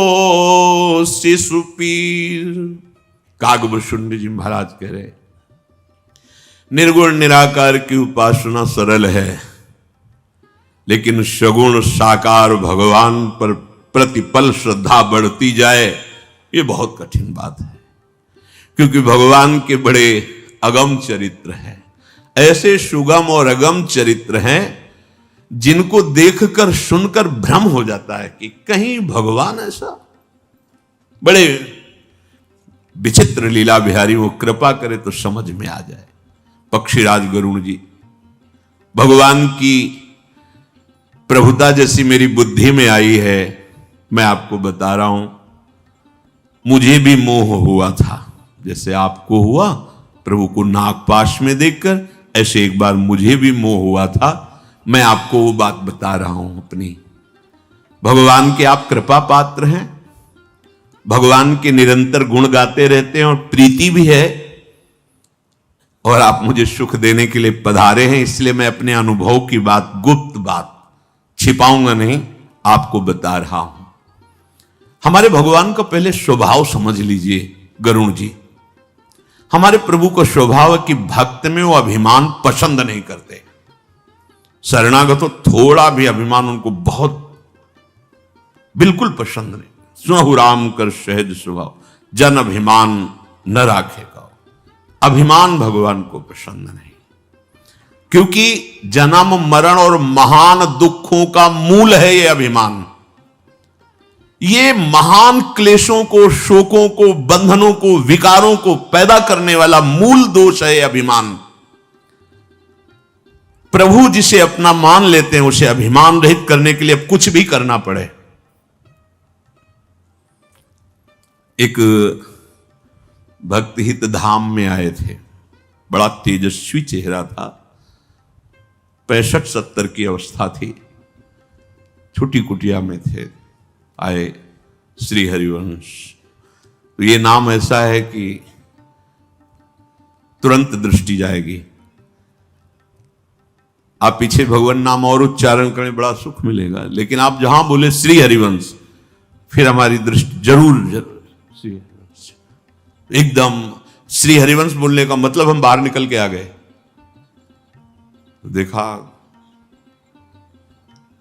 [SPEAKER 1] शिशुपीर। कागभूषुंड जी महाराज कह रहे, निर्गुण निराकार की उपासना सरल है, लेकिन सगुण साकार भगवान पर प्रतिपल श्रद्धा बढ़ती जाए, ये बहुत कठिन बात है। क्योंकि भगवान के बड़े अगम चरित्र हैं, ऐसे सुगम और अगम चरित्र हैं जिनको देखकर सुनकर भ्रम हो जाता है कि कहीं भगवान ऐसा। बड़े विचित्र लीला बिहारी, वो कृपा करे तो समझ में आ जाए। पक्षीराज गरुण जी, भगवान की प्रभुता जैसी मेरी बुद्धि में आई है, मैं आपको बता रहा हूं। मुझे भी मोह हुआ था, जैसे आपको हुआ प्रभु को नागपाश में देखकर, ऐसे एक बार मुझे भी मोह हुआ था। मैं आपको वो बात बता रहा हूं अपनी। भगवान के आप कृपा पात्र हैं, भगवान के निरंतर गुण गाते रहते हैं और प्रीति भी है, और आप मुझे सुख देने के लिए पधारे हैं। इसलिए मैं अपने अनुभव की बात, गुप्त बात छिपाऊंगा नहीं, आपको बता रहा हूं। हमारे भगवान का पहले स्वभाव समझ लीजिए गरुण जी। हमारे प्रभु का स्वभाव है कि भक्त में वो अभिमान पसंद नहीं करते। शरणागत तो थोड़ा भी अभिमान उनको बहुत बिल्कुल पसंद नहीं। सुनहु राम कर सहज स्वभाव, जन अभिमान न राखेगा। अभिमान भगवान को पसंद नहीं, क्योंकि जन्म मरण और महान दुखों का मूल है ये अभिमान। ये महान क्लेशों को, शोकों को, बंधनों को, विकारों को पैदा करने वाला मूल दोष है ये अभिमान। प्रभु जिसे अपना मान लेते हैं, उसे अभिमान रहित करने के लिए अब कुछ भी करना पड़े। एक भक्त हित धाम में आए थे, बड़ा तेजस्वी चेहरा था, 65-70 की अवस्था थी, छोटी कुटिया में थे। आए श्री हरिवंश, तो ये नाम ऐसा है कि तुरंत दृष्टि जाएगी। आप पीछे भगवान नाम और उच्चारण करें, बड़ा सुख मिलेगा। लेकिन आप जहां बोले श्री हरिवंश, फिर हमारी दृष्टि जरूर श्री हरिवंश, एकदम श्री हरिवंश बोलने का मतलब हम बाहर निकल के आ गए। तो देखा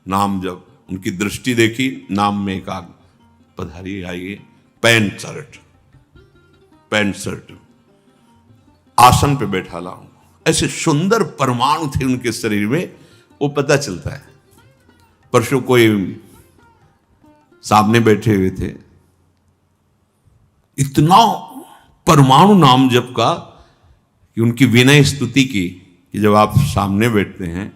[SPEAKER 1] नाम, जब उनकी दृष्टि देखी, नाम में एक आग पधारी आई, पैंट शर्ट, आसन पे बैठा लाऊं। ऐसे सुंदर परमाणु थे उनके शरीर में, वो पता चलता है। परसों कोई सामने बैठे हुए थे, इतना परमाणु नाम जप का कि उनकी विनय स्तुति की कि जब आप सामने बैठते हैं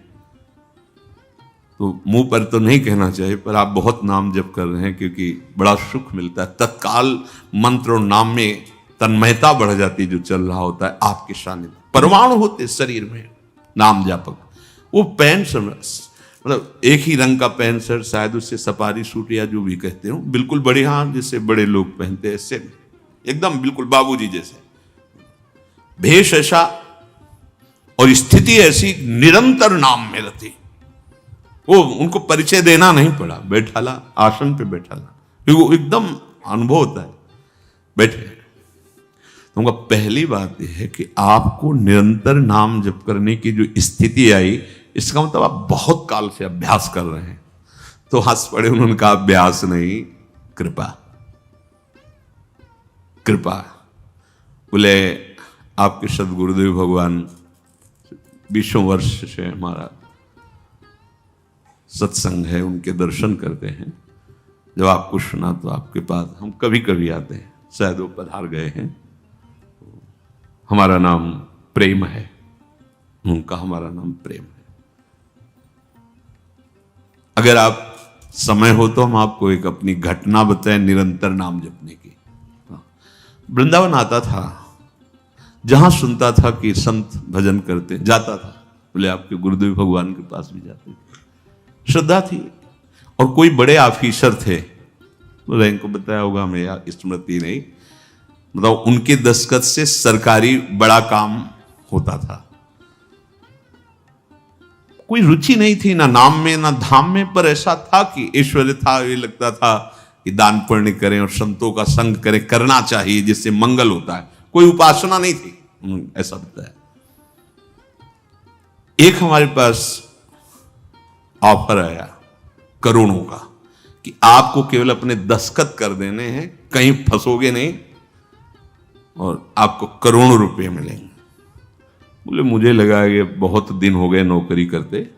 [SPEAKER 1] तो मुंह पर तो नहीं कहना चाहिए, पर आप बहुत नाम जप कर रहे हैं, क्योंकि बड़ा सुख मिलता है। तत्काल मंत्र और नाम में तन्मयता बढ़ जाती है, जो चल रहा होता है आपके सामने। परमाणु होते शरीर में नाम जापक। वो पैंट शर्ट, मतलब एक ही रंग का पैंट शर्ट, शायद उससे सफारी सूट या जो भी कहते हो, बिल्कुल बड़े, हाँ जैसे बड़े लोग पहनते हैं, ऐसे एकदम बिल्कुल बाबूजी जैसे भेष ऐसा, और स्थिति ऐसी, निरंतर नाम में रहती। वो उनको परिचय देना नहीं पड़ा, बैठाला, आसन पे बैठाला, क्योंकि वो एकदम अनुभव होता है। बैठे तो उनका पहली बात यह है कि आपको निरंतर नाम जप करने की जो स्थिति आई, इसका मतलब आप बहुत काल से अभ्यास कर रहे हैं। तो हंस पड़े, उन्होंने कहा अभ्यास नहीं, कृपा। बोले आपके सदगुरुदेव भगवान 20 वर्ष से हमारा सत्संग है, उनके दर्शन करते हैं। जब आपको सुना तो आपके पास हम कभी कभी आते हैं, शायद वो पधार गए हैं। हमारा नाम प्रेम है, उनका हमारा नाम प्रेम है। अगर आप समय हो तो हम आपको एक अपनी घटना बताएं निरंतर नाम जपने की। वृंदावन आता था, जहां सुनता था कि संत भजन करते, जाता था। बोले आपके गुरुदेव भगवान के पास भी जाते थे, श्रद्धा थी। और कोई बड़े ऑफिसर थे, बोले इनको बताया होगा, हमें स्मृति नहीं, मतलब उनके दस्तखत से सरकारी बड़ा काम होता था। कोई रुचि नहीं थी ना नाम में ना धाम में, पर ऐसा था कि ऐश्वर्य था, ये लगता था कि दान पुण्य करें और संतों का संग करें, करना चाहिए जिससे मंगल होता है। कोई उपासना नहीं थी, ऐसा बताया। एक हमारे पास ऑफर आया करोड़ों का कि आपको केवल अपने दस्तखत कर देने हैं, कहीं फंसोगे नहीं और आपको करोड़ों रुपए मिलेंगे। बोले मुझे लगा कि बहुत दिन हो गए नौकरी करते,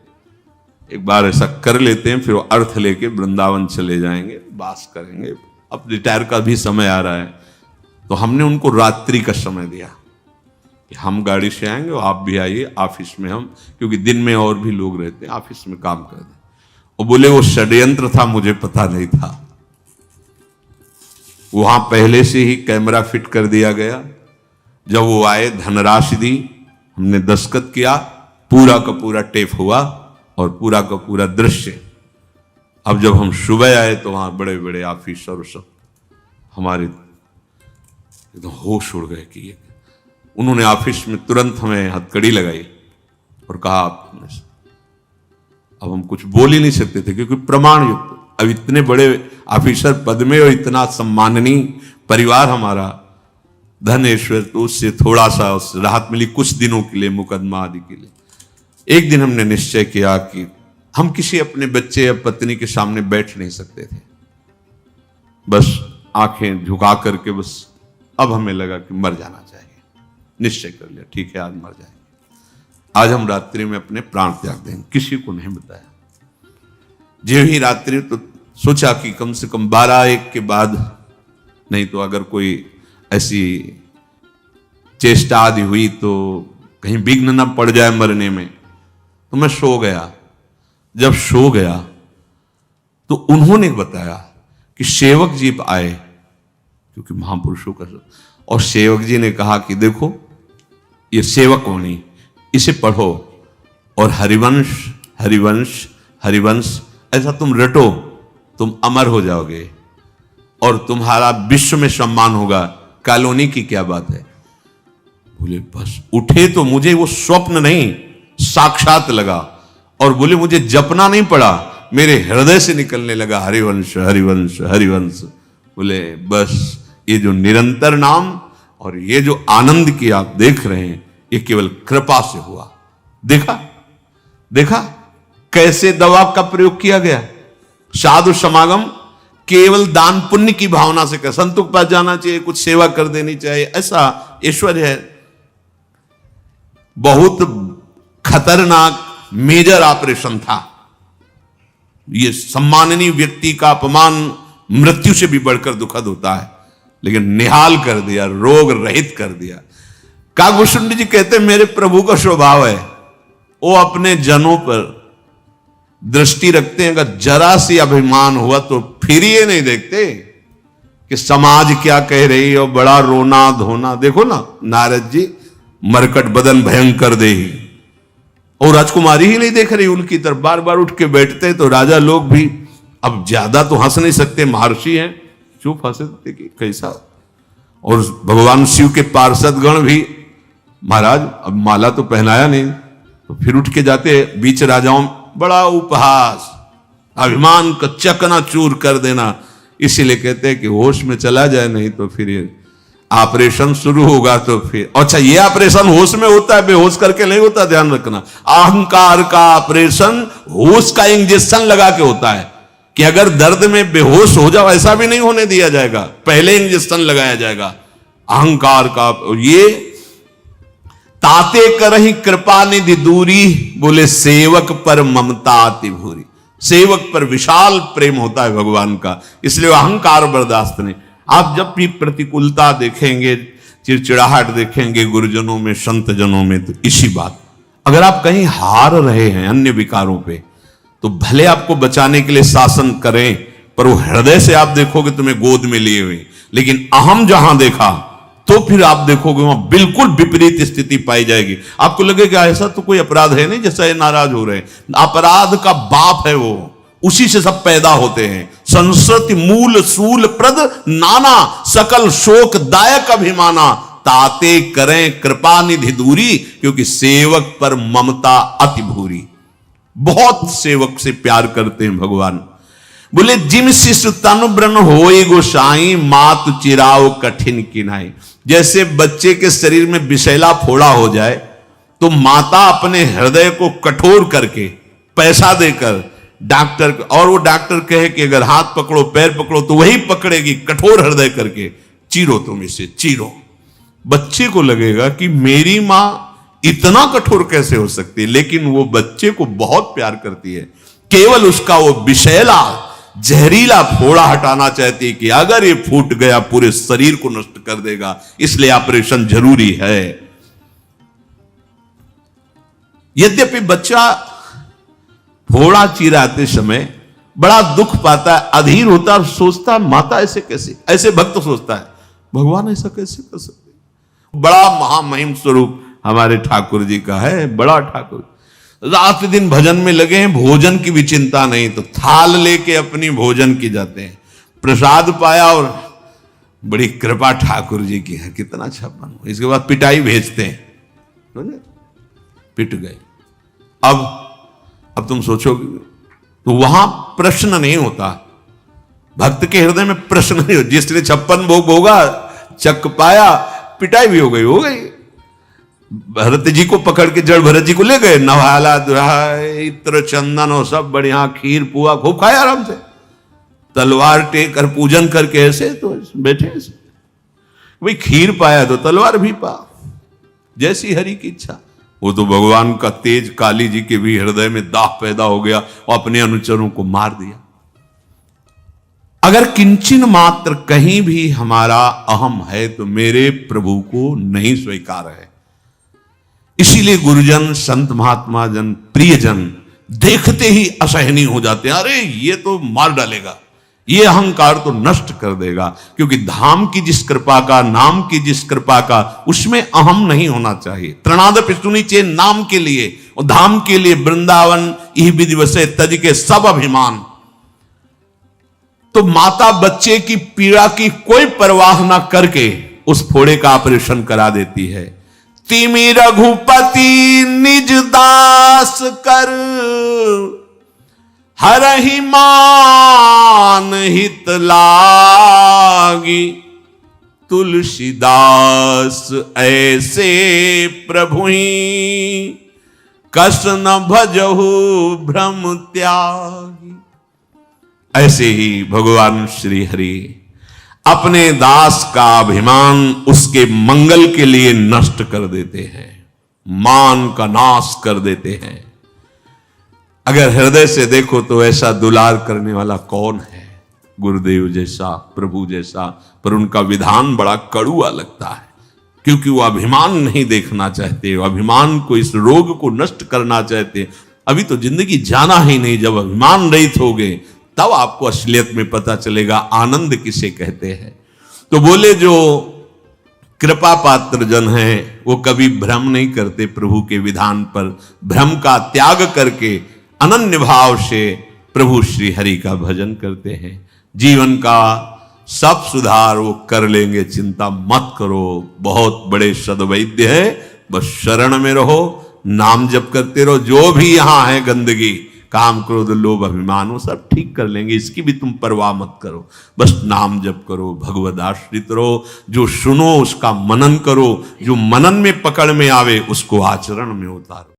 [SPEAKER 1] एक बार ऐसा कर लेते हैं, फिर वो अर्थ लेके वृंदावन चले जाएंगे, वास करेंगे। अब रिटायर का भी समय आ रहा है, तो हमने उनको रात्रि का समय दिया कि हम गाड़ी से आएंगे और आप भी आइए ऑफिस में, हम क्योंकि दिन में और भी लोग रहते हैं, ऑफिस में काम कर दें। और बोले वो षड्यंत्र था, मुझे पता नहीं था। वहां पहले से ही कैमरा फिट कर दिया गया। जब वो आए, धनराशि दी, हमने दस्तखत किया, पूरा का पूरा टेप हुआ और पूरा का पूरा दृश्य। अब जब हम सुबह आए तो वहां बड़े बड़े ऑफिसर सब हमारे तो होश उड़ गए कि ये। उन्होंने ऑफिस में तुरंत हमें हथकड़ी लगाई और कहा आपने, अब हम कुछ बोल ही नहीं सकते थे क्योंकि प्रमाण युक्त। अब इतने बड़े ऑफिसर पद में और इतना सम्माननीय परिवार हमारा, धनेश्वर, तो उससे थोड़ा सा राहत मिली कुछ दिनों के लिए, मुकदमा आदि के लिए। एक दिन हमने निश्चय किया कि हम किसी अपने बच्चे या पत्नी के सामने बैठ नहीं सकते थे, बस आंखें झुका करके, बस अब हमें लगा कि मर जाना चाहिए। निश्चय कर लिया, ठीक है आज मर जाएंगे, आज हम रात्रि में अपने प्राण त्याग देंगे। किसी को नहीं बताया। जो ही रात्रि, तो सोचा कि कम से कम 12-1 के बाद, नहीं तो अगर कोई ऐसी चेष्टा आदि हुई तो कहीं विघ्न न पड़ जाए मरने में। तो मैं सो गया। जब सो गया तो उन्होंने बताया कि सेवक जी आए, क्योंकि महापुरुषों का, और सेवक जी ने कहा कि देखो ये सेवक वाणी, इसे पढ़ो और हरिवंश हरिवंश हरिवंश ऐसा तुम रटो, तुम अमर हो जाओगे और तुम्हारा विश्व में सम्मान होगा। कॉलोनी की क्या बात है। बोले बस उठे तो मुझे वो स्वप्न नहीं, साक्षात लगा और बोले मुझे जपना नहीं पड़ा, मेरे हृदय से निकलने लगा हरिवंश हरिवंश हरिवंश। बोले बस ये जो निरंतर नाम और ये जो आनंद की आप देख रहे हैं, ये केवल कृपा से हुआ। देखा देखा कैसे दवा का प्रयोग किया गया। साधु समागम केवल दान पुण्य की भावना से कर, संतों के पास जाना चाहिए, कुछ सेवा कर देनी चाहिए, ऐसा ऐश्वर्य है। बहुत खतरनाक मेजर ऑपरेशन था। यह सम्माननीय व्यक्ति का अपमान मृत्यु से भी बढ़कर दुखद होता है, लेकिन निहाल कर दिया, रोग रहित कर दिया। कागभूषुंड जी कहते मेरे प्रभु का स्वभाव है, वो अपने जनों पर दृष्टि रखते हैं। अगर जरा सी अभिमान हुआ तो फिर ये नहीं देखते कि समाज क्या कह रही है और बड़ा रोना धोना। देखो ना नारद जी, मरकट बदन भयंकर देही, और राजकुमारी ही नहीं देख रही उनकी तरफ, बार बार उठ के बैठते। तो राजा लोग भी अब ज्यादा तो हंस नहीं सकते, महर्षि हैं, चुप हंसते कि कैसा। और भगवान शिव के पार्षद गण भी, महाराज अब माला तो पहनाया नहीं, तो फिर उठ के जाते बीच राजाओं, बड़ा उपहास, अभिमान का चकनाचूर कर देना। इसीलिए कहते हैं कि होश में चला जाए, नहीं तो फिर ये ऑपरेशन शुरू होगा। तो फिर अच्छा, ये ऑपरेशन होश में होता है, बेहोश करके नहीं होता, ध्यान रखना। अहंकार का ऑपरेशन होश का इंजेक्शन लगा के होता है, कि अगर दर्द में बेहोश हो जाओ ऐसा भी नहीं होने दिया जाएगा, पहले इंजेक्शन लगाया जाएगा अहंकार का। ये ताते करही कृपा निधि दूरी, बोले सेवक पर ममता अति भूरी। सेवक पर विशाल प्रेम होता है भगवान का, इसलिए अहंकार बर्दाश्त नहीं। आप जब भी प्रतिकूलता देखेंगे, चिड़चिड़ाहट देखेंगे गुरुजनों में, संत जनों में, तो इसी बात। अगर आप कहीं हार रहे हैं अन्य विकारों पे, तो भले आपको बचाने के लिए शासन करें, पर वो हृदय से आप देखोगे तुम्हें गोद में लिए हुए। लेकिन अहम जहां देखा, तो फिर आप देखोगे वहां बिल्कुल विपरीत स्थिति पाई जाएगी। आपको लगेगा ऐसा तो कोई अपराध है नहीं जैसा ये नाराज हो रहे हैं। अपराध का बाप है वो, उसी से सब पैदा होते हैं। संस्कृति मूल सूल प्रद नाना, सकल शोक दायक अभिमाना, ताते करें कृपा निधि दूरी, क्योंकि सेवक पर ममता अति भूरी। बहुत सेवक से प्यार करते हैं भगवान। बोले जिम शिशु तनु ब्रन होई गोसाई, मातु चिराओ कठिन किनाई। जैसे बच्चे के शरीर में विषैला फोड़ा हो जाए, तो माता अपने हृदय को कठोर करके पैसा देकर डॉक्टर, और वो डॉक्टर कहे कि अगर हाथ पकड़ो पैर पकड़ो तो वही पकड़ेगी, कठोर हृदय करके चीरो तुम इसे चीरो। बच्चे को लगेगा कि मेरी मां इतना कठोर कैसे हो सकती है, लेकिन वो बच्चे को बहुत प्यार करती है। केवल उसका वो विषैला जहरीला फोड़ा हटाना चाहती है कि अगर ये फूट गया पूरे शरीर को नष्ट कर देगा, इसलिए ऑपरेशन जरूरी है। यद्यपि बच्चा फोड़ा चीराते समय बड़ा दुख पाता है, अधीर होता है, सोचता है माता ऐसे कैसे, ऐसे भक्त सोचता है भगवान ऐसा कैसे कर सकते। बड़ा महामहिम स्वरूप हमारे ठाकुर जी का है, बड़ा ठाकुर। रात दिन भजन में लगे हैं, भोजन की भी चिंता नहीं, तो थाल लेके अपनी भोजन की जाते हैं। प्रसाद पाया और बड़ी कृपा ठाकुर जी की है, कितना छप्पन। इसके बाद पिटाई भेजते हैं, पिट गए। अब तुम सोचोगे, तो वहां प्रश्न नहीं होता, भक्त के हृदय में प्रश्न नहीं होता। जिसने 56 भोग भोगा, चक पाया, पिटाई भी हो गई। भरत जी को पकड़ के जड़ भरत जी को ले गए, नवाला दुहाई इत्र चंदन और सब बढ़िया, खीर पुआ खूब खाया आराम से, तलवार टेक कर पूजन करके ऐसे तो बैठे ऐसे। भाई खीर पाया तो तलवार भी पा, जैसी हरि की इच्छा। वो तो भगवान का तेज काली जी के भी हृदय में दाह पैदा हो गया और अपने अनुचरों को मार दिया। अगर किंचन मात्र कहीं भी हमारा अहम है तो मेरे प्रभु को नहीं स्वीकार है। इसीलिए गुरुजन, संत महात्मा जन, प्रियजन देखते ही असहनीय हो जाते हैं। अरे ये तो मार डालेगा, ये अहंकार तो नष्ट कर देगा। क्योंकि धाम की जिस कृपा का, नाम की जिस कृपा का, उसमें अहम नहीं होना चाहिए। त्रणाद पिस्तुनी चे नाम के लिए और धाम के लिए वृंदावन यही विधि वसे तज के सब अभिमान। तो माता बच्चे की पीड़ा की कोई परवाह ना करके उस फोड़े का ऑपरेशन करा देती है। तिमि रघुपति निज दास कर, हरहि मान हित लागी। तुलसीदास ऐसे प्रभुहि, कस न भजहु भ्रम त्यागी। ऐसे ही भगवान श्री हरि अपने दास का अभिमान उसके मंगल के लिए नष्ट कर देते हैं, मान का नाश कर देते हैं। अगर हृदय से देखो तो ऐसा दुलार करने वाला कौन है? गुरुदेव जैसा, प्रभु जैसा। पर उनका विधान बड़ा कड़ुआ लगता है, क्योंकि वो अभिमान नहीं देखना चाहते, वो अभिमान को, इस रोग को नष्ट करना चाहते। अभी तो जिंदगी जाना ही नहीं, जब अभिमान रहित हो गए तब आपको असलियत में पता चलेगा आनंद किसे कहते हैं। तो बोले जो कृपा पात्र जन हैं वो कभी भ्रम नहीं करते प्रभु के विधान पर, भ्रम का त्याग करके अनन्य भाव से प्रभु श्री हरि का भजन करते हैं। जीवन का सब सुधार वो कर लेंगे, चिंता मत करो। बहुत बड़े सद्वैद्य है, बस शरण में रहो, नाम जप करते रहो। जो भी यहां है गंदगी, काम क्रोध लोभ अभिमान, वो सब ठीक कर लेंगे, इसकी भी तुम परवाह मत करो। बस नाम जप करो, भगवद आश्रित रहो। जो सुनो उसका मनन करो, जो मनन में पकड़ में आवे उसको आचरण में उतारो।